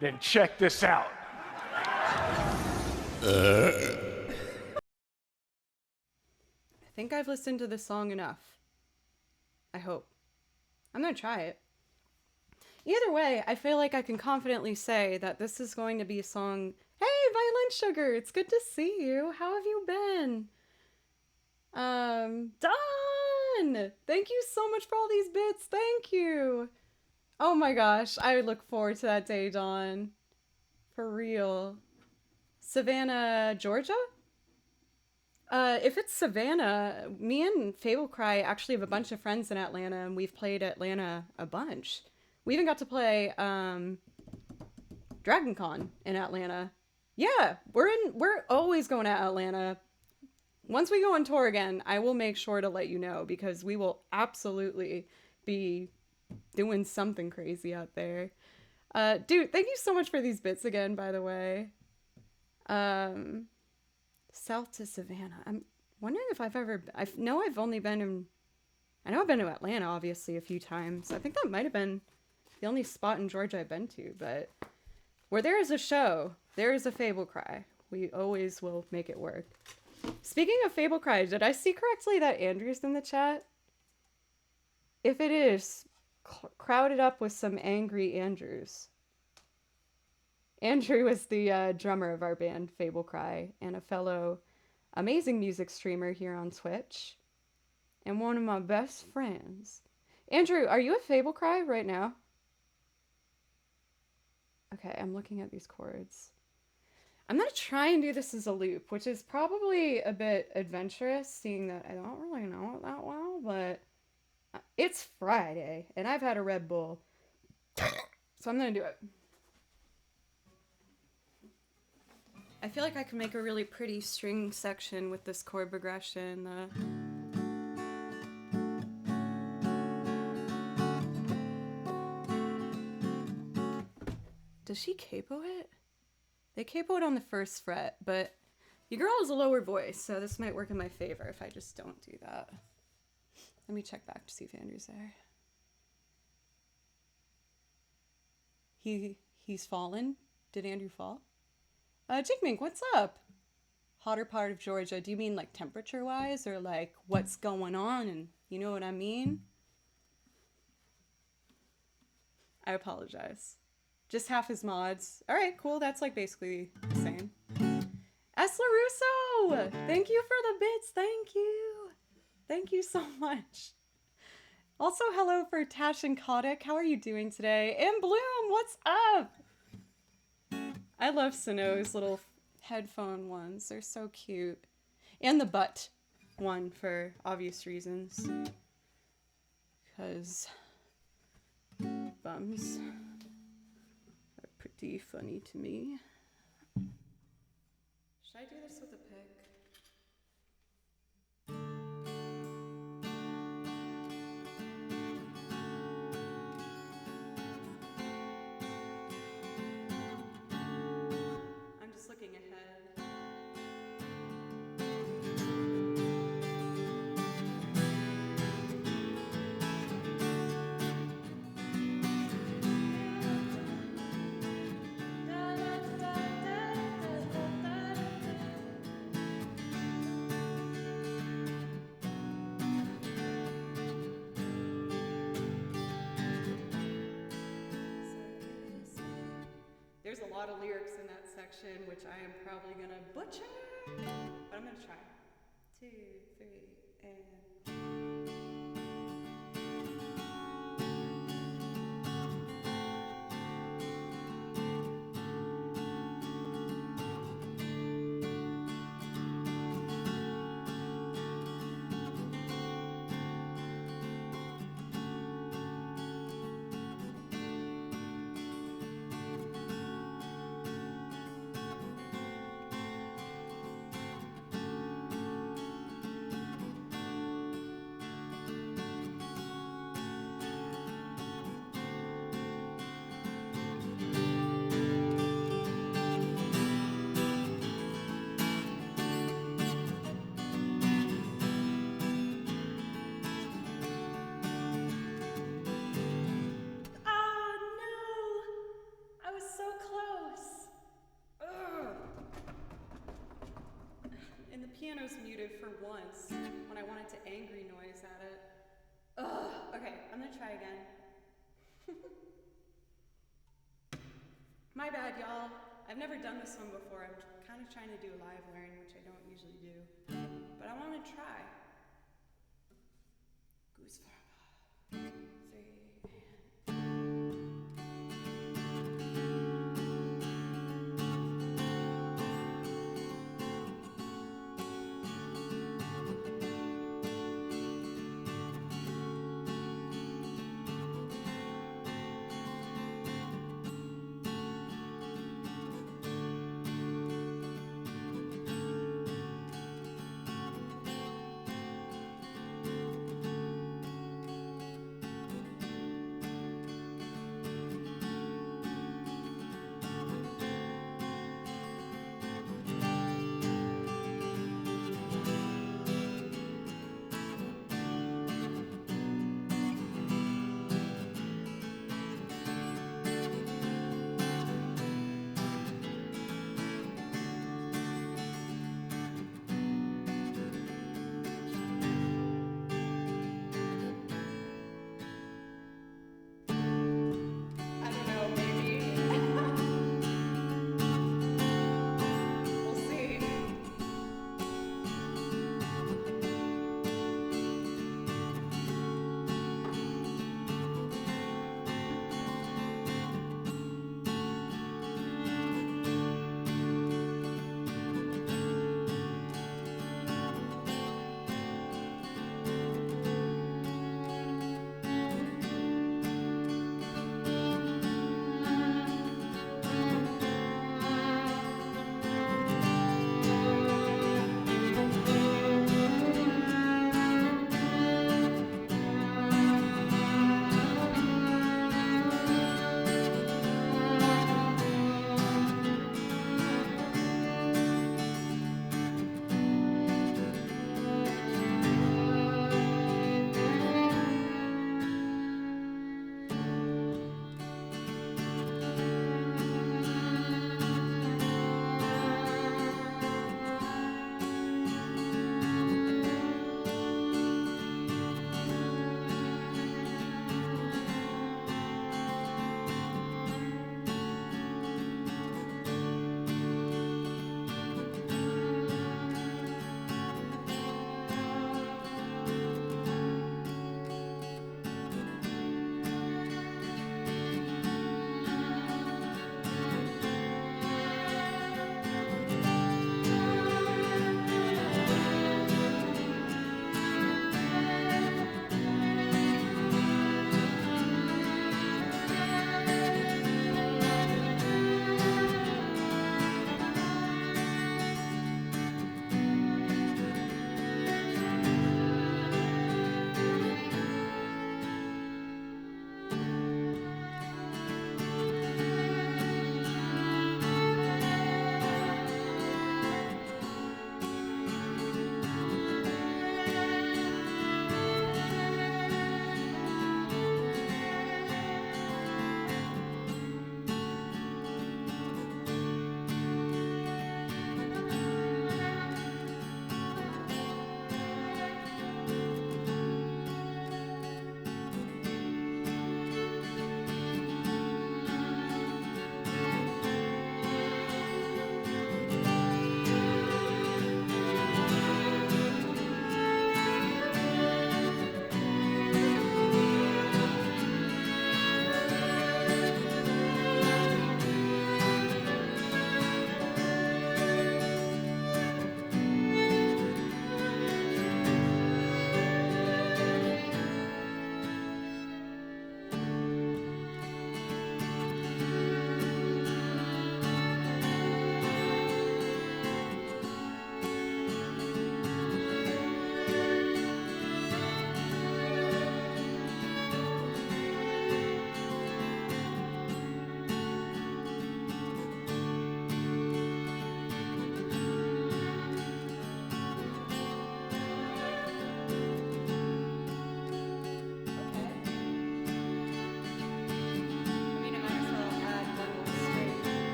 Then check this out. I think I've listened to this song enough. I hope. I'm gonna try it. Either way, I feel like I can confidently say that this is going to be a song. Hey, Violin Sugar, it's good to see you. How have you been? Dawn! Thank you so much for all these bits. Thank you. Oh my gosh, I look forward to that day, Dawn. For real. Savannah, Georgia? If it's Savannah, me and Fablecry actually have a bunch of friends in Atlanta, and we've played Atlanta a bunch. We even got to play DragonCon in Atlanta. Yeah, we're always going to Atlanta. Once we go on tour again, I will make sure to let you know, because we will absolutely be doing something crazy out there. Dude, thank you so much for these bits again, by the way. South to Savannah. I'm wondering if I've ever... I know I've only been in... I know I've been to Atlanta, obviously, a few times. I think that might have been the only spot in Georgia I've been to, but... Where there is a show, there is a Fablecry. We always will make it work. Speaking of Fablecry, did I see correctly that Andrew's in the chat? If it is, crowded up with some angry Andrews. Andrew is the drummer of our band, Fablecry, and a fellow amazing music streamer here on Twitch, and one of my best friends. Andrew, are you at Fablecry right now? Okay, I'm looking at these chords. I'm gonna try and do this as a loop, which is probably a bit adventurous, seeing that I don't really know it that well, but it's Friday, and I've had a Red Bull, so I'm gonna do it. I feel like I can make a really pretty string section with this chord progression. Does she capo it? They capo it on the first fret, but your girl has a lower voice, so this might work in my favor if I just don't do that. Let me check back to see if Andrew's there. He's fallen? Did Andrew fall? Jake Mink, what's up? Hotter part of Georgia. Do you mean like temperature-wise, or like what's going on, and you know what I mean? I apologize. Just half his mods. All right, cool. That's like basically the same. S. LaRusso! Thank you for the bits. Thank you. Thank you so much. Also, hello for Tash and Kodak. How are you doing today? And Bloom, what's up? I love Sano's little headphone ones. They're so cute. And the butt one for obvious reasons. Because bums are pretty funny to me. Should I do this with a pick? I'm just looking ahead. There's a lot of lyrics in that section, which I am probably gonna butcher, but I'm gonna try. 2, 3, and... for once when I wanted to angry noise at it. Ugh. Okay, I'm gonna try again. My bad, y'all. I've never done this one before. I'm kind of trying to do a live learn, which I don't usually do. But I want to try. Goose farm. 3 and...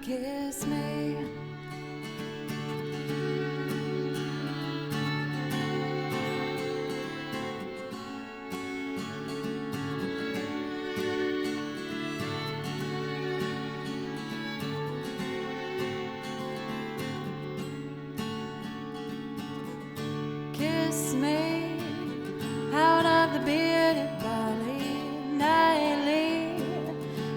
kiss me. Kiss me out of the bearded valley, nightly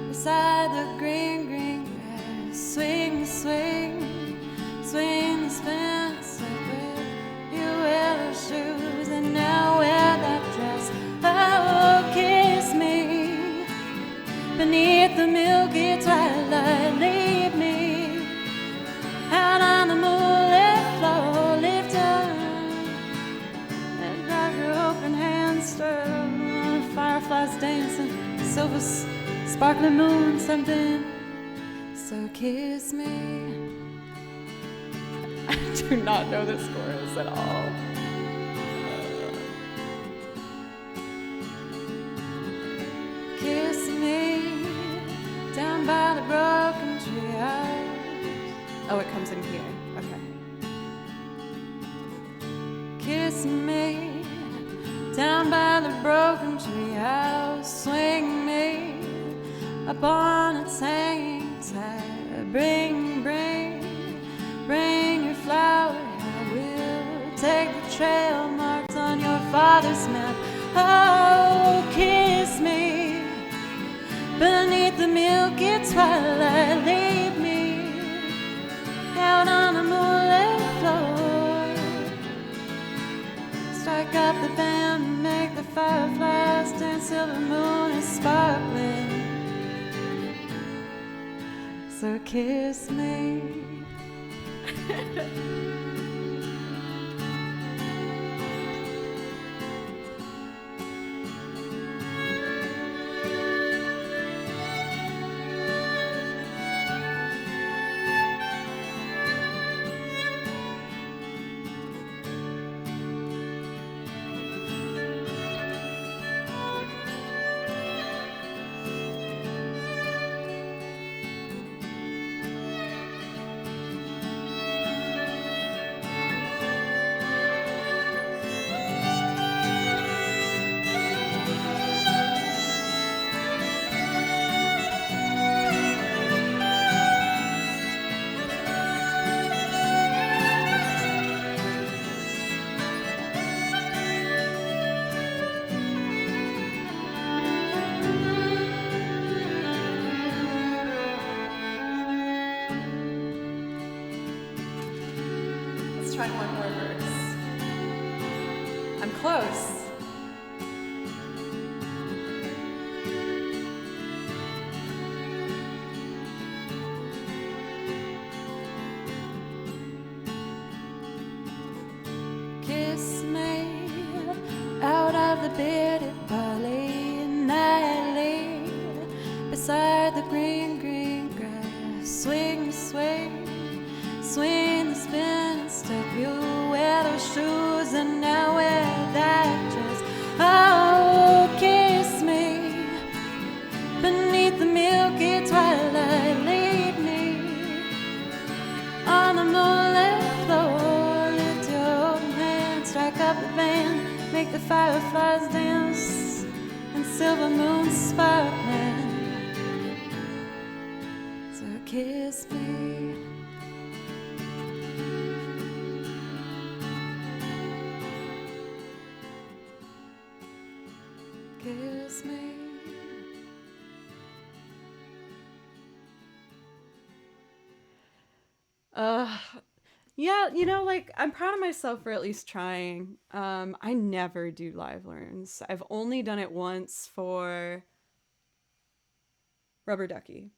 beside the green, green grass. Swing, swing, swing the spin circle. You wear those shoes and now wear that dress. Oh, kiss me beneath the milky twilight. Leave me out on the moonlit floor. Lift up and grab your open hands, stir fireflies dancing, silver sparkling moon, something. So kiss me. I do not know this chorus at all. Kiss me down by the broken tree house. Oh, it comes in here. Okay. Kiss me down by the broken tree house. Swing me upon its hanging tide. Bring, bring, bring your flower. I will take the trail marked on your father's map. Oh, kiss me beneath the milky twilight. Leave me out on the moonlit floor. Strike up the band, make the fireflies dance till the moon is sparkling. So kiss me. Let's try one more verse. I'm close. Kiss me out of the bearded valley, nightly beside the green, green grass. Swing, swing, swing the spin and step. You wear those shoes and I wear that dress. Oh, kiss me beneath the milky twilight. Lead me on the moonlit floor. Lift your open hand, strike up the band, make the fireflies dance and silver moon sparkling. So kiss me. Kiss me. Yeah, like I'm proud of myself for at least trying. I never do live learns. I've only done it once for Rubber Ducky.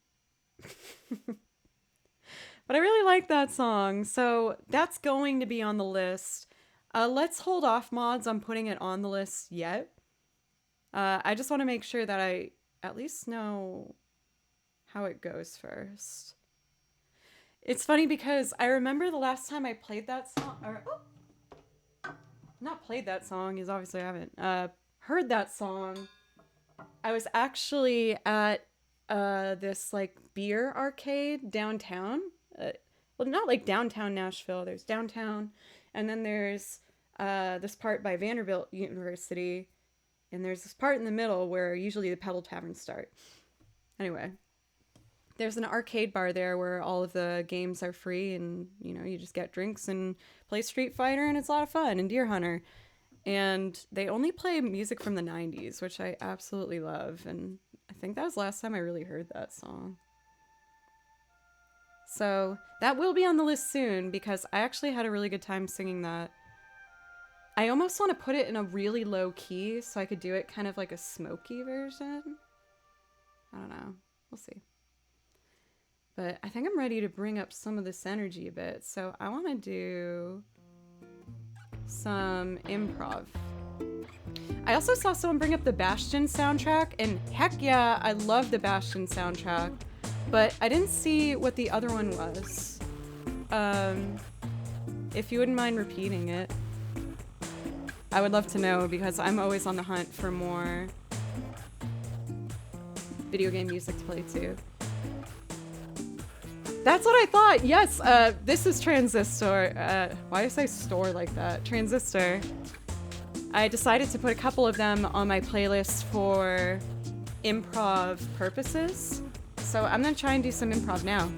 But I really like that song, so that's going to be on the list. Let's hold off, mods, on putting it on the list yet. I just want to make sure that I at least know how it goes first. It's funny because I remember the last time I played that song, or not played that song, because obviously I haven't heard that song. I was actually at this like beer arcade downtown. Well, not like downtown Nashville. There's downtown, and then there's this part by Vanderbilt University, and there's this part in the middle where usually the Pebble Taverns start. Anyway, there's an arcade bar there where all of the games are free, and you just get drinks and play Street Fighter, and it's a lot of fun, and Deer Hunter. And they only play music from the 90s, which I absolutely love, and I think that was the last time I really heard that song. So that will be on the list soon, because I actually had a really good time singing that. I almost want to put it in a really low key so I could do it kind of like a smoky version. I don't know. We'll see. But I think I'm ready to bring up some of this energy a bit. So I want to do some improv. I also saw someone bring up the Bastion soundtrack, and heck yeah, I love the Bastion soundtrack, but I didn't see what the other one was. If you wouldn't mind repeating it, I would love to know, because I'm always on the hunt for more video game music to play too. That's what I thought. Yes, this is Transistor. Why did I say store like that? Transistor. I decided to put a couple of them on my playlist for improv purposes. So I'm gonna try and do some improv now.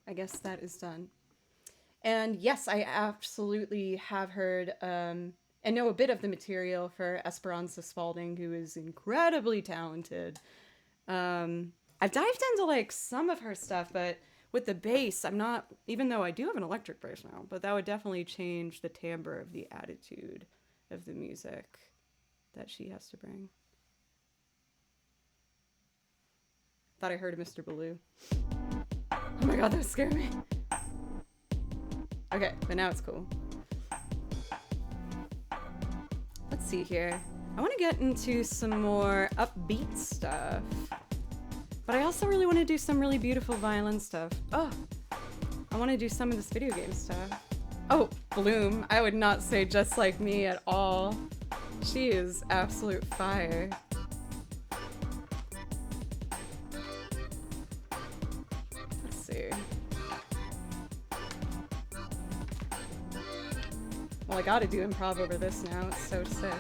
I guess that is done. And yes, I absolutely have heard and know a bit of the material for Esperanza Spalding, who is incredibly talented. I've dived into like some of her stuff, but with the bass, I'm not, even though I do have an electric bass now, but that would definitely change the timbre of the attitude of the music that she has to bring. Thought I heard a Mr. Baloo. Oh my god, that scared me. Okay, but now it's cool. Let's see here. I want to get into some more upbeat stuff. But I also really want to do some really beautiful violin stuff. Oh, I want to do some of this video game stuff. Oh, Bloom. I would not say Just Like Me at all. She is absolute fire. Let's see. Well, I gotta do improv over this now. It's so sick.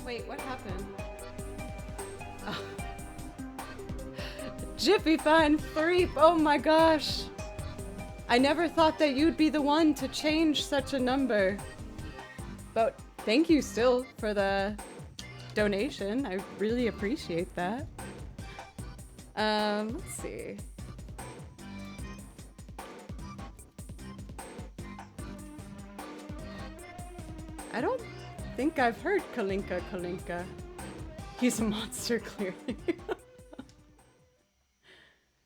Wait, what happened? Oh. Jiffy Fine Threep, oh my gosh. I never thought that you'd be the one to change such a number. But thank you still for the donation. I really appreciate that. Let's see. I don't think I've heard Kalinka Kalinka. He's a monster, clearly.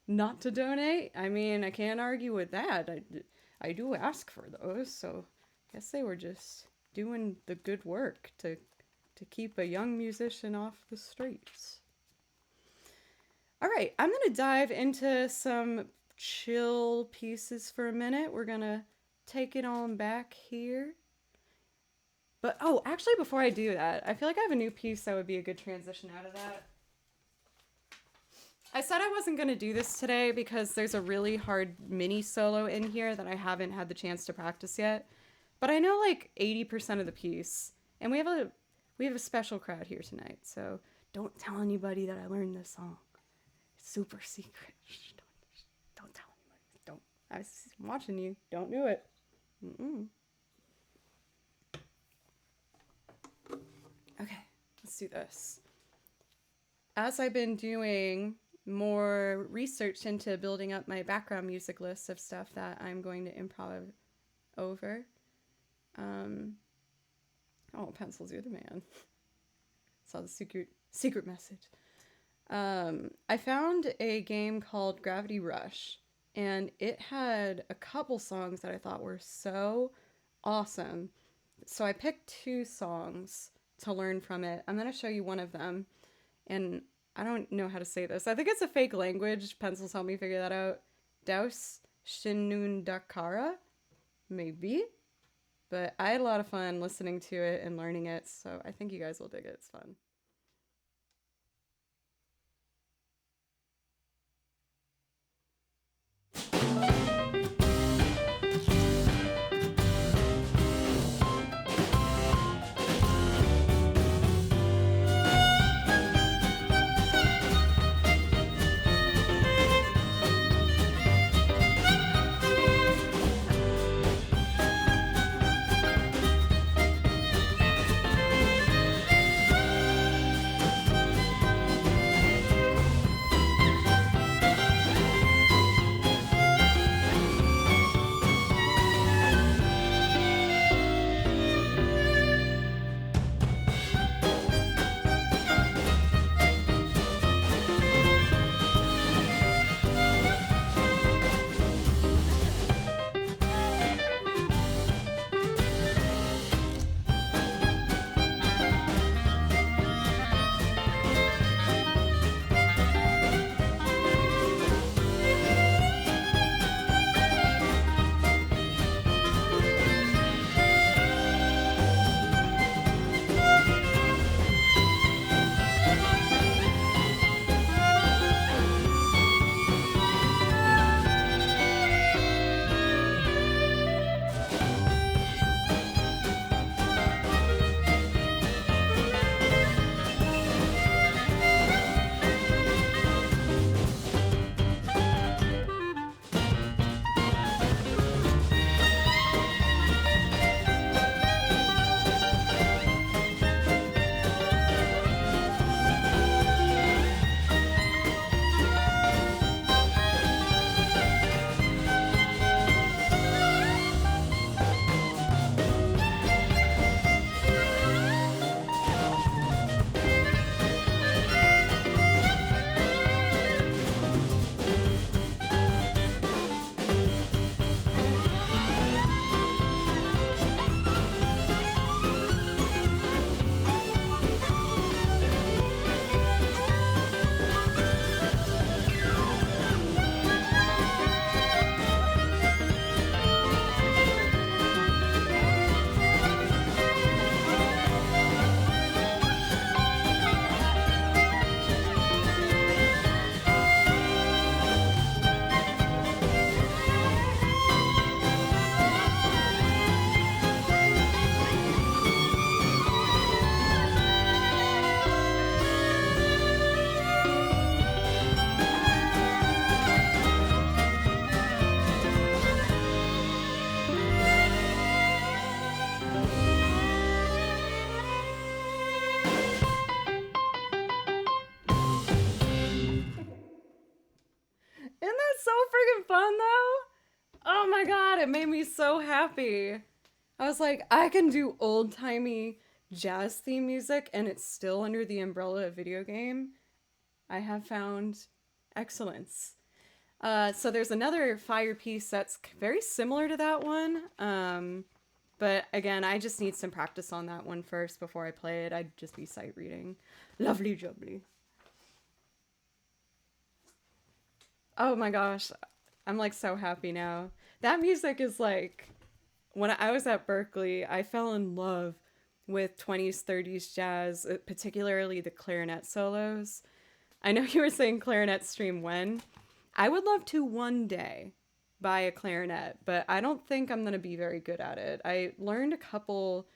Not to donate? I mean, I can't argue with that. I do ask for those, so I guess they were just doing the good work to keep a young musician off the streets. All right, I'm going to dive into some chill pieces for a minute. We're going to take it on back here. But, oh, actually, before I do that, I feel like I have a new piece that would be a good transition out of that. I said I wasn't going to do this today because there's a really hard mini solo in here that I haven't had the chance to practice yet. But I know like 80% of the piece. And we have a special crowd here tonight, so don't tell anybody that I learned this song. It's super secret. Shh, don't tell anybody. Don't. I'm watching you. Don't do it. Mm-mm. Okay, let's do this. As I've been doing more research into building up my background music list of stuff that I'm going to improv over. Oh, Pencils, you're the man. Saw the secret message. I found a game called Gravity Rush, and it had a couple songs that I thought were so awesome. So I picked 2 songs to learn from it. I'm going to show you one of them, and I don't know how to say this. I think it's a fake language. Pencils help me figure that out. Daus Shinundakara? Maybe? But I had a lot of fun listening to it and learning it, so I think you guys will dig it. It's fun. was so freaking fun though. Oh my god, it made me so happy. I was like, I can do old-timey jazz theme music and it's still under the umbrella of video game. I have found excellence. So there's another fire piece that's very similar to that one. But again, I just need some practice on that one first before I play it. I'd just be sight reading. Lovely jubbly. Oh my gosh. I'm like so happy now. That music is like, when I was at Berkeley, I fell in love with 20s, 30s jazz, particularly the clarinet solos. I know you were saying clarinet stream when. I would love to one day buy a clarinet, but I don't think I'm going to be very good at it. I learned a couple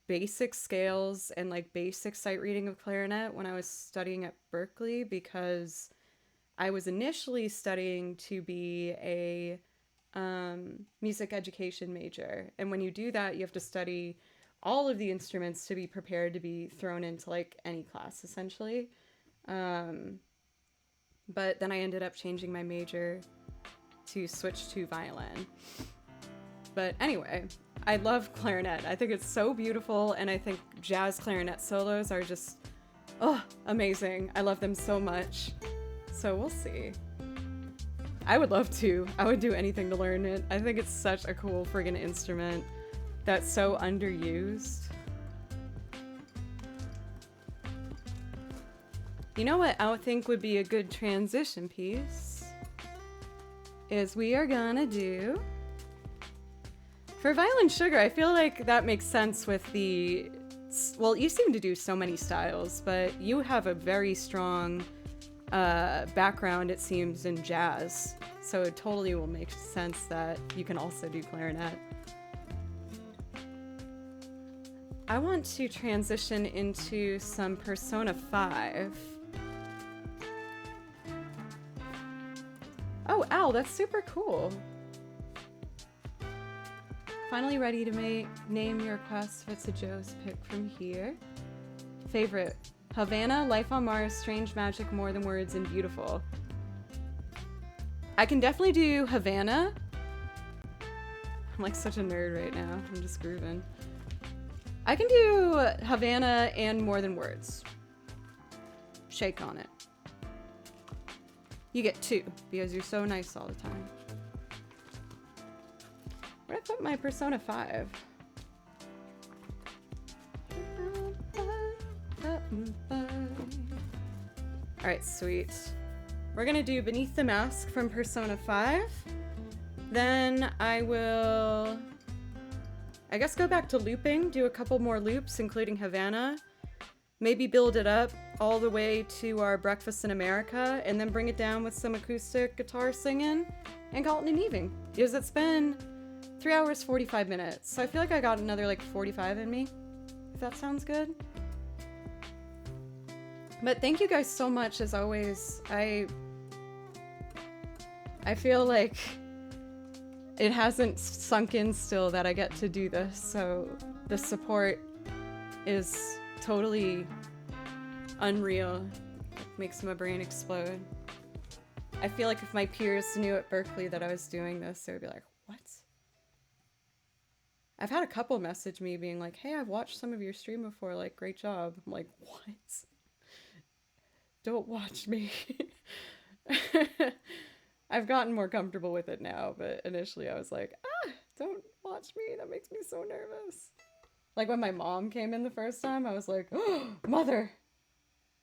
basic scales and like basic sight reading of clarinet when I was studying at Berkeley because I was initially studying to be a music education major. And when you do that, you have to study all of the instruments to be prepared to be thrown into like any class essentially. But then I ended up changing my major to switch to violin. But anyway, I love clarinet. I think it's so beautiful, and I think jazz clarinet solos are just, amazing. I love them so much. So we'll see. I would love to. I would do anything to learn it. I think it's such a cool friggin' instrument that's so underused. You know what I would think would be a good transition piece is we are gonna do, for Violin Sugar, I feel like that makes sense with the, well, you seem to do so many styles, but you have a very strong background, it seems, in jazz. So it totally will make sense that you can also do clarinet. I want to transition into some Persona 5. Oh, Al, that's super cool. Finally ready to name your quest if it's a Joe's pick from here. Favorite: Havana, Life on Mars, Strange Magic, More Than Words, and Beautiful. I can definitely do Havana. I'm like such a nerd right now. I'm just grooving. I can do Havana and More Than Words. Shake on it. You get 2 because you're so nice all the time. Where'd I put my Persona 5? Alright, sweet. We're gonna do Beneath the Mask from Persona 5. Then I will, I guess, go back to looping, do a couple more loops, including Havana. Maybe build it up all the way to our Breakfast in America, and then bring it down with some acoustic guitar singing, and call it an evening. Because it's been 3 hours, 45 minutes. So I feel like I got another like 45 in me, if that sounds good. But thank you guys so much, as always. I feel like it hasn't sunk in still that I get to do this, so the support is totally unreal. It makes my brain explode. I feel like if my peers knew at Berkeley that I was doing this, they would be like, what? I've had a couple message me being like, hey, I've watched some of your stream before, like, great job. I'm like, what? Don't watch me. I've gotten more comfortable with it now, but initially I was like, don't watch me. That makes me so nervous. Like when my mom came in the first time, I was like, oh, Mother,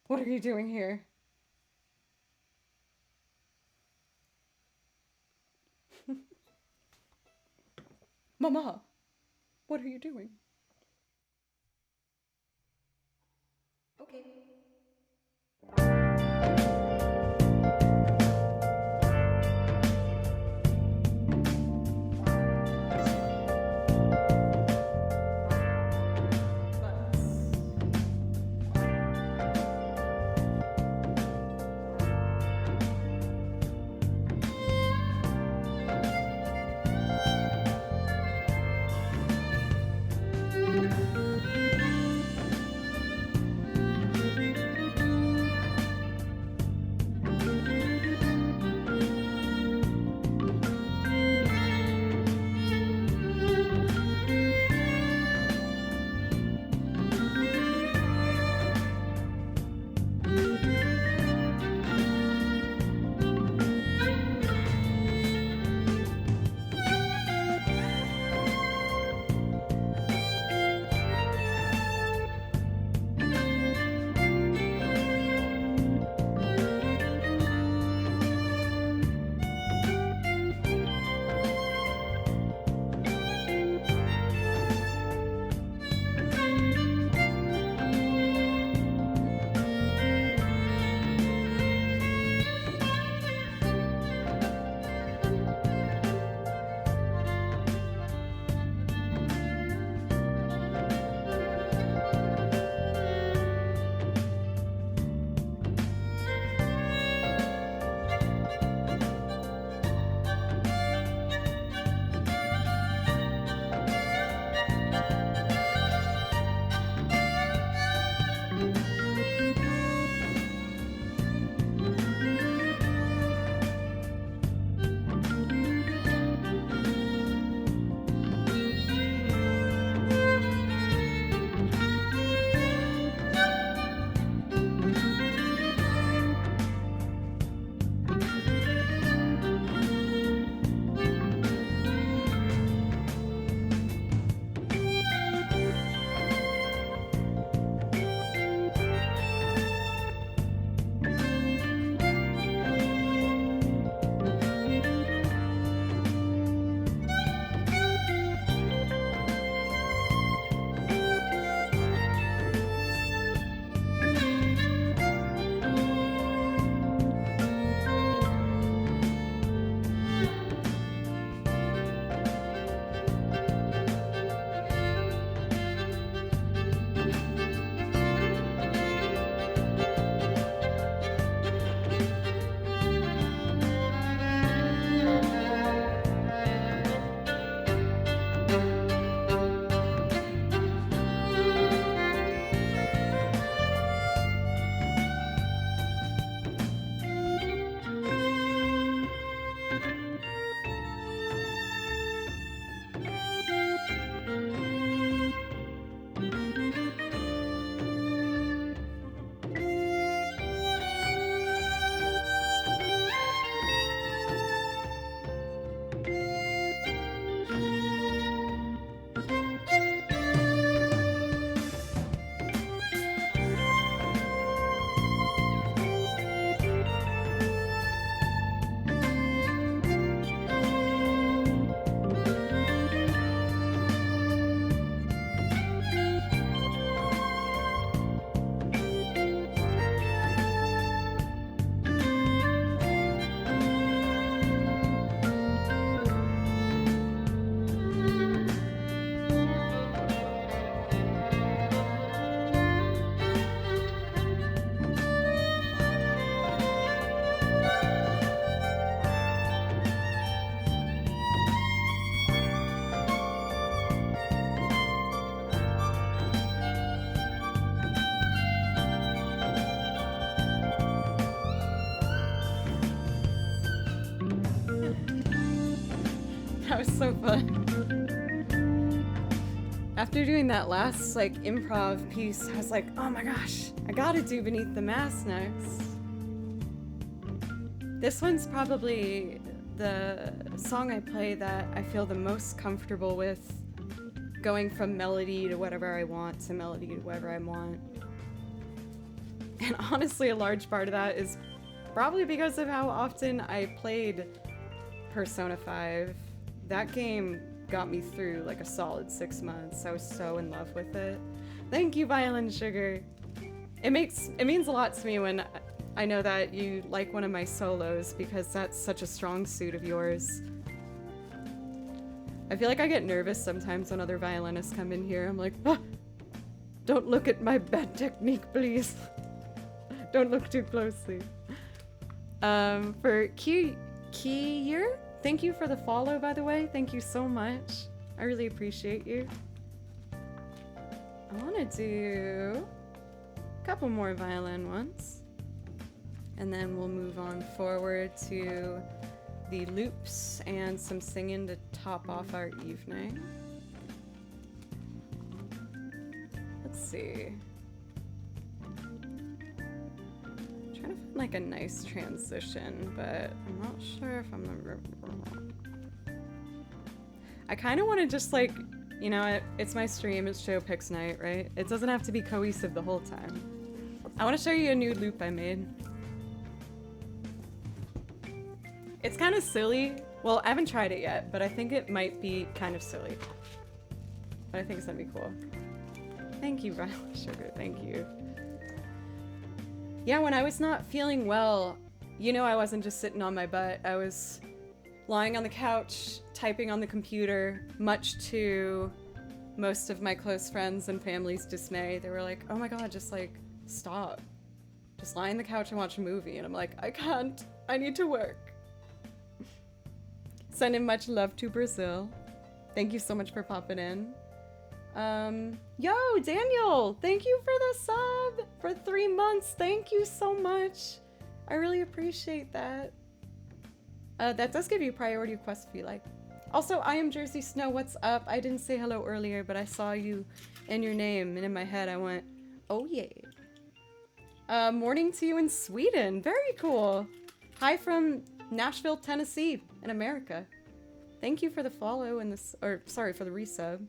what are you doing here? Mama, what are you doing? Okay. That was so fun. After doing that last like improv piece, I was like, oh my gosh, I gotta do Beneath the Mask next. This one's probably the song I play that I feel the most comfortable with, going from melody to whatever I want to melody to whatever I want. And honestly, a large part of that is probably because of how often I played Persona 5. That game got me through like a solid 6 months. I was so in love with it. Thank you, Violin Sugar. It means a lot to me when I know that you like one of my solos, because that's such a strong suit of yours. I feel like I get nervous sometimes when other violinists come in here. I'm like, ah, don't look at my bad technique, please. Don't look too closely. For Kiyer, thank you for the follow, by the way. Thank you so much. I really appreciate you. I want to do a couple more violin ones. And then we'll move on forward to the loops and some singing to top off our evening. Let's see. I'm trying to find like a nice transition, but I'm not sure if I'm the... I kind of want to just like, you know, it's my stream, it's show picks night, right? It doesn't have to be cohesive the whole time. I want to show you a new loop I made. It's kind of silly. Well, I haven't tried it yet, but I think it might be kind of silly. But I think it's gonna be cool. Thank you, Violet Sugar. Thank you. Yeah, when I was not feeling well, you know, I wasn't just sitting on my butt. I was lying on the couch, typing on the computer, much to most of my close friends and family's dismay. They were like, oh my god, just like, stop. Just lie on the couch and watch a movie. And I'm like, I can't. I need to work. Sending much love to Brazil. Thank you so much for popping in. Yo, Daniel, thank you for the sub for 3 months. Thank you so much. I really appreciate that. That does give you priority requests if you like. Also, I am Jersey Snow. What's up? I didn't say hello earlier, but I saw you and your name, and in my head I went, oh yeah. Morning to you in Sweden. Very cool. Hi from Nashville, Tennessee, in America. Thank you for the follow and this, or sorry, for the resub.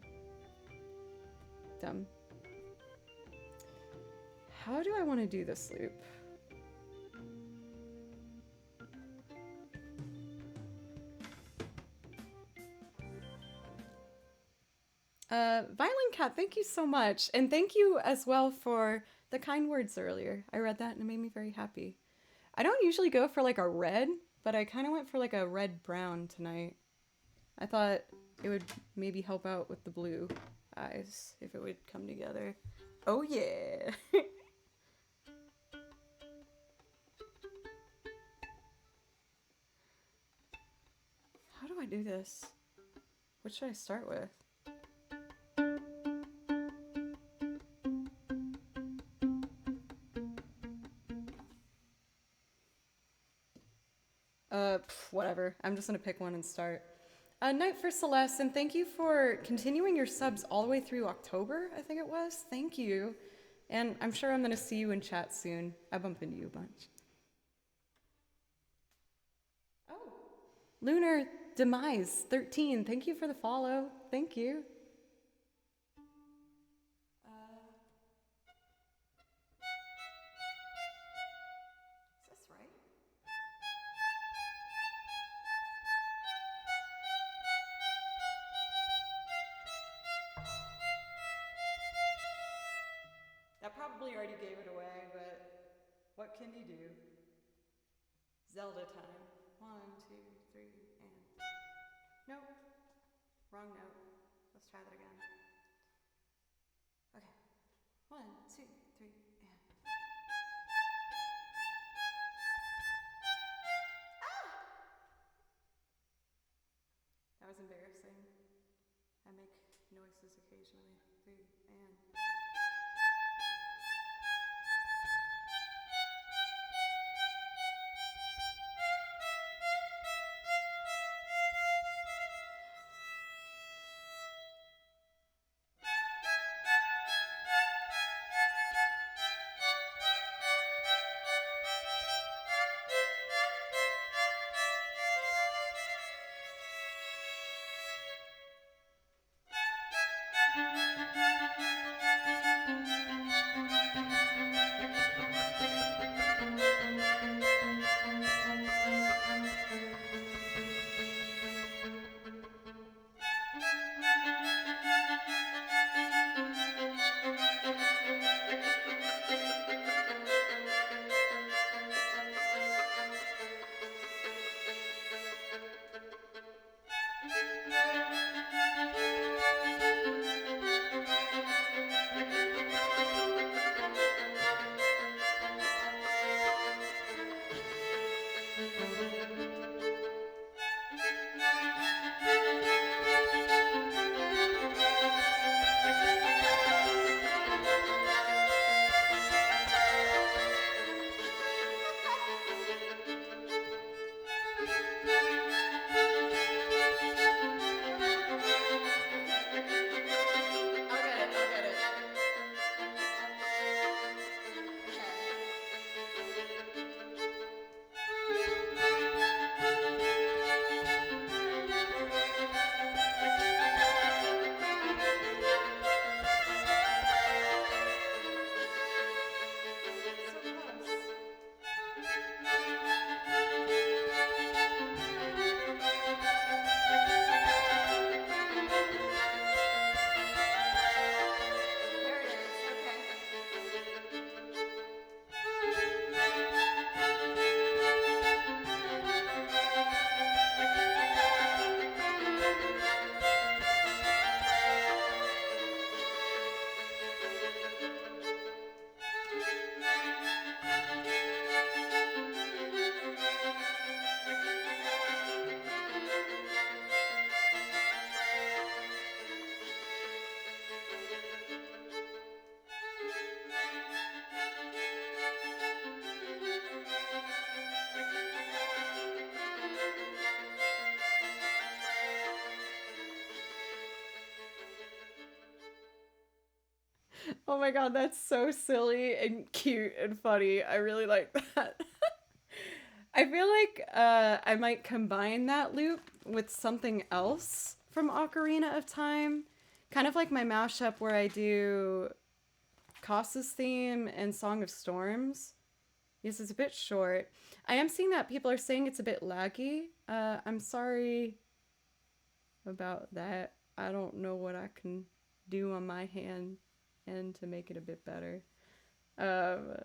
Dumb. How do I want to do this loop? Violin Cat, thank you so much. And thank you as well for the kind words earlier. I read that and it made me very happy. I don't usually go for like a red, but I kind of went for like a red-brown tonight. I thought it would maybe help out with the blue eyes if it would come together. Oh yeah! How do I do this? What should I start with? Whatever. I'm just gonna pick one and start. Night for Celeste, and thank you for continuing your subs all the way through October, I think it was. Thank you. And I'm sure I'm gonna see you in chat soon. I bump into you a bunch. Oh. Lunar Demise 13, thank you for the follow. Thank you. Is this right? That probably already gave it away, but what can you do? Zelda time. 1, 2, 3, and... Nope. Wrong note. Let's try that again. Okay. 1, 2, 3, and... Ah! That was embarrassing. I make noises occasionally. 3, and... I'll get it. I'll get it. So close. There it is. Okay. Oh my god, that's so silly and cute and funny. I really like that. I feel like I might combine that loop with something else from Ocarina of Time. Kind of like my mashup where I do Kasa's theme and Song of Storms. Yes, it's a bit short. I am seeing that people are saying it's a bit laggy. I'm sorry about that. I don't know what I can do on my hand to make it a bit better. Um,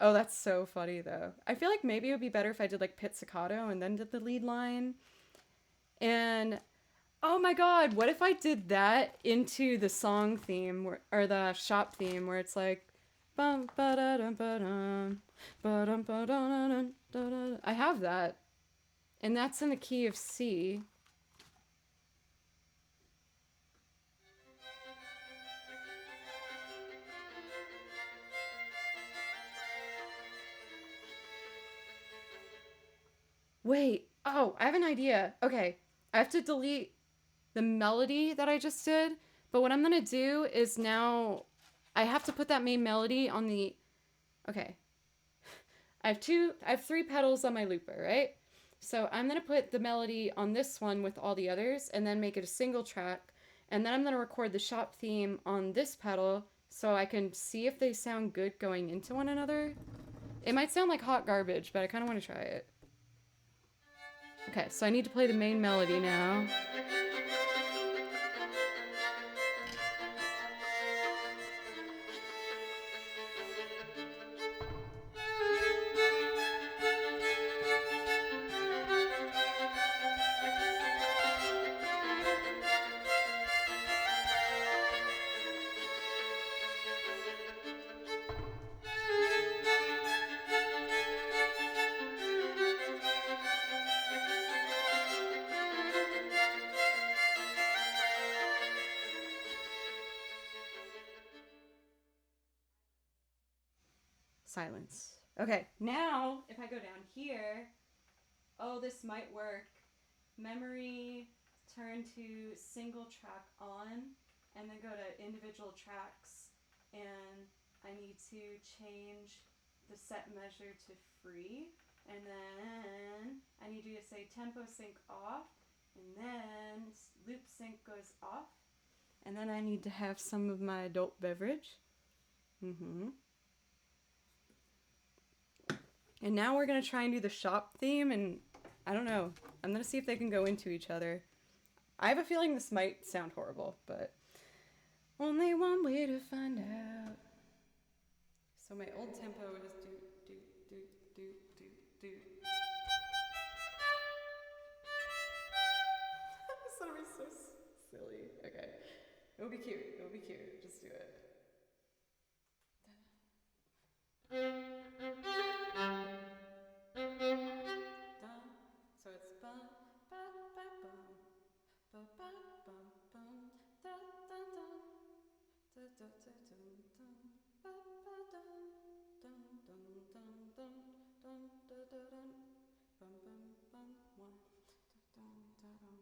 oh, that's so funny though. I feel like maybe it would be better if I did like pizzicato and then did the lead line. And oh my god, what if I did that into the song theme or the shop theme where it's like bum ba da dum ba dum ba dum ba dum da da. I have that. And that's in the key of C. Wait. Oh, I have an idea. Okay. I have to delete the melody that I just did. But what I'm going to do is now I have to put that main melody on the. Okay. I have three pedals on my looper, right? So I'm going to put the melody on this one with all the others and then make it a single track. And then I'm going to record the shop theme on this pedal so I can see if they sound good going into one another. It might sound like hot garbage, but I kind of want to try it. Okay, so I need to play the main melody now. Silence. Okay, now if I go down here, oh, this might work. Memory, turn to single track on, and then go to individual tracks, and I need to change the set measure to free, and then I need you to say tempo sync off, and then loop sync goes off, and then I need to have some of my adult beverage. And now we're gonna try and do the shop theme, and I don't know. I'm gonna see if they can go into each other. I have a feeling this might sound horrible, but only one way to find out. So my old tempo is do do do do do do. This is gonna be so silly. Okay, it will be cute. It will be cute. Just do it.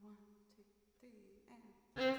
1, 2, 3, and.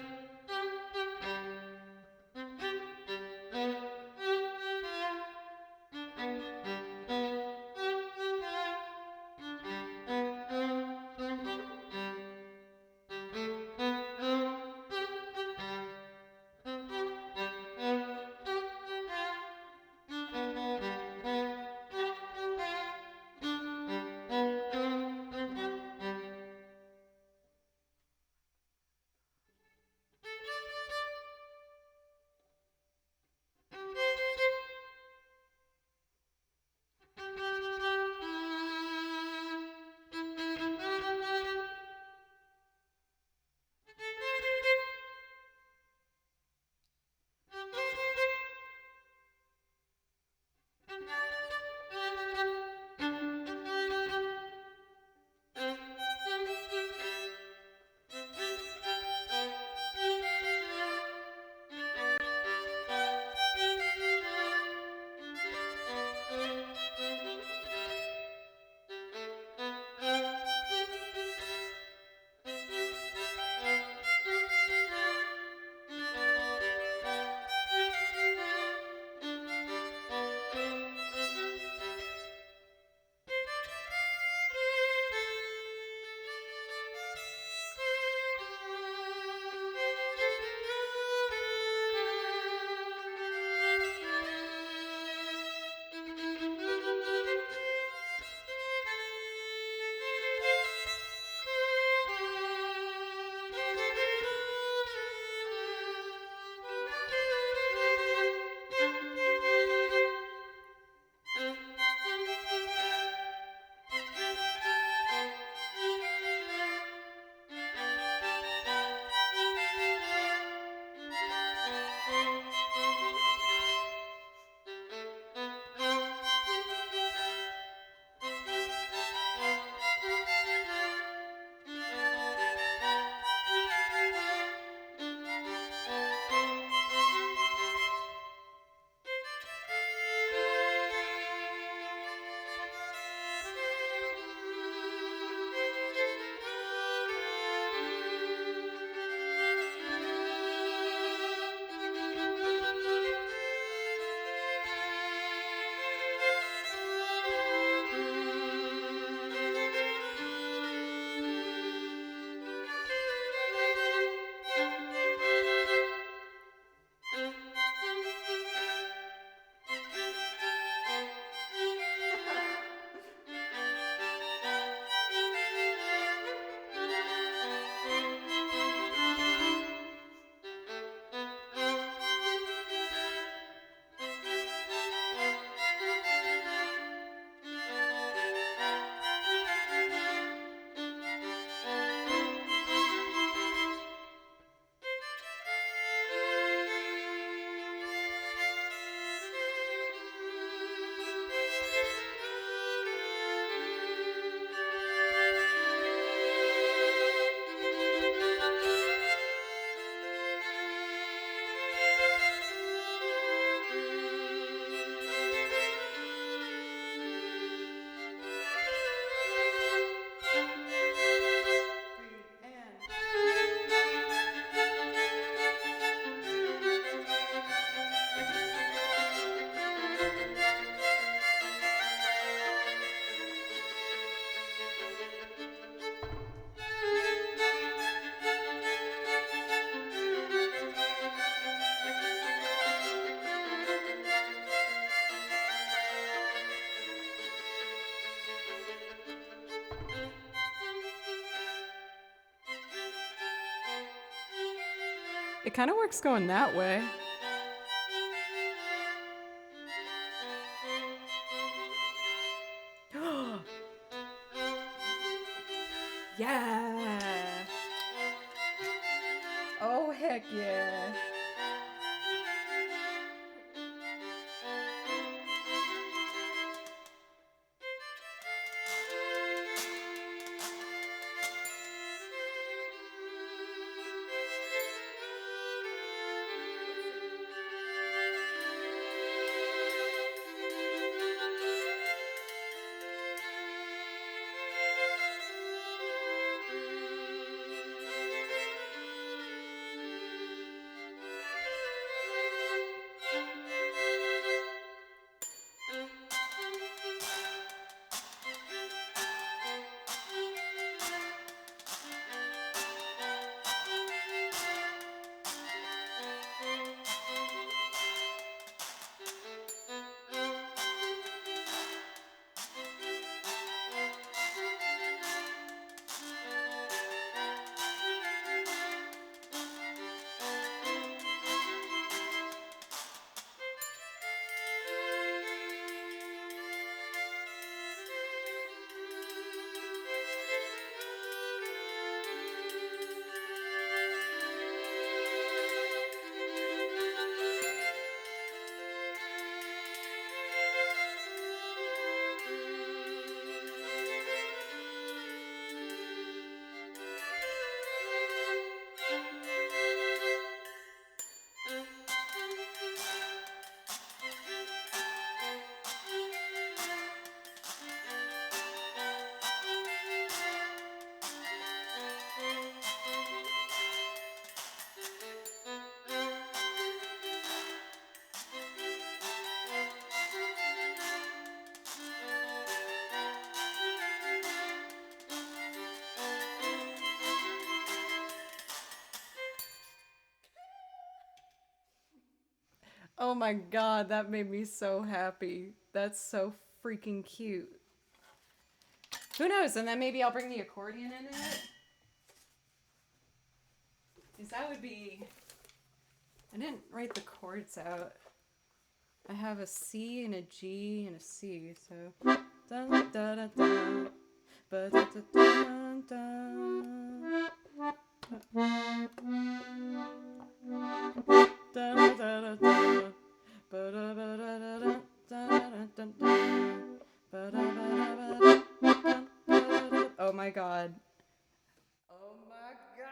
It kind of works going that way. Yeah. Oh, heck yeah. Oh my god, that made me so happy. That's so freaking cute. Who knows? And then maybe I'll bring the accordion in it. Because that would be... I didn't write the chords out. I have a C and a G and a C, so... Dun, da, da, da. Ba, da, da, dun, dun. Da, da, da, da, da. Ba, da, ba, da, da, da. Da, da, da, da, da. Ba, da, ba, da, ba, da, da, da, da. Oh my god. Oh my god.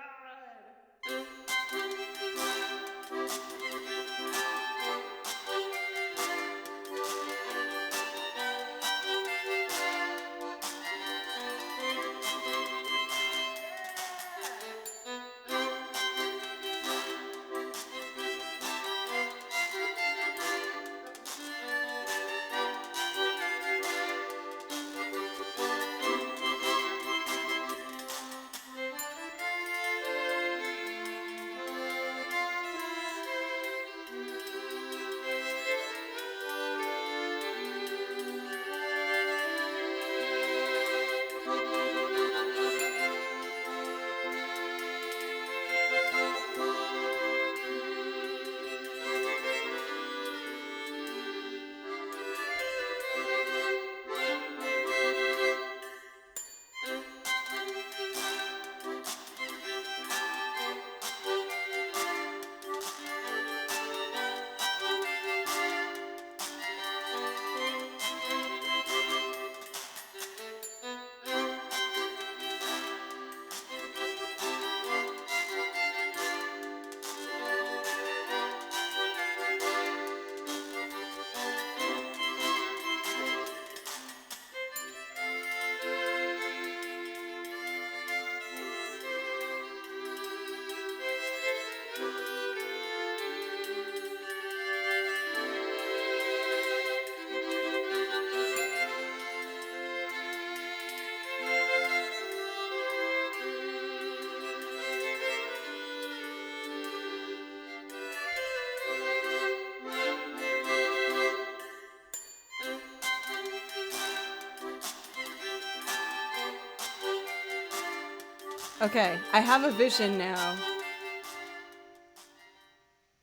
Okay, I have a vision now.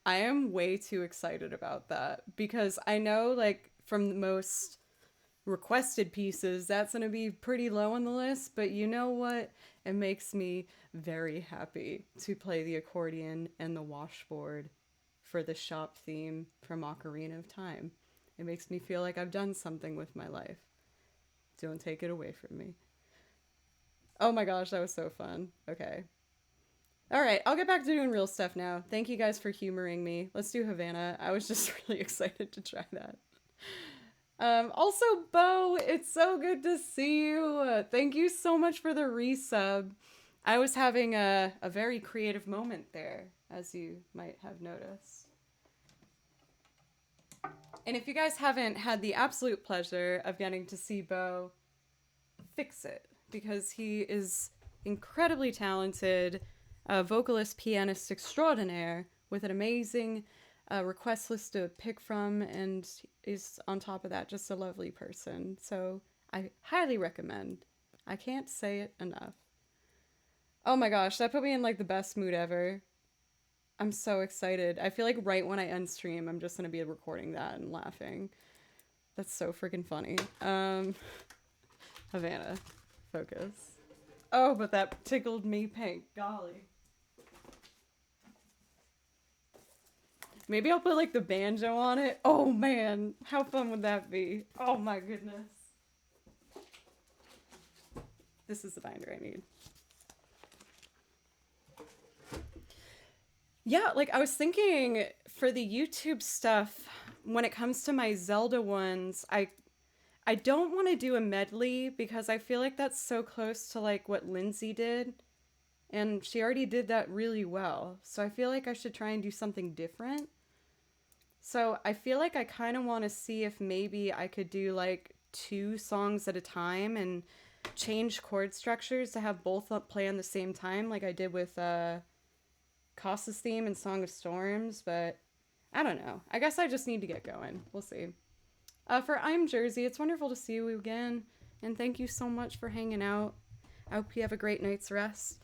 I am way too excited about that because I know, like, from the most requested pieces, that's going to be pretty low on the list, but you know what? It makes me very happy to play the accordion and the washboard for the shop theme from Ocarina of Time. It makes me feel like I've done something with my life. Don't take it away from me. Oh my gosh, that was so fun. Okay. All right, I'll get back to doing real stuff now. Thank you guys for humoring me. Let's do Havana. I was just really excited to try that. Also, Bo, it's so good to see you. Thank you so much for the resub. I was having a very creative moment there, as you might have noticed. And if you guys haven't had the absolute pleasure of getting to see Bo, fix it, because he is incredibly talented, vocalist, pianist extraordinaire with an amazing request list to pick from, and is on top of that just a lovely person. So I highly recommend. I can't say it enough. Oh my gosh, that put me in like the best mood ever. I'm so excited. I feel like right when I end stream, I'm just gonna be recording that and laughing. That's so freaking funny. Havana, focus. Oh, but that tickled me pink. Golly. Maybe I'll put like the banjo on it. Oh man, how fun would that be? Oh my goodness. This is the binder I need. Yeah, like I was thinking for the YouTube stuff, when it comes to my Zelda ones, I don't want to do a medley because I feel like that's so close to like what Lindsay did. And she already did that really well. So I feel like I should try and do something different. So I feel like I kind of want to see if maybe I could do like 2 songs at a time and change chord structures to have both play on the same time, like I did with Costa's theme and Song of Storms. But I don't know. I guess I just need to get going. We'll see. For I'm Jersey, it's wonderful to see you again. And thank you so much for hanging out. I hope you have a great night's rest.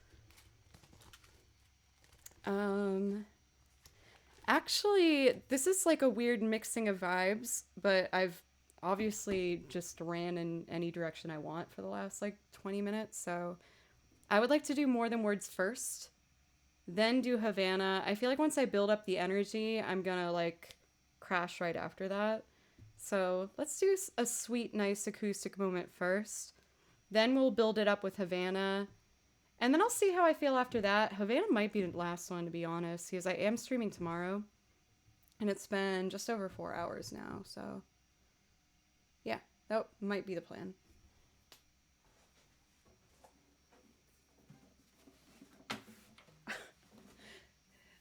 Actually, this is like a weird mixing of vibes, but I've obviously just ran in any direction I want for the last like 20 minutes. So I would like to do More Than Words first, then do Havana. I feel like once I build up the energy, I'm gonna like crash right after that. So let's do a sweet, nice acoustic moment first. Then we'll build it up with Havana. And then I'll see how I feel after that. Havana might be the last one, to be honest, because I am streaming tomorrow. And it's been just over 4 hours now, so yeah, that might be the plan.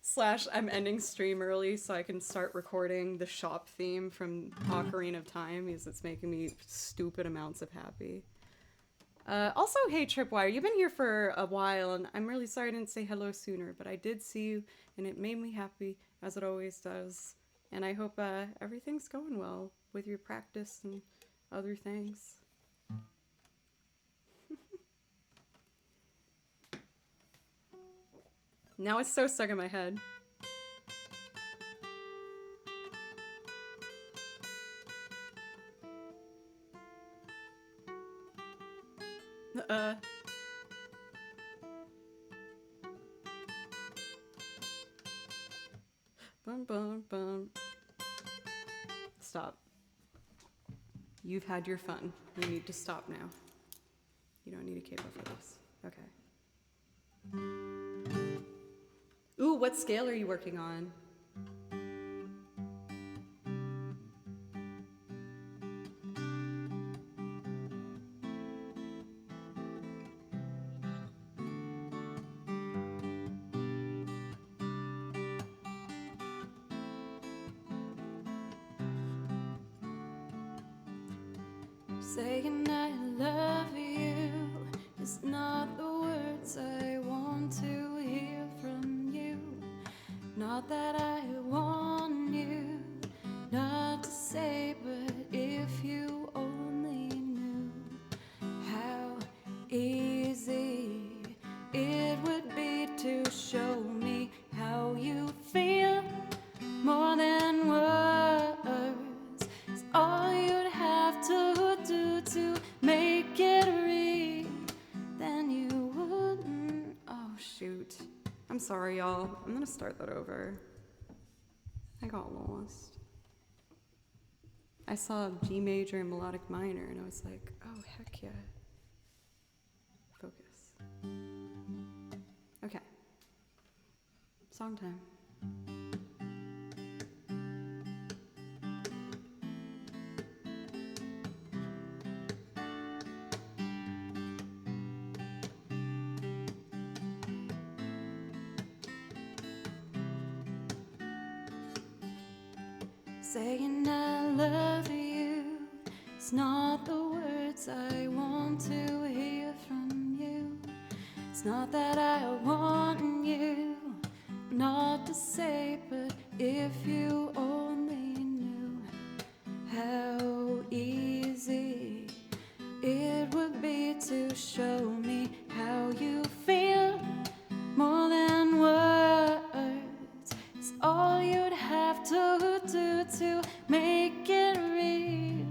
Slash, I'm ending stream early so I can start recording the shop theme from Ocarina of Time because it's making me stupid amounts of happy. Also, hey Tripwire, you've been here for a while, and I'm really sorry I didn't say hello sooner, but I did see you, and it made me happy, as it always does. And I hope everything's going well with your practice and other things. Now it's so stuck in my head. Bum, bum, bum. Stop. You've had your fun. You need to stop now. You don't need a capo for this. Okay. Ooh, what scale are you working on? Saying I love you is not the words I want to hear from you. Not that I want you not to say, but if you only knew how easy it would be to show me how you feel more than words. It's all you'd have to do to make it real. Then you wouldn't. Oh, shoot. I'm sorry, y'all. I'm gonna start that over. I got lost. I saw G major and melodic minor, and I was like, oh, heck yeah. Focus. Okay. Song time. Saying I love you is not the words I want to hear from you. It's not that I want you not to say, but if you only knew how easy it would be to show me how you feel more than words. It's all you'd have to do to make it real.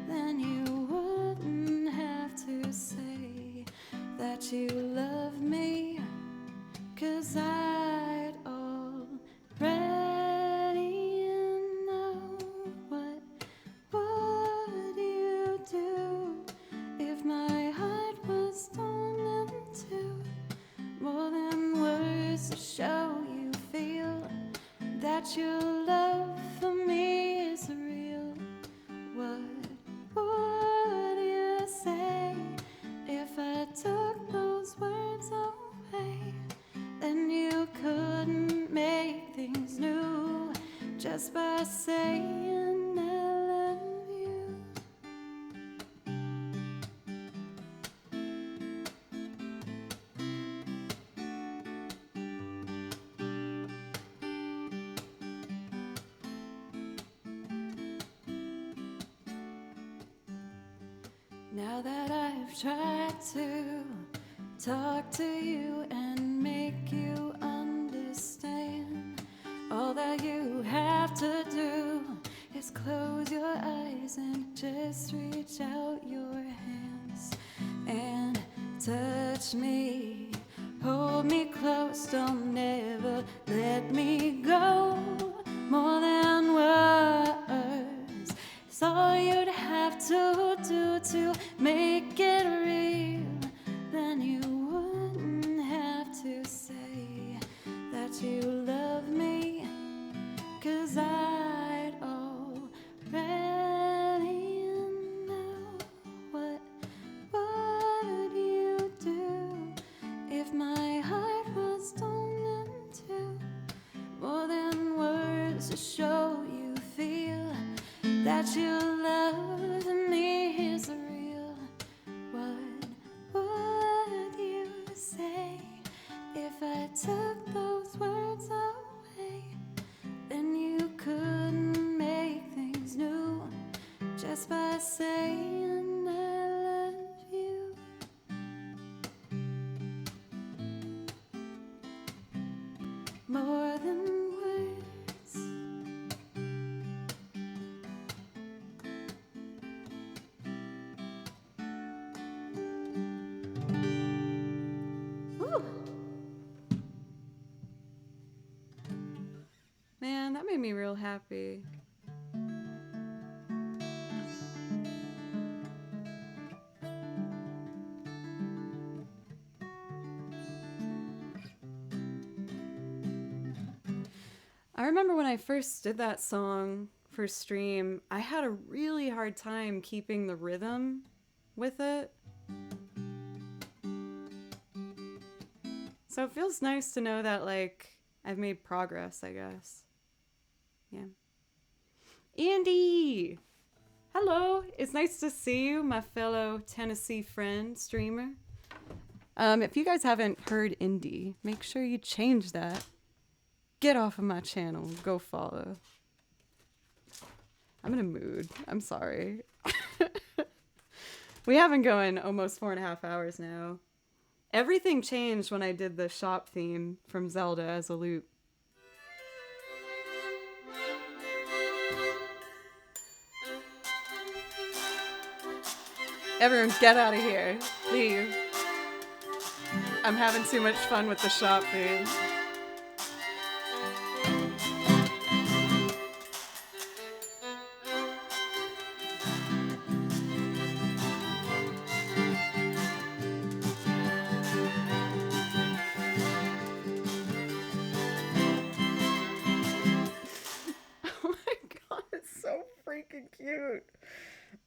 Then you wouldn't have to say that you love me, 'cause I'd already know. What would you do if my heart was torn in two? More than words to show you feel that your love for me is real. What would you say if I took those words away? Then you couldn't make things new just by saying I love you. Now that I've tried to talk to you and make you understand, all that you have to do is close your eyes and just reach out your hands and touch me. Hold me close, don't ever let me go. More than words, it's all you'd have to do to make it real. Then you wouldn't have to say that you love me, 'cause I'd already know. What would you do if my heart was torn in two? More than words to show you feel that you love me is real. What would you say if I took those words away? Then you couldn't make things new just by saying I love you. More than words. Woo. Man, that made me real happy. I remember when I first did that song for stream, I had a really hard time keeping the rhythm with it. So it feels nice to know that, like, I've made progress, I guess. Yeah. Andy! Hello! It's nice to see you, my fellow Tennessee friend, streamer. If you guys haven't heard Indy, make sure you change that. Get off of my channel. Go follow. I'm in a mood. I'm sorry. We have been going almost 4.5 hours now. Everything changed when I did the shop theme from Zelda as a loop. Everyone get out of here. Leave. I'm having too much fun with the shop theme. Oh my god, it's so freaking cute.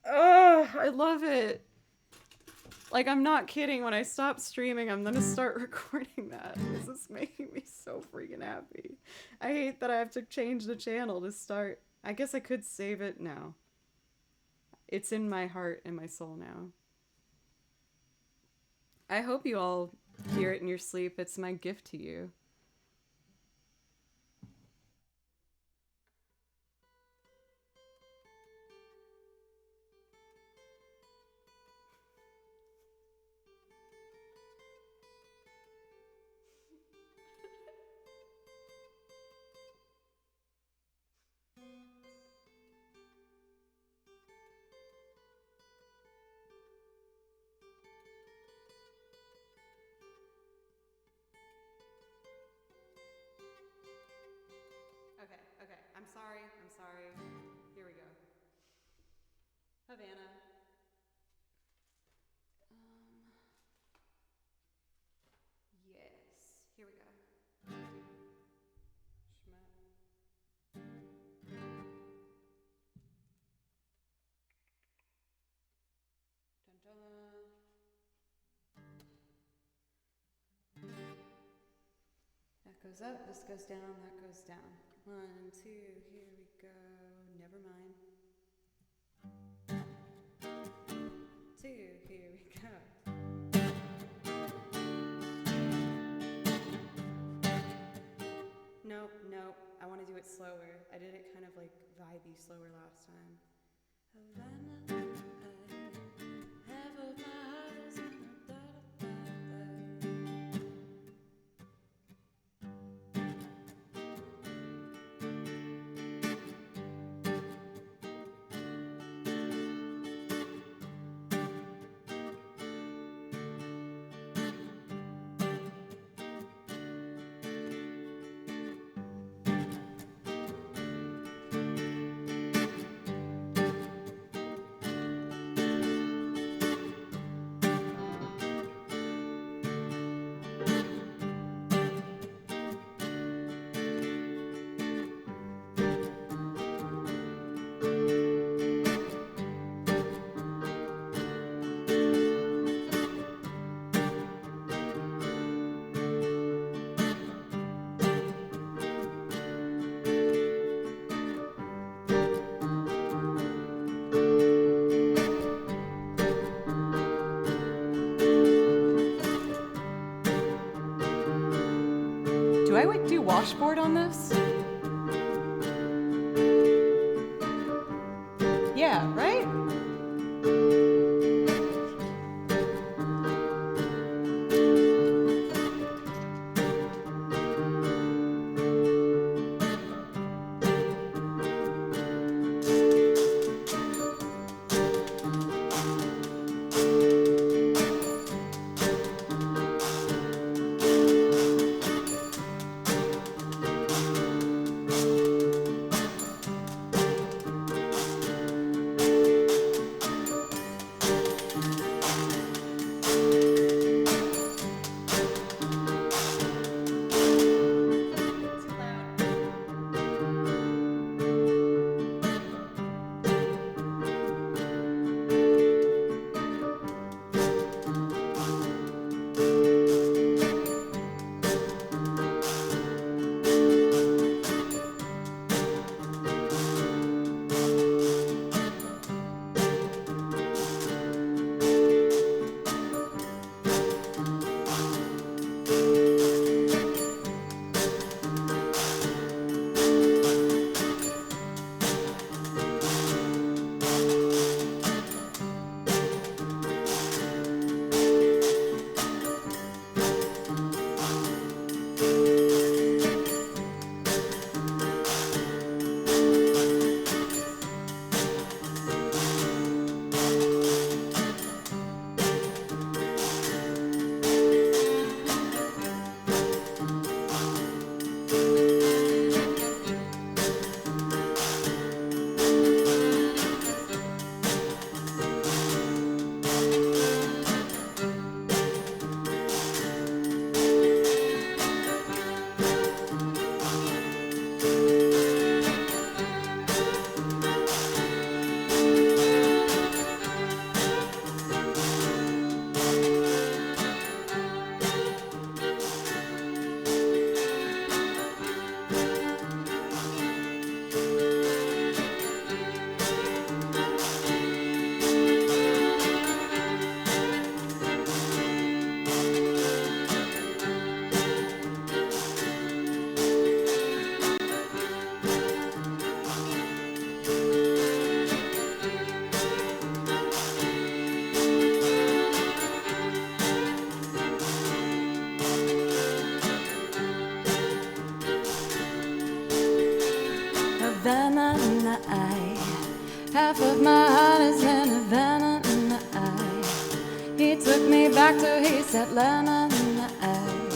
Oh, I love it. Like, I'm not kidding. When I stop streaming, I'm gonna start recording that. This is making me so freaking happy. I hate that I have to change the channel to start. I guess I could save it now. It's in my heart and my soul now. I hope you all hear it in your sleep. It's my gift to you. Okay. I'm sorry. Here we go. Havana. Yes. Here we go. Schmuck. Dun dun. That goes up, this goes down, that goes down. 1, 2, here we go. Never mind. 2, here we go. Nope. I want to do it slower. I did it kind of like vibey slower last time. Havana, Do I like do washboard on this? Yeah, right? Havana in the eye. Half of my heart is in Havana in the eye. He took me back to East Atlanta in the eye.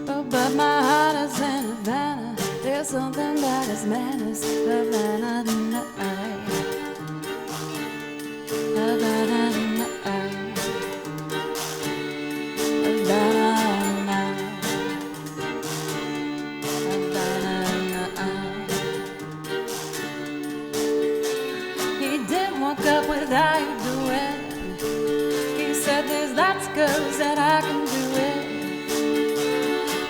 Oh, but my heart is in Havana. There's something about his manners. Havana in the eye. Havana in the eye. Havana in the eye. Havana in the eye. He didn't walk up without you doing. He said there's lots of girls that I can do it.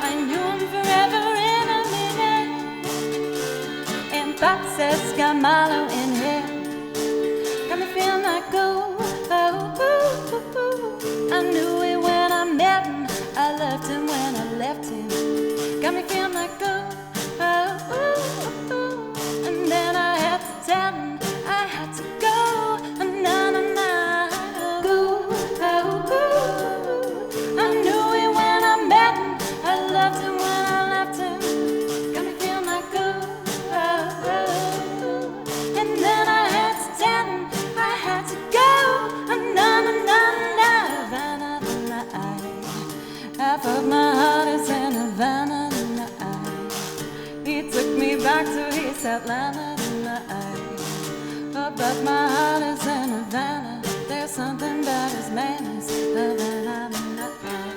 I knew him forever in a minute. And Pop says got Milo in here. Got me feeling like I knew it when I met him. I loved him when I left him. Got me feeling like and then I had to tell him I had to go. Na na na. I knew it when I met him. I loved him when I left him. Got me feeling like and then I had to tell him I had to go. Na na na na. Havana in the eye. Half of my heart is in Havana in the eye. He took me back to East Atlanta in the eye. Oh, but my heart is in Havana. There's something about his manners. Havana in the eye.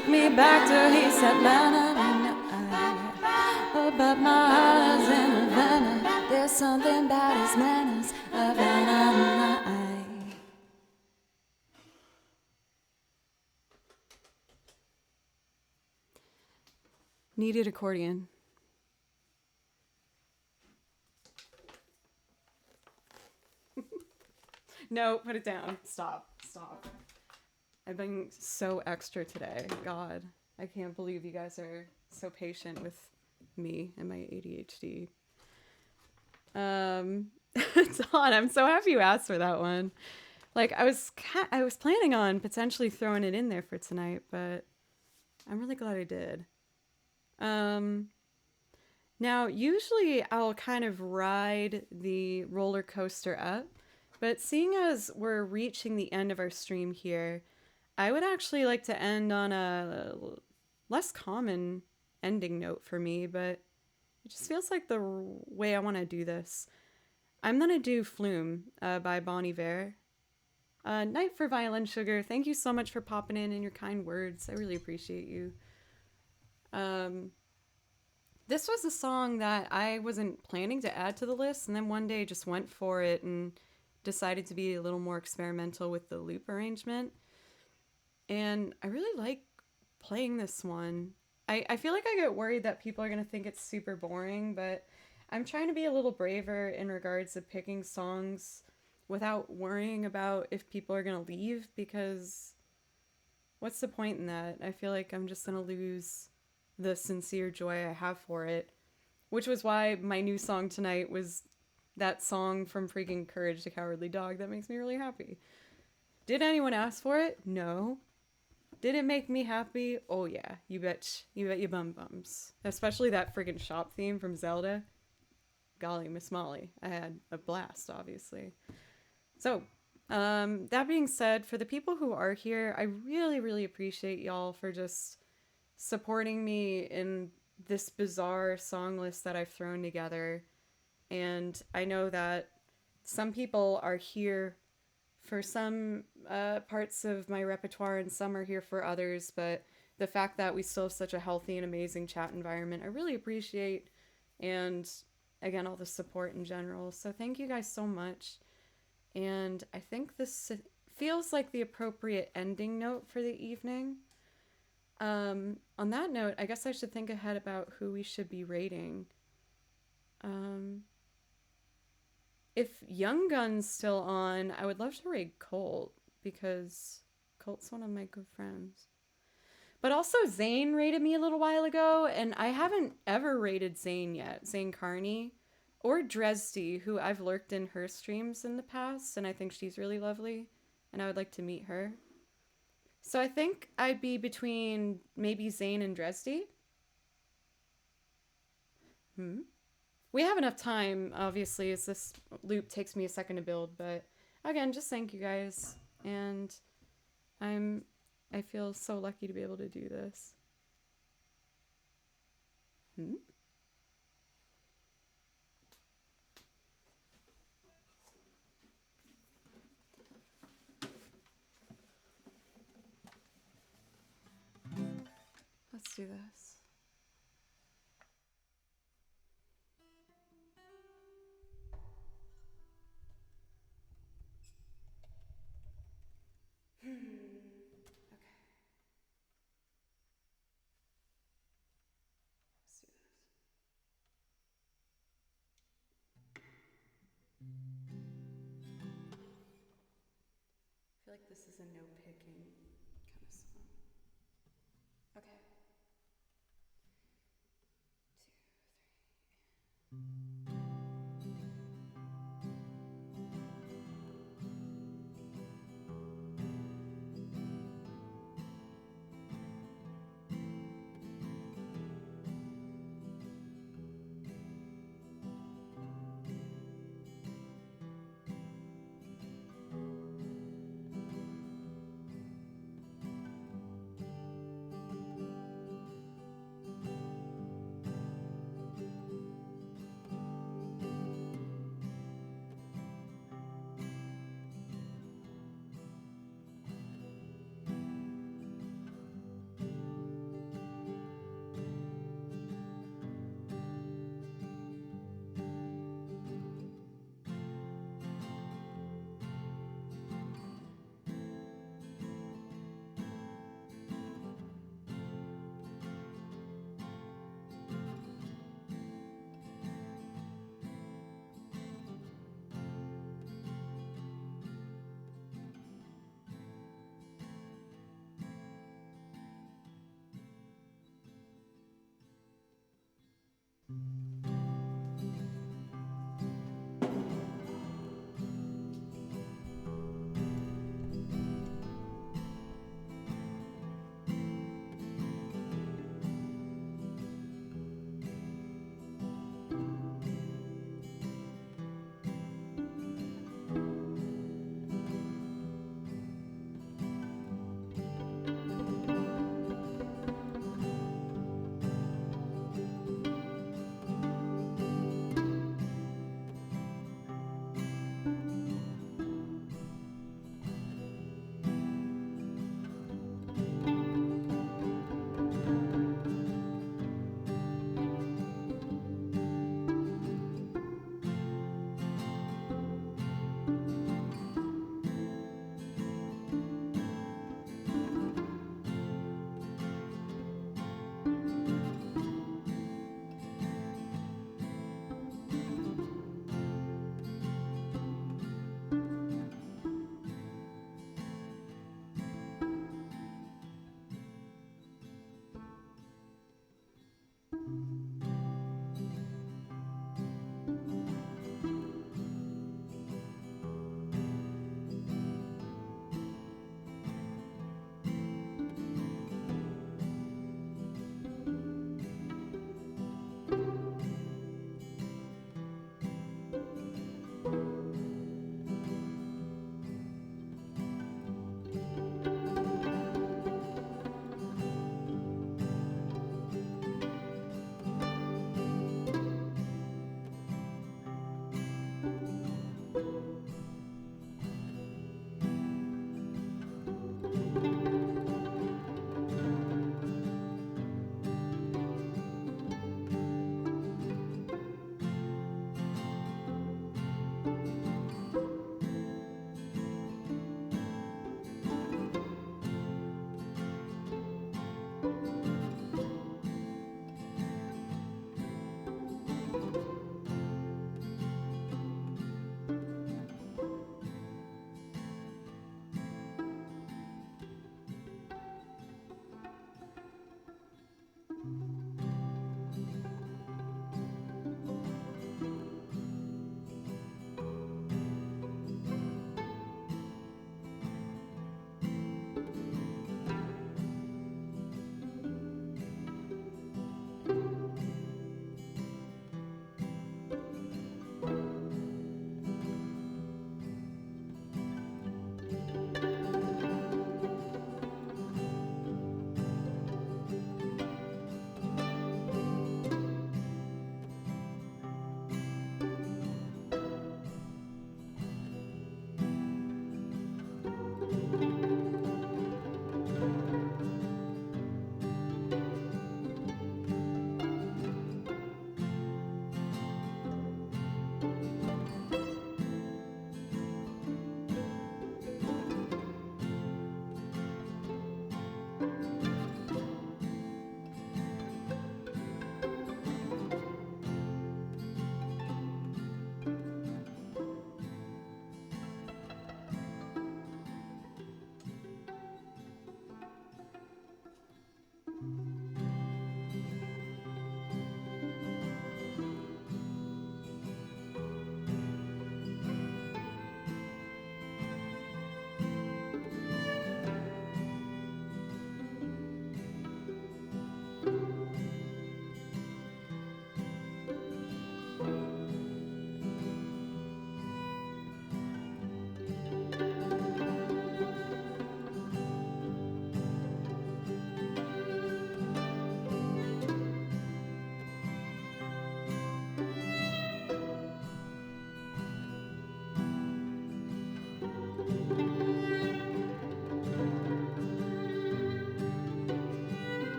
took me back to he said, la la la la. But my eyes in Havana, there's something about his manners. Havana. Needed accordion. No, put it down. Stop. I've been so extra today. God, I can't believe you guys are so patient with me and my ADHD. Dawn, I'm so happy you asked for that one. Like I was planning on potentially throwing it in there for tonight, but I'm really glad I did. Now usually I'll kind of ride the roller coaster up, but seeing as we're reaching the end of our stream here, I would actually like to end on a less common ending note for me, but it just feels like the way I want to do this. I'm going to do Flume by Bon Iver. Night for Violin Sugar. Thank you so much for popping in and your kind words. I really appreciate you. This was a song that I wasn't planning to add to the list, and then one day just went for it and decided to be a little more experimental with the loop arrangement. And I really like playing this one. I feel like I get worried that people are going to think it's super boring, but I'm trying to be a little braver in regards to picking songs without worrying about if people are going to leave, because what's the point in that? I feel like I'm just going to lose the sincere joy I have for it, which was why my new song tonight was that song from freaking Courage the Cowardly Dog that makes me really happy. Did anyone ask for it? No. Did it make me happy? Oh yeah, you bet your bum bums. Especially that friggin' shop theme from Zelda. Golly, Miss Molly. I had a blast, obviously. So, that being said, for the people who are here, I really, really appreciate y'all for just supporting me in this bizarre song list that I've thrown together. And I know that some people are here for some parts of my repertoire and some are here for others, but the fact that we still have such a healthy and amazing chat environment, I really appreciate, and again, all the support in general. So thank you guys so much. And I think this feels like the appropriate ending note for the evening. On that note, I guess I should think ahead about who we should be rating. If Young Gun's still on, I would love to rate Colt, because Colt's one of my good friends. But also Zane rated me a little while ago, and I haven't ever rated Zane yet. Zane Carney. Or Dresdy, who I've lurked in her streams in the past, and I think she's really lovely, and I would like to meet her. So I think I'd be between maybe Zane and Dresdy. We have enough time, obviously, as this loop takes me a second to build, but again, just thank you guys, and I feel so lucky to be able to do this. Let's do this. I feel like this is a no-picking kind of song. Okay. 2, 3.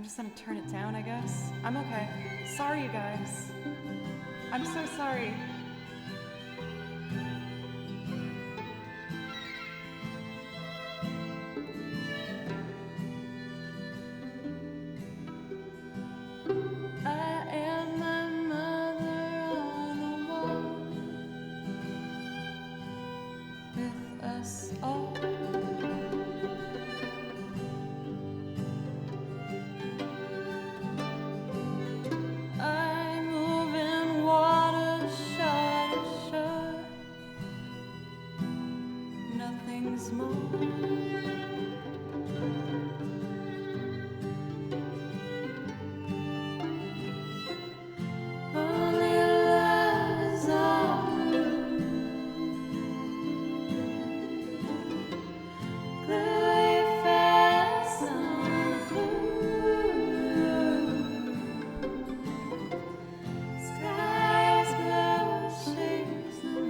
I'm just gonna turn it down, I guess. I'm okay. Sorry, you guys. I'm so sorry. I am my mother on the wall with us all. I move in water shore to shore. Nothing's more. Only love is all gluey fast on blue. Skies blue, shades of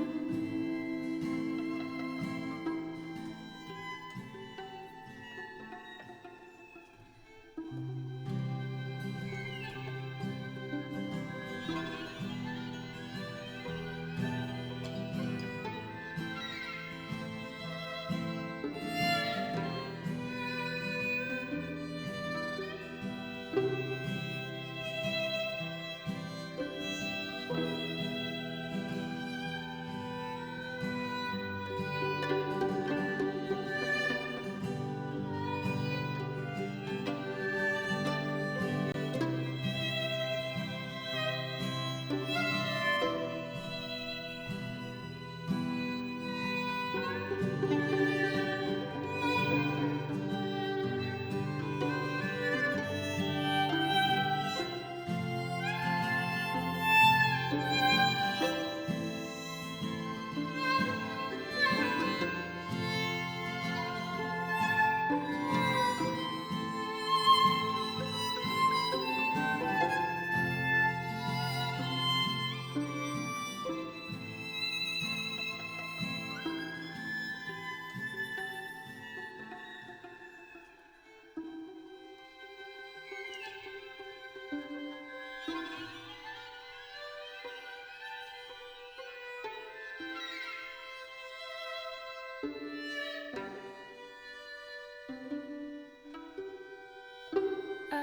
I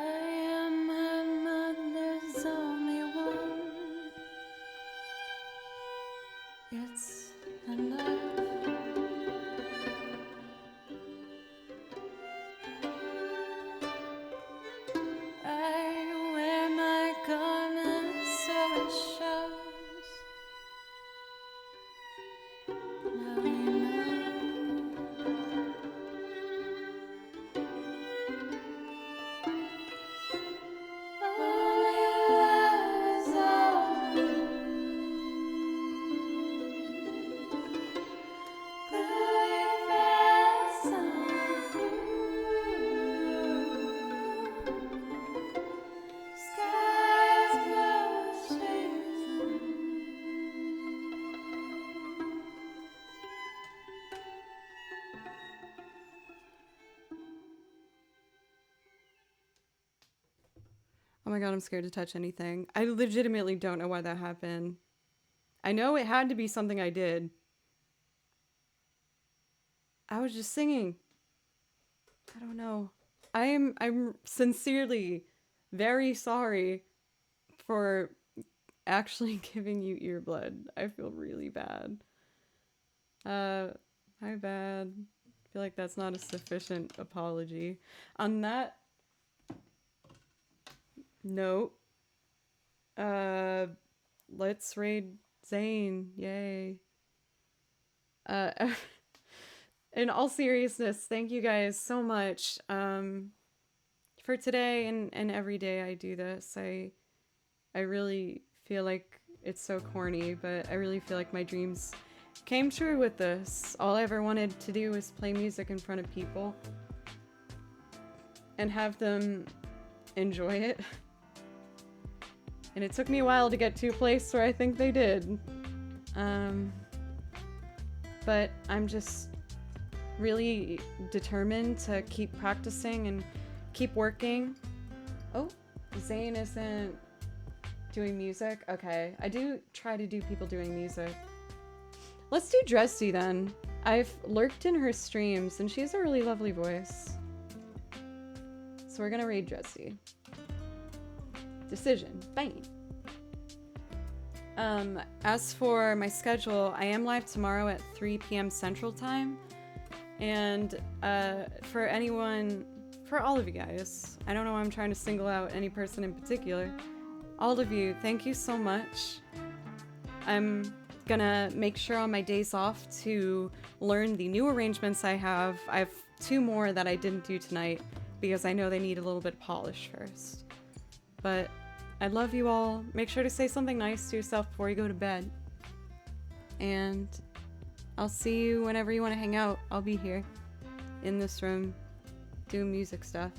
am my mother's only one. It's enough. I wear my garments so it shows. Now you know. Only love is all gluey fast on blue. Skies blue, shades of Oh my god, I'm scared to touch anything. I legitimately don't know why that happened. I know it had to be something I did. I was just singing. I don't know. I'm sincerely very sorry for actually giving you ear blood. I feel really bad. My bad. I feel like that's not a sufficient apology. On that note, let's raid Zane. Yay. In all seriousness, thank you guys so much. For today and every day I do this. I really feel like it's so corny, but I really feel like my dreams came true with this. All I ever wanted to do was play music in front of people and have them enjoy it. And it took me a while to get to a place where I think they did. But I'm just really determined to keep practicing and keep working Oh, Zane isn't doing music? Okay, I do try to do people doing music. Let's do Dressy then. I've lurked in her streams and she has a really lovely voice. So we're gonna read Dressy. Decision. Bang. As for my schedule, I am live tomorrow at 3 p.m. Central Time. And for anyone, for all of you guys, I don't know why I'm trying to single out any person in particular. All of you, thank you so much. I'm gonna make sure on my days off to learn the new arrangements I have. I have 2 more that I didn't do tonight because I know they need a little bit of polish first. But I love you all. Make sure to say something nice to yourself before you go to bed. And I'll see you whenever you want to hang out. I'll be here in this room doing music stuff.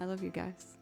I love you guys.